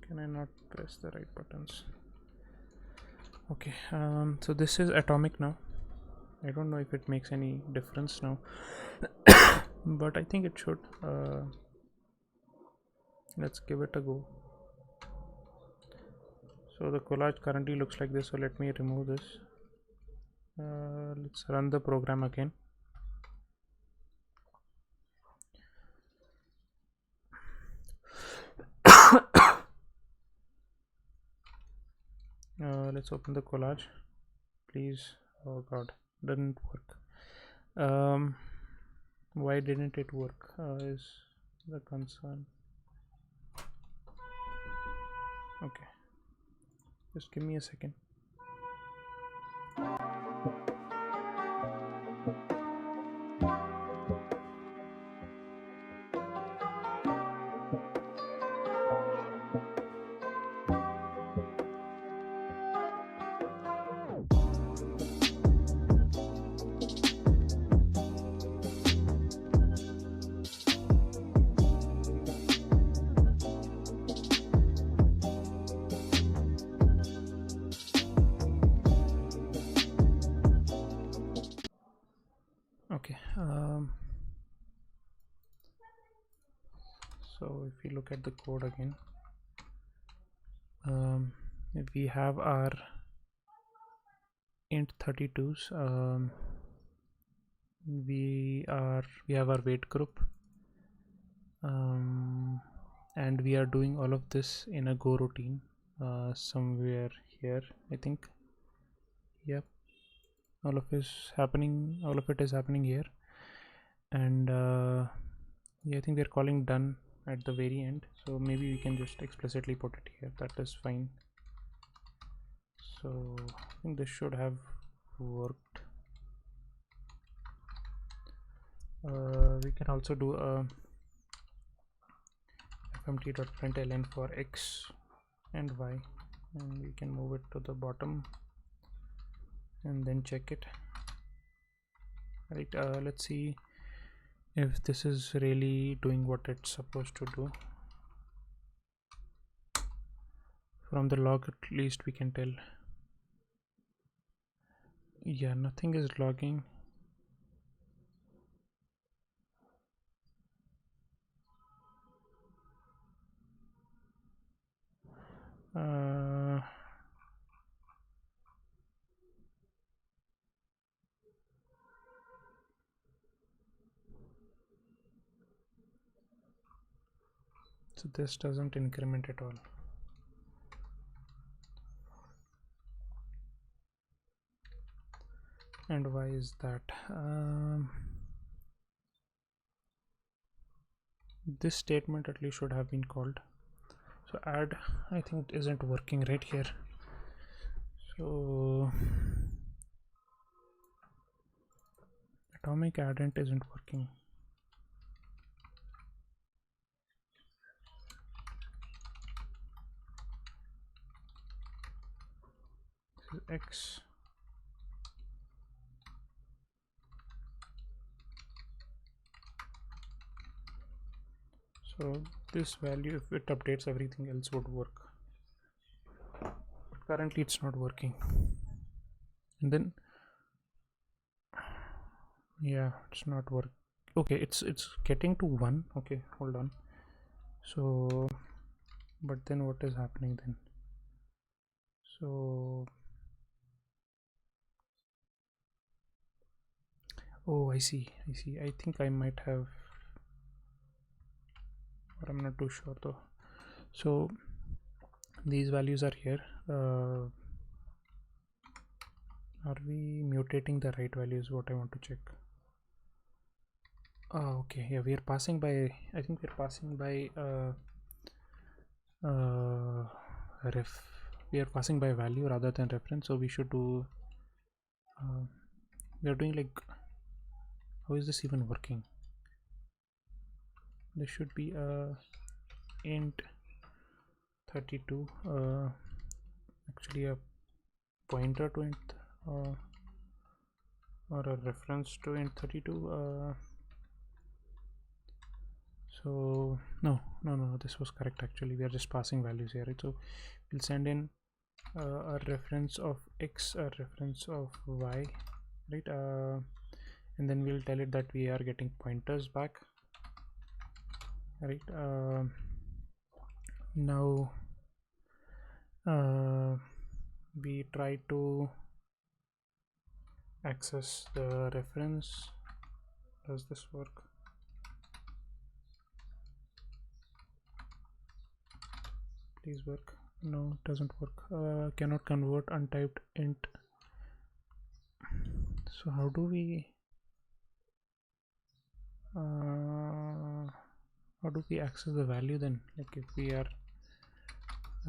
Can I not press the right buttons? Okay, so this is atomic now. I don't know if it makes any difference now, but I think it should. Let's give it a go. So the collage currently looks like this, so let me remove this. Let's run the program again. Let's open the collage, please. Oh god, didn't work. Why didn't it work is the concern. Okay, just give me a second. Okay, so if we look at the code again, we have our int 32s. We have our weight group, and we are doing all of this in a Go routine somewhere here, I think. Yep, all of it is happening here, and yeah, I think we're calling done at the very end, so maybe we can just explicitly put it here. That is fine. So I think this should have worked. We can also do a fmt.println for x and y, and we can move it to the bottom and then check it. Right, let's see if this is really doing what it's supposed to do. From the log at least we can tell. Yeah, nothing is logging. So this doesn't increment at all. And why is that? This statement at least should have been called. So add, I think, isn't working right here. So atomic addend isn't working. This is X. So this value, if it updates, everything else would work. But currently it's not working. And then yeah, it's not work. Okay, it's getting to 1. Okay, hold on. So but then what is happening then? So oh, I see. I think I might have, but I'm not too sure though. So these values are here. Are we mutating the right values? What I want to check. Oh, okay. Yeah, we are passing by, I think we're passing by we are passing by value rather than reference. So we should do we are doing like, how is this even working? There should be a int 32, actually a pointer to int or a reference to int 32. So no, this was correct. Actually we are just passing values here, right? So we'll send in a reference of x, a reference of y, right? And then we'll tell it that we are getting pointers back, right? Now we try to access the reference. Does this work? Please work. No, it doesn't work. Cannot convert untyped int. So how do we access the value then? Like if we are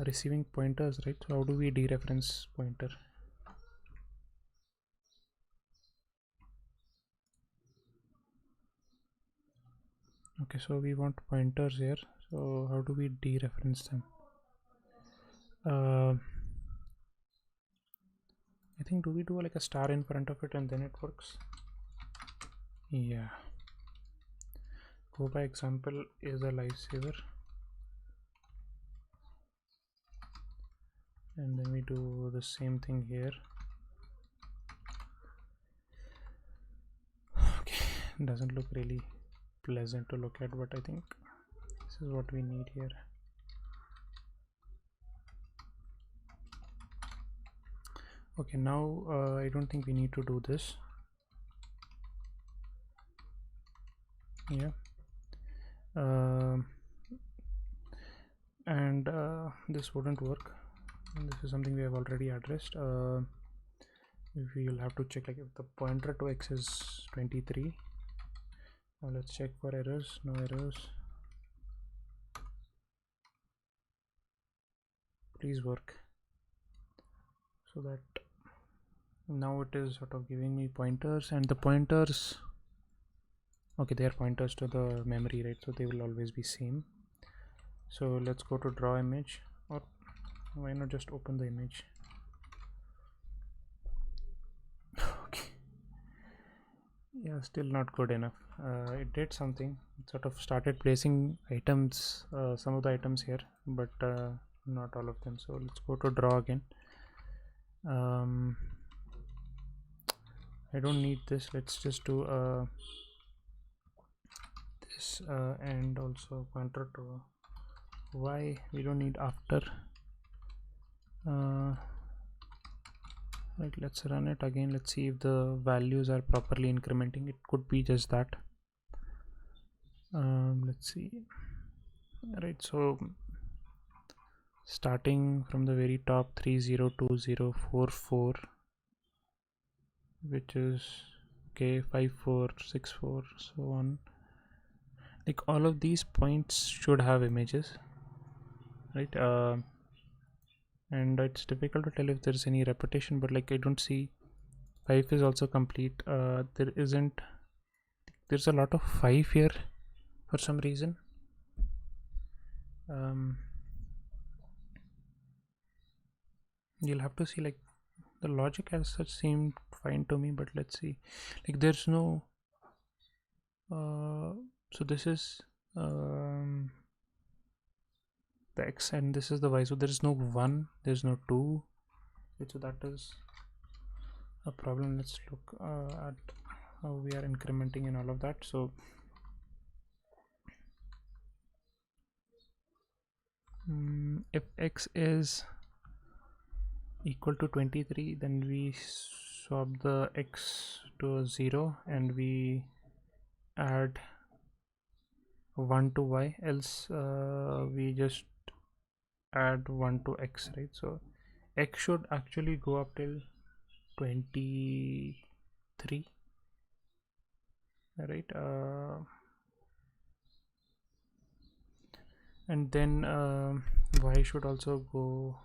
receiving pointers, right? So how do we dereference pointer? Okay, so we want pointers here. So how do we dereference them? I think, do we do like a star in front of it and then it works? Yeah. Go by example is a lifesaver. And then we do the same thing here. Okay, doesn't look really pleasant to look at, but I think this is what we need here. Okay, now I don't think we need to do this. Yeah. And this wouldn't work. And this is something we have already addressed. We'll have to check, like, if the pointer to x is 23. Now let's check for errors. No errors. Please work. So that now it is sort of giving me pointers, and the pointers, okay, they are pointers to the memory, right? So they will always be same. So let's go to draw image, or why not just open the image? Okay. Yeah, still not good enough. It did something. It sort of started placing items, some of the items here, but not all of them. So let's go to draw again. I don't need this. Let's just do this and also pointer to y. We don't need after. Right, let's run it again. Let's see if the values are properly incrementing. It could be just that. Let's see. Right, so starting from the very top, 302044, which is okay, 5464, so on. Like all of these points should have images, right? And it's difficult to tell if there's any repetition, but like I don't see 5 is also complete. There isn't. There's a lot of 5 here for some reason. You'll have to see, like the logic as such seemed fine to me, but let's see. Like there's no so this is the x and this is the y, so there is no 1, there's no 2, so that is a problem. Let's look at how we are incrementing and all of that. So if x is equal to 23, then we swap the x to 0 and we add 1 to y, else we just add 1 to x, right? So x should actually go up till 23, right? And then y should also go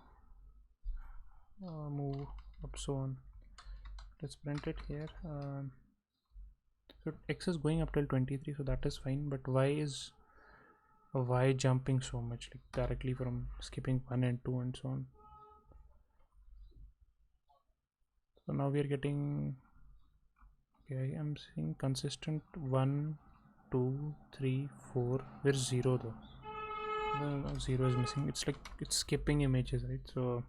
move up, so on. Let's print it here. So x is going up till 23, so that is fine, but why jumping so much, like directly from skipping 1 and 2 and so on. So now we are getting, okay, I'm seeing consistent 1 2 3 4. Where's 0 though? No, 0 is missing. It's like it's skipping images, right? So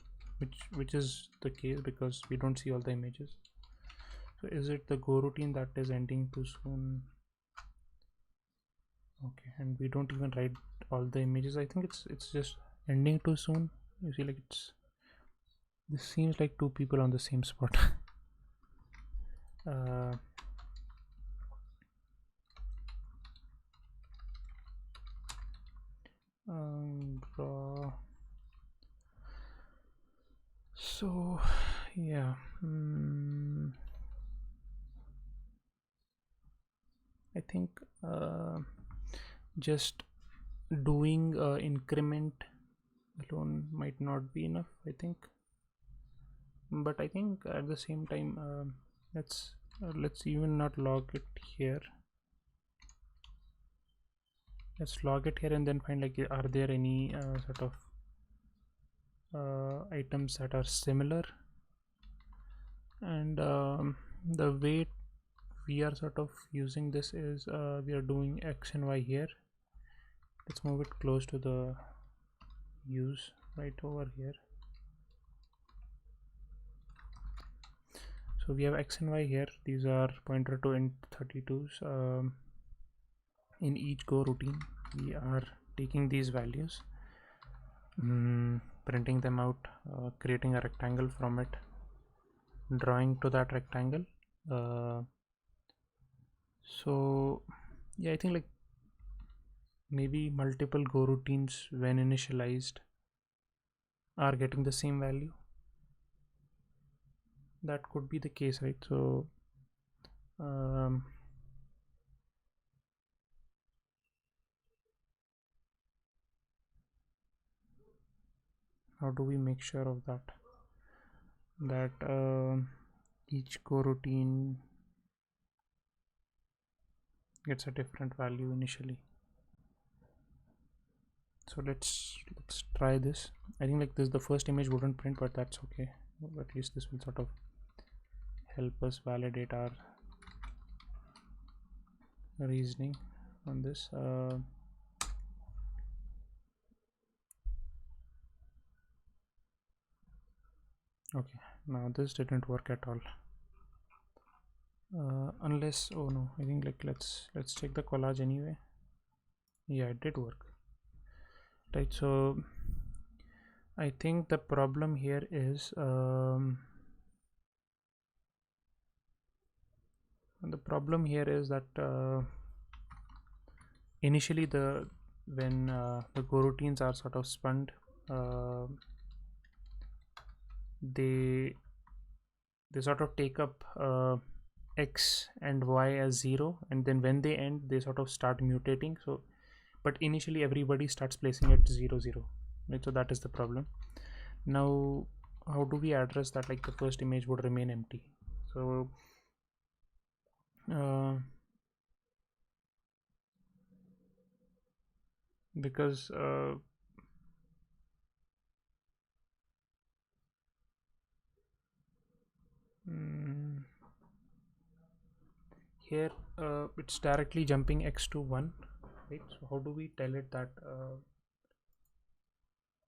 which is the case because we don't see all the images. So is it the go routine that is ending too soon? Okay, and we don't even write all the images. I think it's just ending too soon. You see, like this seems like two people on the same spot. Draw. So yeah, I think just doing increment alone might not be enough, I think, but I think at the same time let's even not log it here. Let's log it here and then find, like, are there any sort of items that are similar, and the way we are sort of using this is we are doing x and y here. Let's move it close to the use right over here. So we have x and y here. These are pointer to int32s. In each go routine we are taking these values, printing them out, creating a rectangle from it, drawing to that rectangle. So yeah, I think like maybe multiple go routines when initialized are getting the same value. That could be the case, right? So how do we make sure of that each coroutine gets a different value initially? So let's try this. I think like this, the first image wouldn't print, but that's okay. At least this will sort of help us validate our reasoning on this. Okay, now this didn't work at all. Unless, oh no, I think like let's check the collage anyway. Yeah, it did work. Right, so I think the problem here is that initially when the coroutines are sort of spun, uh, they sort of take up x and y as 0, and then when they end they sort of start mutating. So but initially everybody starts placing it 0 0, right? So that is the problem. Now how do we address that? Like the first image would remain empty. So because here it's directly jumping x to 1, right? So how do we tell it that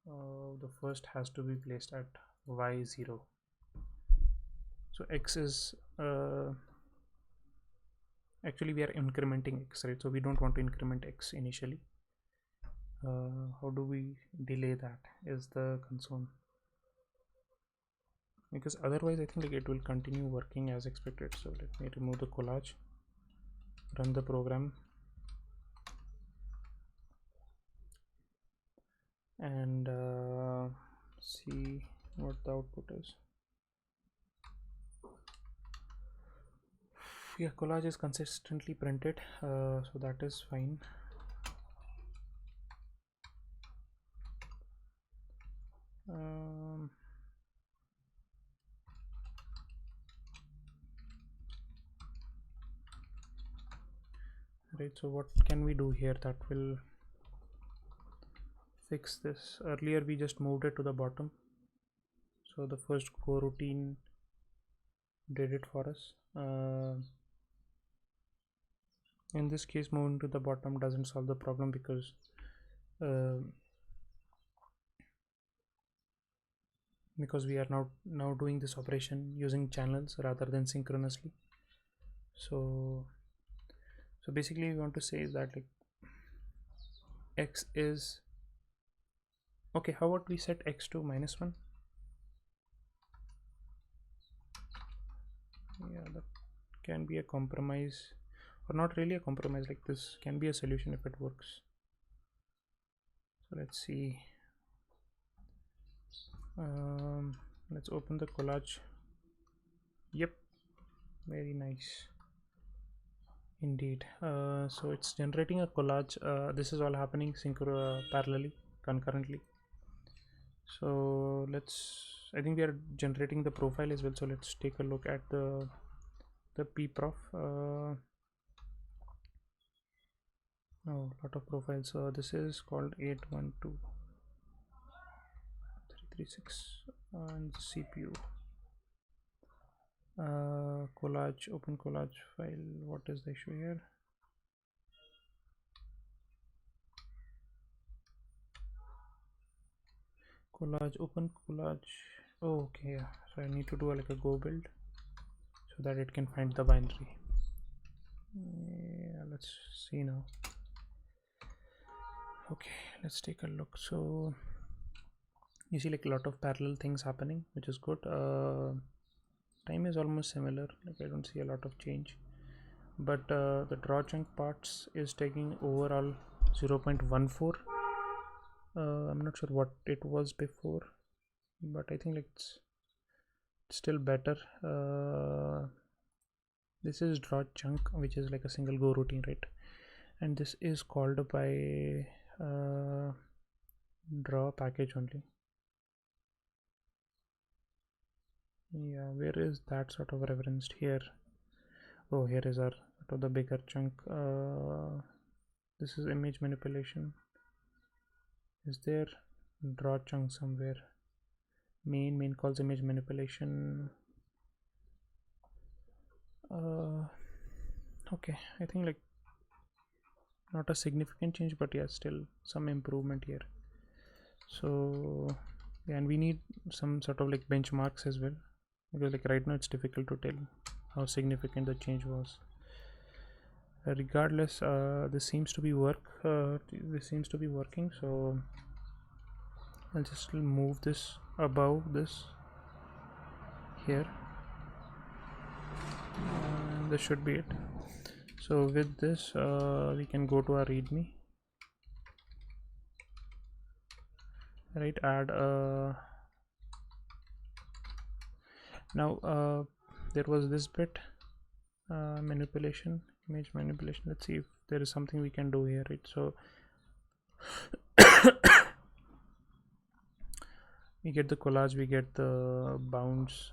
the first has to be placed at y0? So x is actually we are incrementing x, right? So we don't want to increment x initially. How do we delay that is the concern, because otherwise I think like it will continue working as expected. So let me remove the collage, run the program, and see what the output is. Yeah, collage is consistently printed, so that is fine. Right, so what can we do here that will fix this? Earlier we just moved it to the bottom, so the first coroutine did it for us. In this case, moving to the bottom doesn't solve the problem because we are now doing this operation using channels rather than synchronously. So basically we want to say that like x is okay. How about we set x to -1? Yeah, that can be a compromise, or not really a compromise. Like this can be a solution if it works. So let's see. Let's open the collage. Yep, very nice indeed. So it's generating a collage. This is all happening parallelly, concurrently. So I think we are generating the profile as well, so let's take a look at the pprof. Oh, lot of profiles. So this is called 812.336 on the CPU. Collage, open collage file. What is the issue here? Collage, open collage. Oh, okay, yeah. So I need to do like a go build so that it can find the binary. Yeah, let's see now. Okay, let's take a look. So you see like a lot of parallel things happening, which is good. Time is almost similar, like I don't see a lot of change, but the draw chunk parts is taking overall 0.14. I'm not sure what it was before, but I think like it's still better. This is draw chunk, which is like a single go routine, right? And this is called by draw package only. Yeah, where is that sort of referenced here? Oh, here is our sort of the bigger chunk. This is image manipulation. Is there draw chunk somewhere? Main calls image manipulation. Okay, I think like not a significant change, but yeah, still some improvement here. So yeah, and we need some sort of like benchmarks as well, because like right now it's difficult to tell how significant the change was. Regardless, this seems to be working, so I'll just move this above this here, and this should be it. So with this we can go to our readme, right? Add now there was this bit, manipulation, image manipulation. Let's see if there is something we can do here, right? So we get the collage, we get the bounds,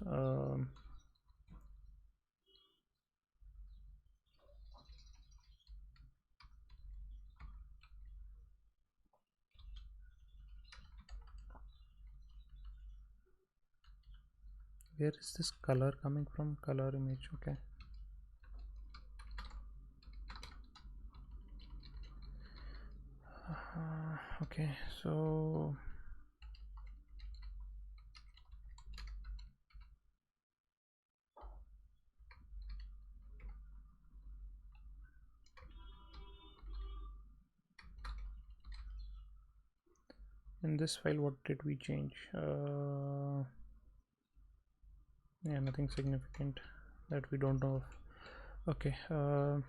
where is this color coming from? Color image, okay. Okay, so in this file what did we change? Yeah, nothing significant that we don't know of. Okay, so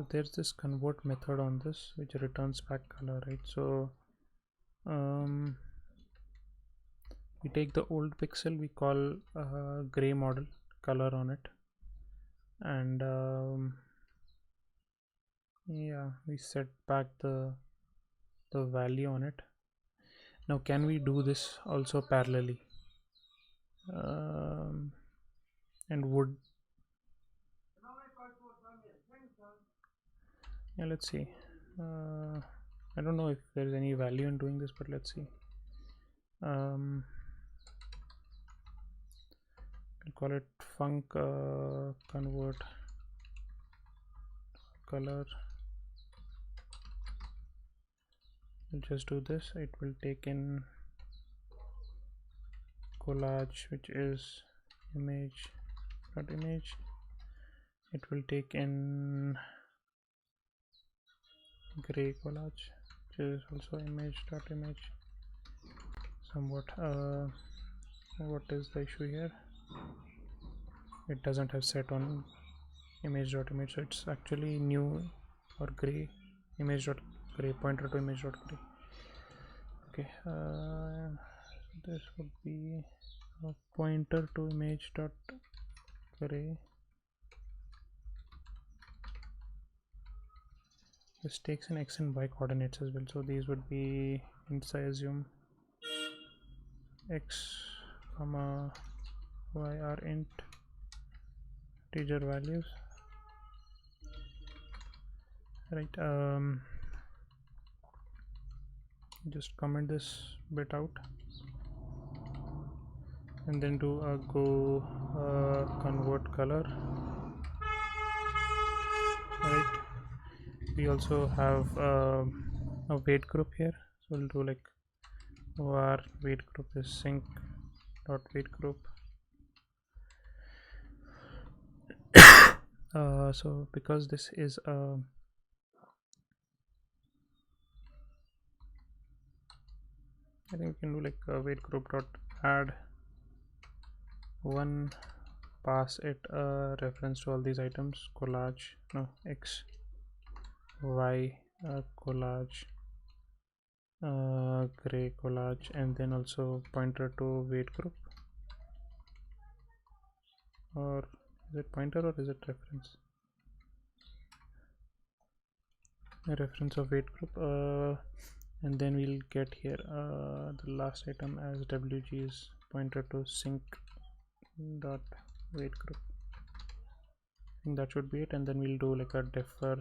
there's this convert method on this which returns back color, right? So we take the old pixel, we call gray model color on it, and yeah, we set back the value on it. Now can we do this also parallelly? And would, yeah, let's see. I don't know if there's any value in doing this, but let's see. I'll call it func convert color. We'll just do this. It will take in collage, which is image dot image. It will take in gray collage, which is also image dot image. Somewhat what is the issue here? It doesn't have set on image dot image, so it's actually new or gray, image dot gray, pointer to image dot gray. Okay, this would be a pointer to image dot gray. This takes in x and y coordinates as well, so these would be, I assume x comma y are integer values, right? Just comment this bit out and then do a go convert color, right? We also have a weight group here, so we'll do like var weight group is sync dot weight group. So because this is I think we can do like a weight group dot add one, pass it a reference to all these items, collage, no, x y collage, gray collage, and then also pointer to weight group, or is it pointer or is it reference? A reference of weight group, and then we'll get here the last item as wg is pointer to sync dot weight group. I think that should be it, and then we'll do like a defer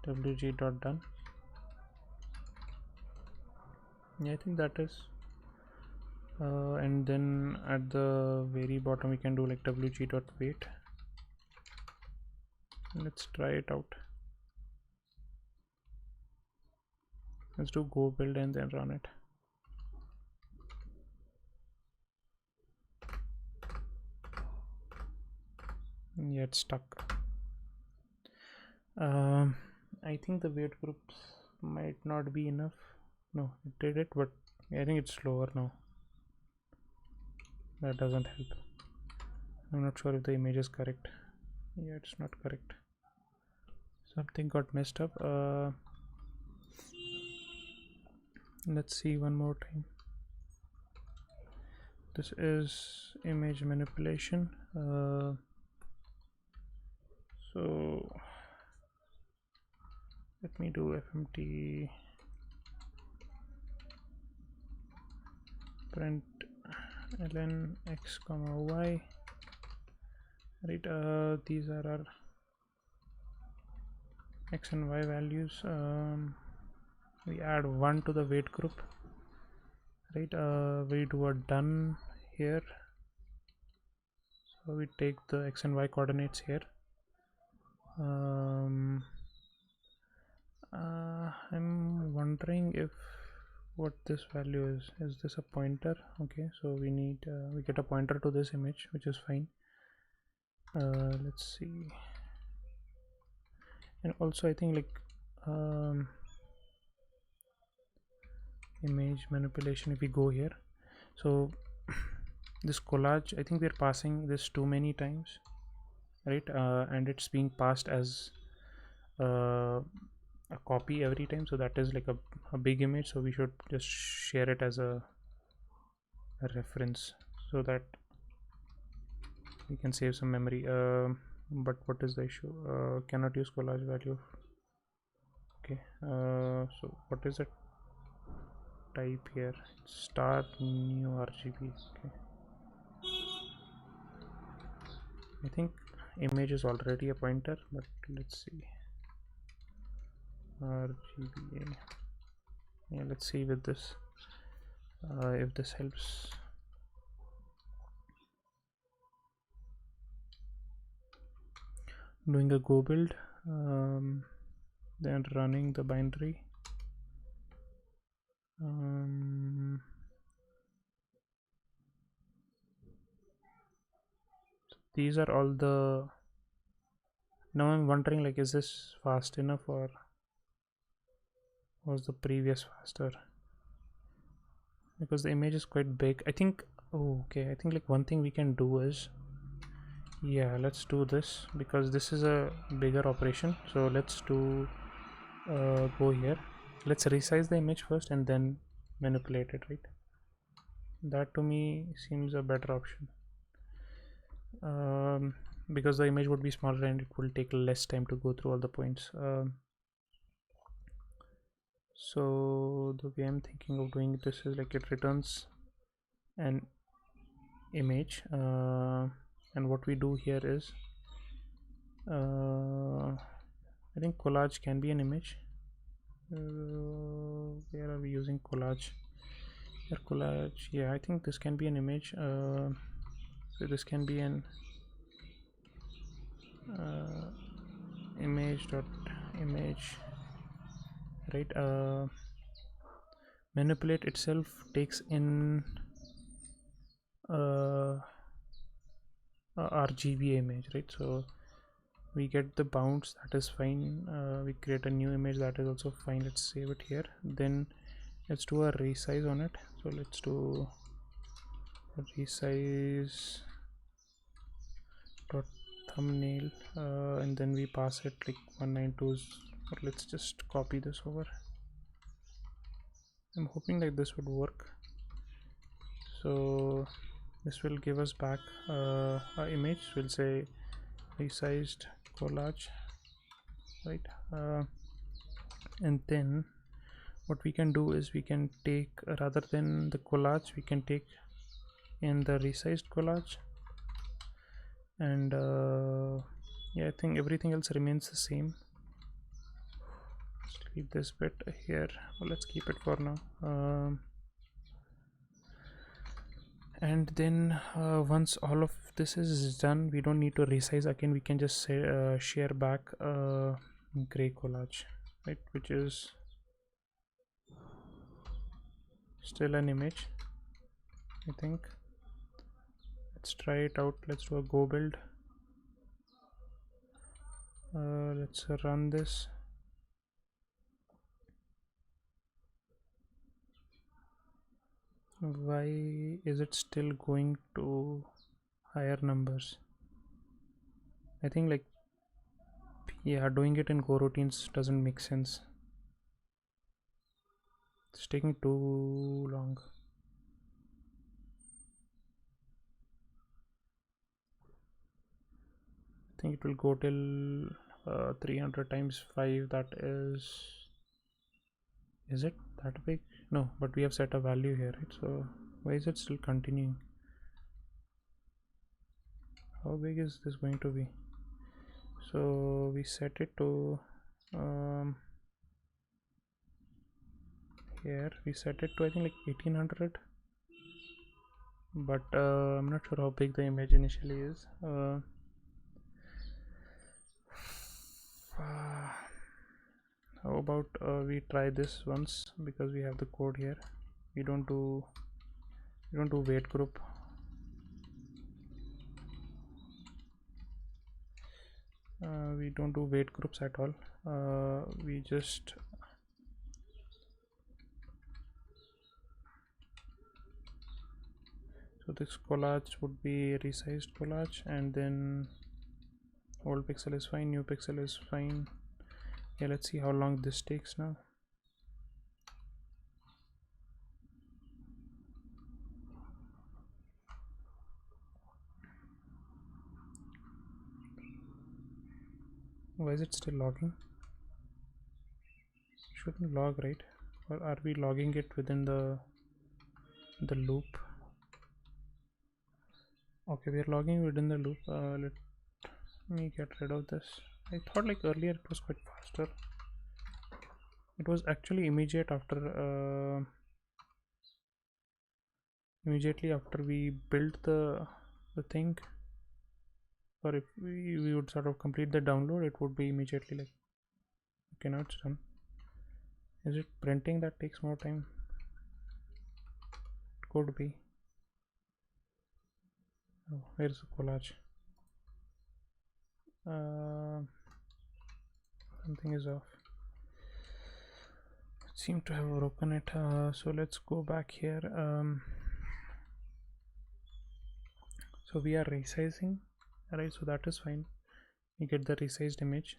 wg dot done. Yeah, I think that is and then at the very bottom we can do like wg.wait. Let's try it out. Let's do go build and then run it. Yeah, it's stuck. I think the wait groups might not be enough. No, it did it, but I think it's slower now. That doesn't help. I'm not sure if the image is correct. Yeah, it's not correct. Something got messed up. Let's see one more time. This is image manipulation. So let me do fmt print ln x comma y. Right, these are our x and y values. We add 1 to the weight group. Right, we do a done here. So we take the x and y coordinates here. I'm wondering if what this value is this a pointer? Okay, so we need we get a pointer to this image, which is fine. Let's see. And also I think like image manipulation, if we go here, so this collage, I think we're passing this too many times, right? And it's being passed as a copy every time, so that is like a big image, so we should just share it as a reference so that we can save some memory. But what is the issue? Cannot use collage value. Okay, so what is it? Type here start new RGB. Okay, I think image is already a pointer, but let's see. RGBA. Yeah, let's see with this if this helps. Doing a go build, then running the binary. These are all the. Now I'm wondering, like, is this fast enough or was the previous faster? Because the image is quite big. I think. Oh, okay. I think like one thing we can do is, yeah, let's do this because this is a bigger operation. So let's do go here. Let's resize the image first and then manipulate it, right? That to me seems a better option. Because the image would be smaller and it will take less time to go through all the points. So the way I'm thinking of doing this is like it returns an image, and what we do here is I think collage can be an image. Where are we using collage? Here, collage. Yeah, I think this can be an image. So this can be an image. Right, manipulate itself takes in a RGB image, right? So we get the bounds, that is fine. We create a new image, that is also fine. Let's save it here. Then let's do a resize on it. So let's do a resize dot thumbnail, and then we pass it like 192s. Or let's just copy this over. I'm hoping like this would work. So this will give us back our image. We'll say resized collage, right? And then what we can do is we can take, rather than the collage, we can take in the resized collage, and yeah, I think everything else remains the same. Let's leave this bit here. Well, let's keep it for now. And then once all of this is done, we don't need to resize again. We can just say, share back gray collage, right, which is still an image, I think. Let's try it out. Let's do a go build. Let's run this. Why is it still going to higher numbers? I think, like, yeah, doing it in go routines doesn't make sense. It's taking too long. I think it will go till 300 times 5. That is it that big? No, but we have set a value here, right? So why is it still continuing? How big is this going to be? So we set it to here we set it to, I think, like 1800, but I'm not sure how big the image initially is. How about we try this once, because we have the code here. We don't do weight group. We don't do weight groups at all. We just so this collage would be resized collage, and then old pixel is fine, new pixel is fine. Yeah, let's see how long this takes now. Why is it still logging? Shouldn't log, right? Or are we logging it within the loop? Okay, we are logging within the loop. Let me get rid of this. I thought, like, earlier it was quite faster. It was actually immediately after we built the thing, or if we would sort of complete the download, it would be immediately like, okay, now it's done. Is it printing that takes more time? It could be. Oh, where's the collage? Something is off. It seemed to have broken it. So let's go back here. So we are resizing, right? So that is fine. You get the resized image.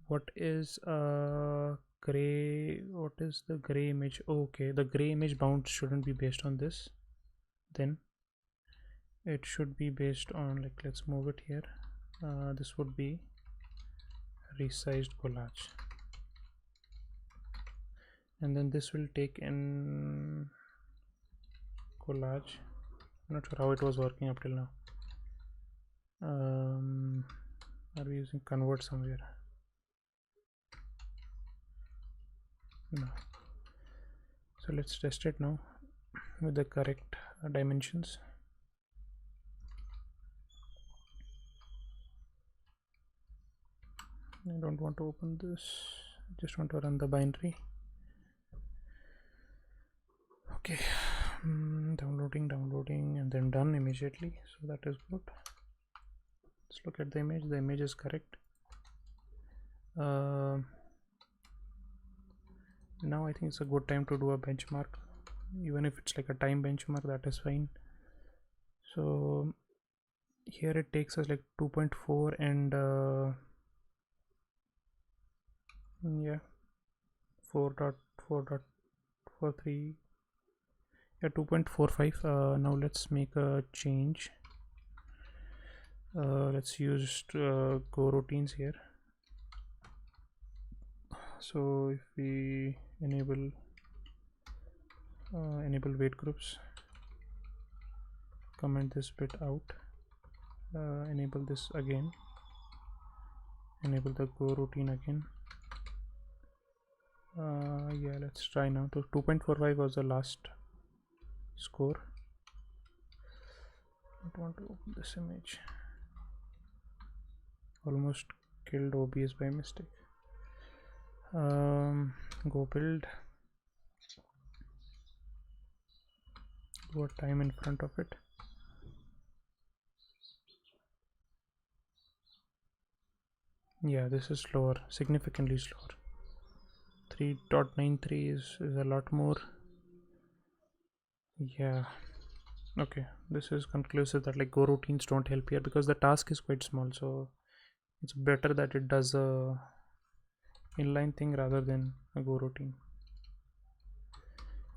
What is gray? What is the gray image? Oh, okay, the gray image bound shouldn't be based on this. Then it should be based on, like, let's move it here. This would be resized collage, and then this will take in collage. I'm not sure how it was working up till now. Are we using convert somewhere? No. So let's test it now with the correct dimensions. I don't want to open this, I just want to run the binary. Okay, downloading, and then done immediately, so that is good. Let's look at the image. The image is correct. Now I think it's a good time to do a benchmark, even if it's like a time benchmark, that is fine. So here it takes us like 2.4 and yeah, 4.4.43, yeah, 2.45. Now let's make a change. Let's use go routines here. So if we enable weight groups, comment this bit out, enable this again, enable the go routine again. Yeah, let's try now. So 2.45 was the last score. Don't want to open this image. Almost killed OBS by mistake. Go build. What time in front of it? Yeah, this is slower, significantly slower. 3.93 is a lot more. Yeah. Okay, this is conclusive that like Go routines don't help here because the task is quite small, so it's better that it does a inline thing rather than a Go routine.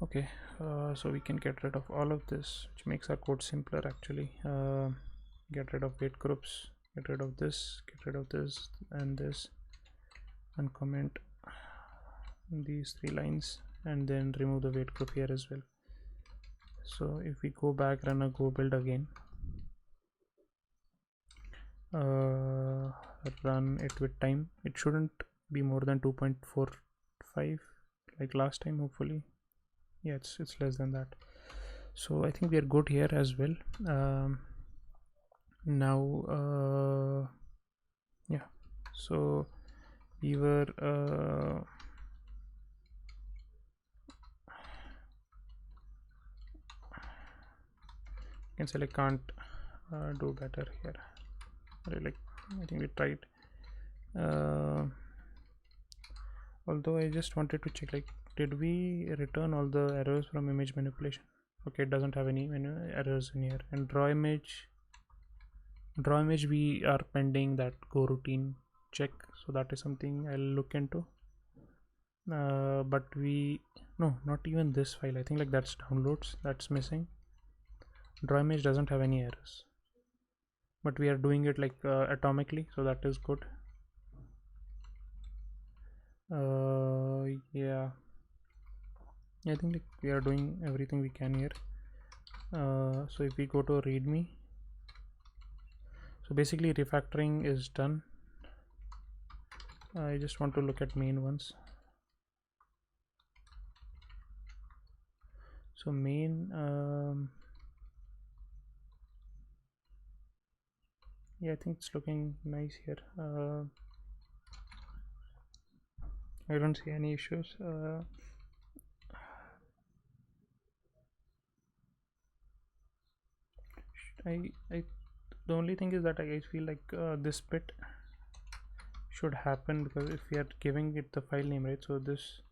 Okay, so we can get rid of all of this, which makes our code simpler actually. Get rid of wait groups, get rid of this, get rid of this and this, and comment these 3 lines, and then remove the wait group here as well. So if we go back, run a go build again, run it with time, it shouldn't be more than 2.45 like last time, hopefully. Yeah, it's less than that, so I think we are good here as well. Now yeah, so we were you can say like can't do better here, like I think we tried. Although I just wanted to check, like, did we return all the errors from image manipulation? Okay, it doesn't have any errors in here. And draw image we are pending that go routine check, so that is something I'll look into. But no, not even this file. I think like that's downloads that's missing. Draw image doesn't have any errors, but we are doing it like atomically, so that is good. Yeah, I think like we are doing everything we can here. So if we go to readme, so basically refactoring is done. I just want to look at main ones. So main, yeah, I think it's looking nice here. I don't see any issues. The only thing is that I feel like this bit should happen, because if we are giving it the file name, right? So this,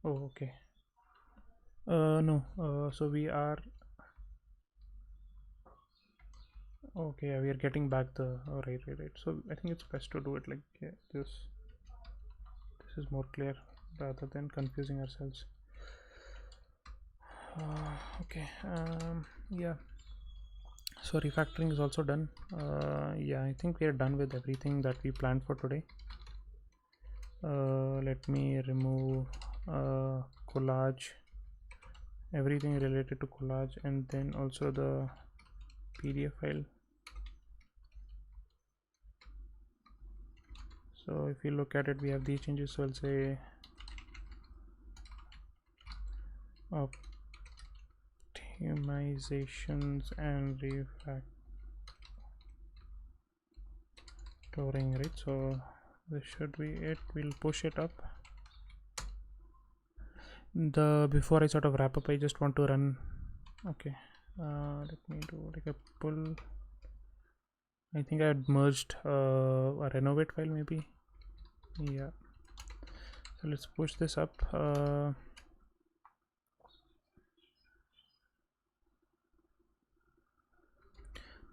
oh okay, no, so we are okay, yeah, we are getting back the right. So I think it's best to do it like this is more clear rather than confusing ourselves. Okay, yeah, so refactoring is also done. Yeah, I think we are done with everything that we planned for today. Let me remove collage, everything related to collage, and then also the PDF file. So if you look at it, we have these changes. So I'll say optimizations and refactoring, right? So this should be it. We'll push it up. Before I sort of wrap up, I just want to run. Okay, let me do like a pull. I think I had merged a renovate file maybe. Yeah, so let's push this up.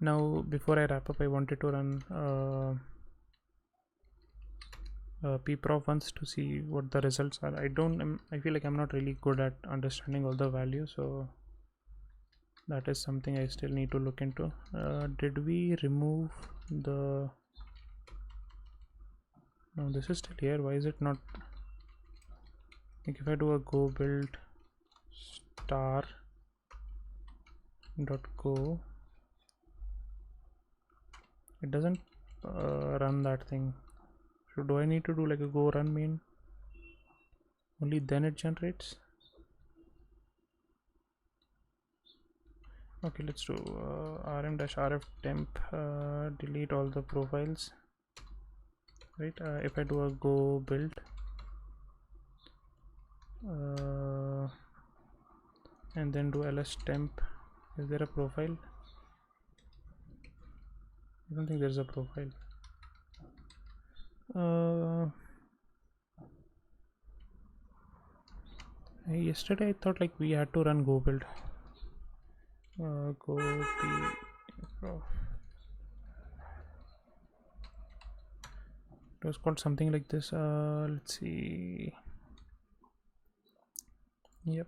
Now before I wrap up, I wanted to run pprof once to see what the results are. I feel like I'm not really good at understanding all the values, so that is something I still need to look into. Did we remove the, no, this is still here. Why is it not, like if I do a go build star dot go, it doesn't run that thing. So do I need to do like a go run main, only then it generates? Okay, let's do rm-rf temp delete all the profiles, right? If I do a go build, and then do ls temp, is there a profile? I don't think there's a profile. Yesterday I thought like we had to run go build. Go p prof. It was called something like this. Let's see. Yep.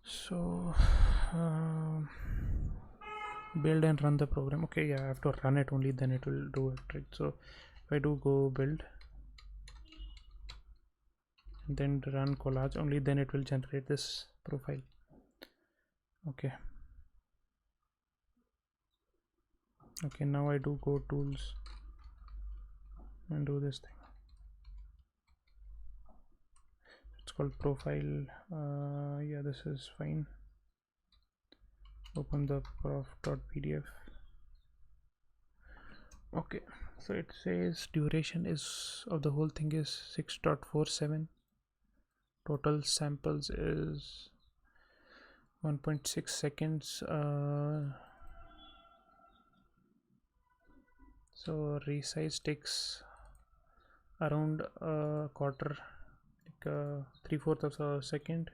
So build and run the program. Okay, yeah, I have to run it only, then it will do it, right? So if I do go build and then run collage only, then it will generate this profile. Okay. Okay, now I do go tools and do this thing. It's called profile. Yeah, this is fine. Open the prof.pdf. Okay, so it says duration is of the whole thing is 6.47. Total samples is 1.6 seconds. So resize takes around a quarter, like 3/4 of a second.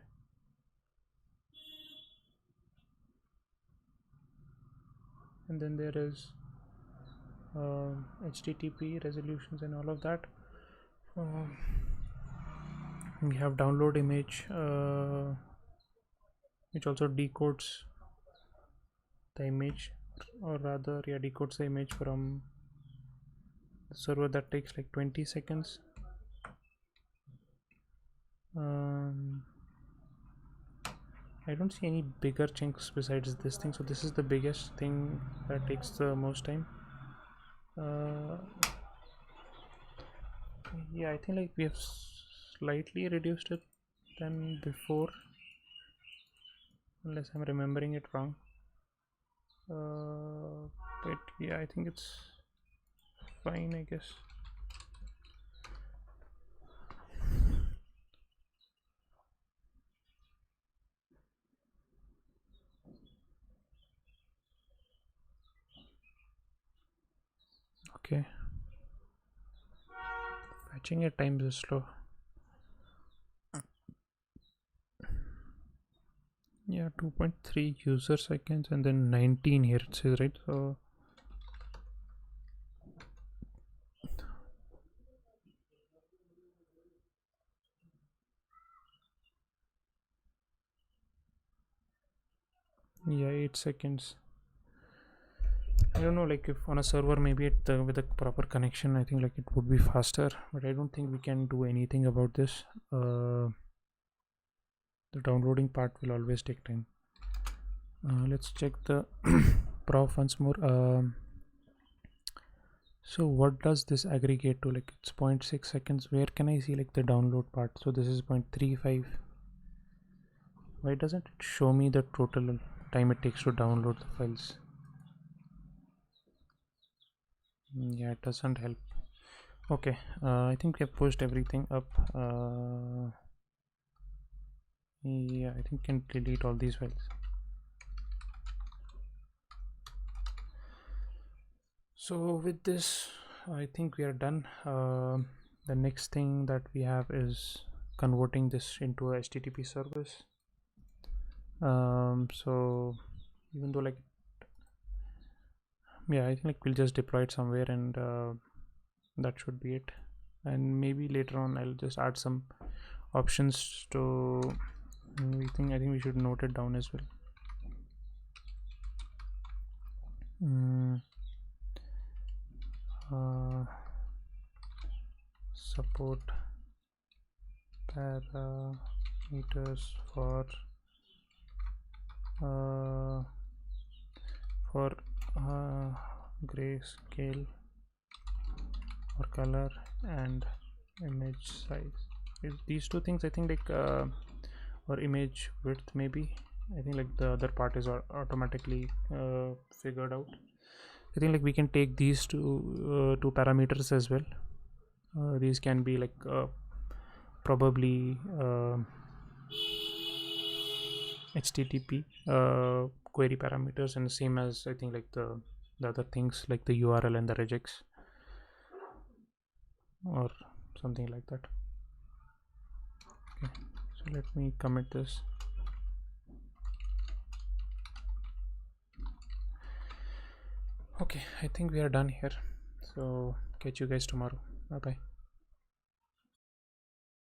And then there is HTTP resolutions and all of that. We have download image, which also decodes the image, or rather, yeah, decodes the image from the server. That takes like 20 seconds. I don't see any bigger chunks besides this thing, so this is the biggest thing that takes the most time. Yeah, I think like we have slightly reduced it than before, unless I'm remembering it wrong. But yeah, I think it's fine, I guess. Okay, fetching at times is slow. Yeah, 2.3 user seconds and then 19 here it says, right? So yeah, 8 seconds. I don't know, like if on a server maybe with a proper connection, I think like it would be faster, but I don't think we can do anything about this. The downloading part will always take time. Let's check the prof once more. So what does this aggregate to? Like it's 0.6 seconds. Where can I see like the download part? So this is 0.35. Why doesn't it show me the total time it takes to download the files? Yeah, it doesn't help. Okay, I think we have pushed everything up. Yeah, I think we can delete all these files. So with this, I think we are done. The next thing that we have is converting this into a HTTP service. So even though like, yeah, I think like we'll just deploy it somewhere, and that should be it. And maybe later on I'll just add some options to I think we should note it down as well. Support parameters for grayscale or color and image size. These two things I think like or image width maybe. I think like the other part is automatically figured out. I think like we can take these two parameters as well. These can be like probably HTTP query parameters, and same as I think like the other things like the URL and the regex or something like that. Okay, so let me commit this. Okay, I think we are done here, so catch you guys tomorrow. Bye bye.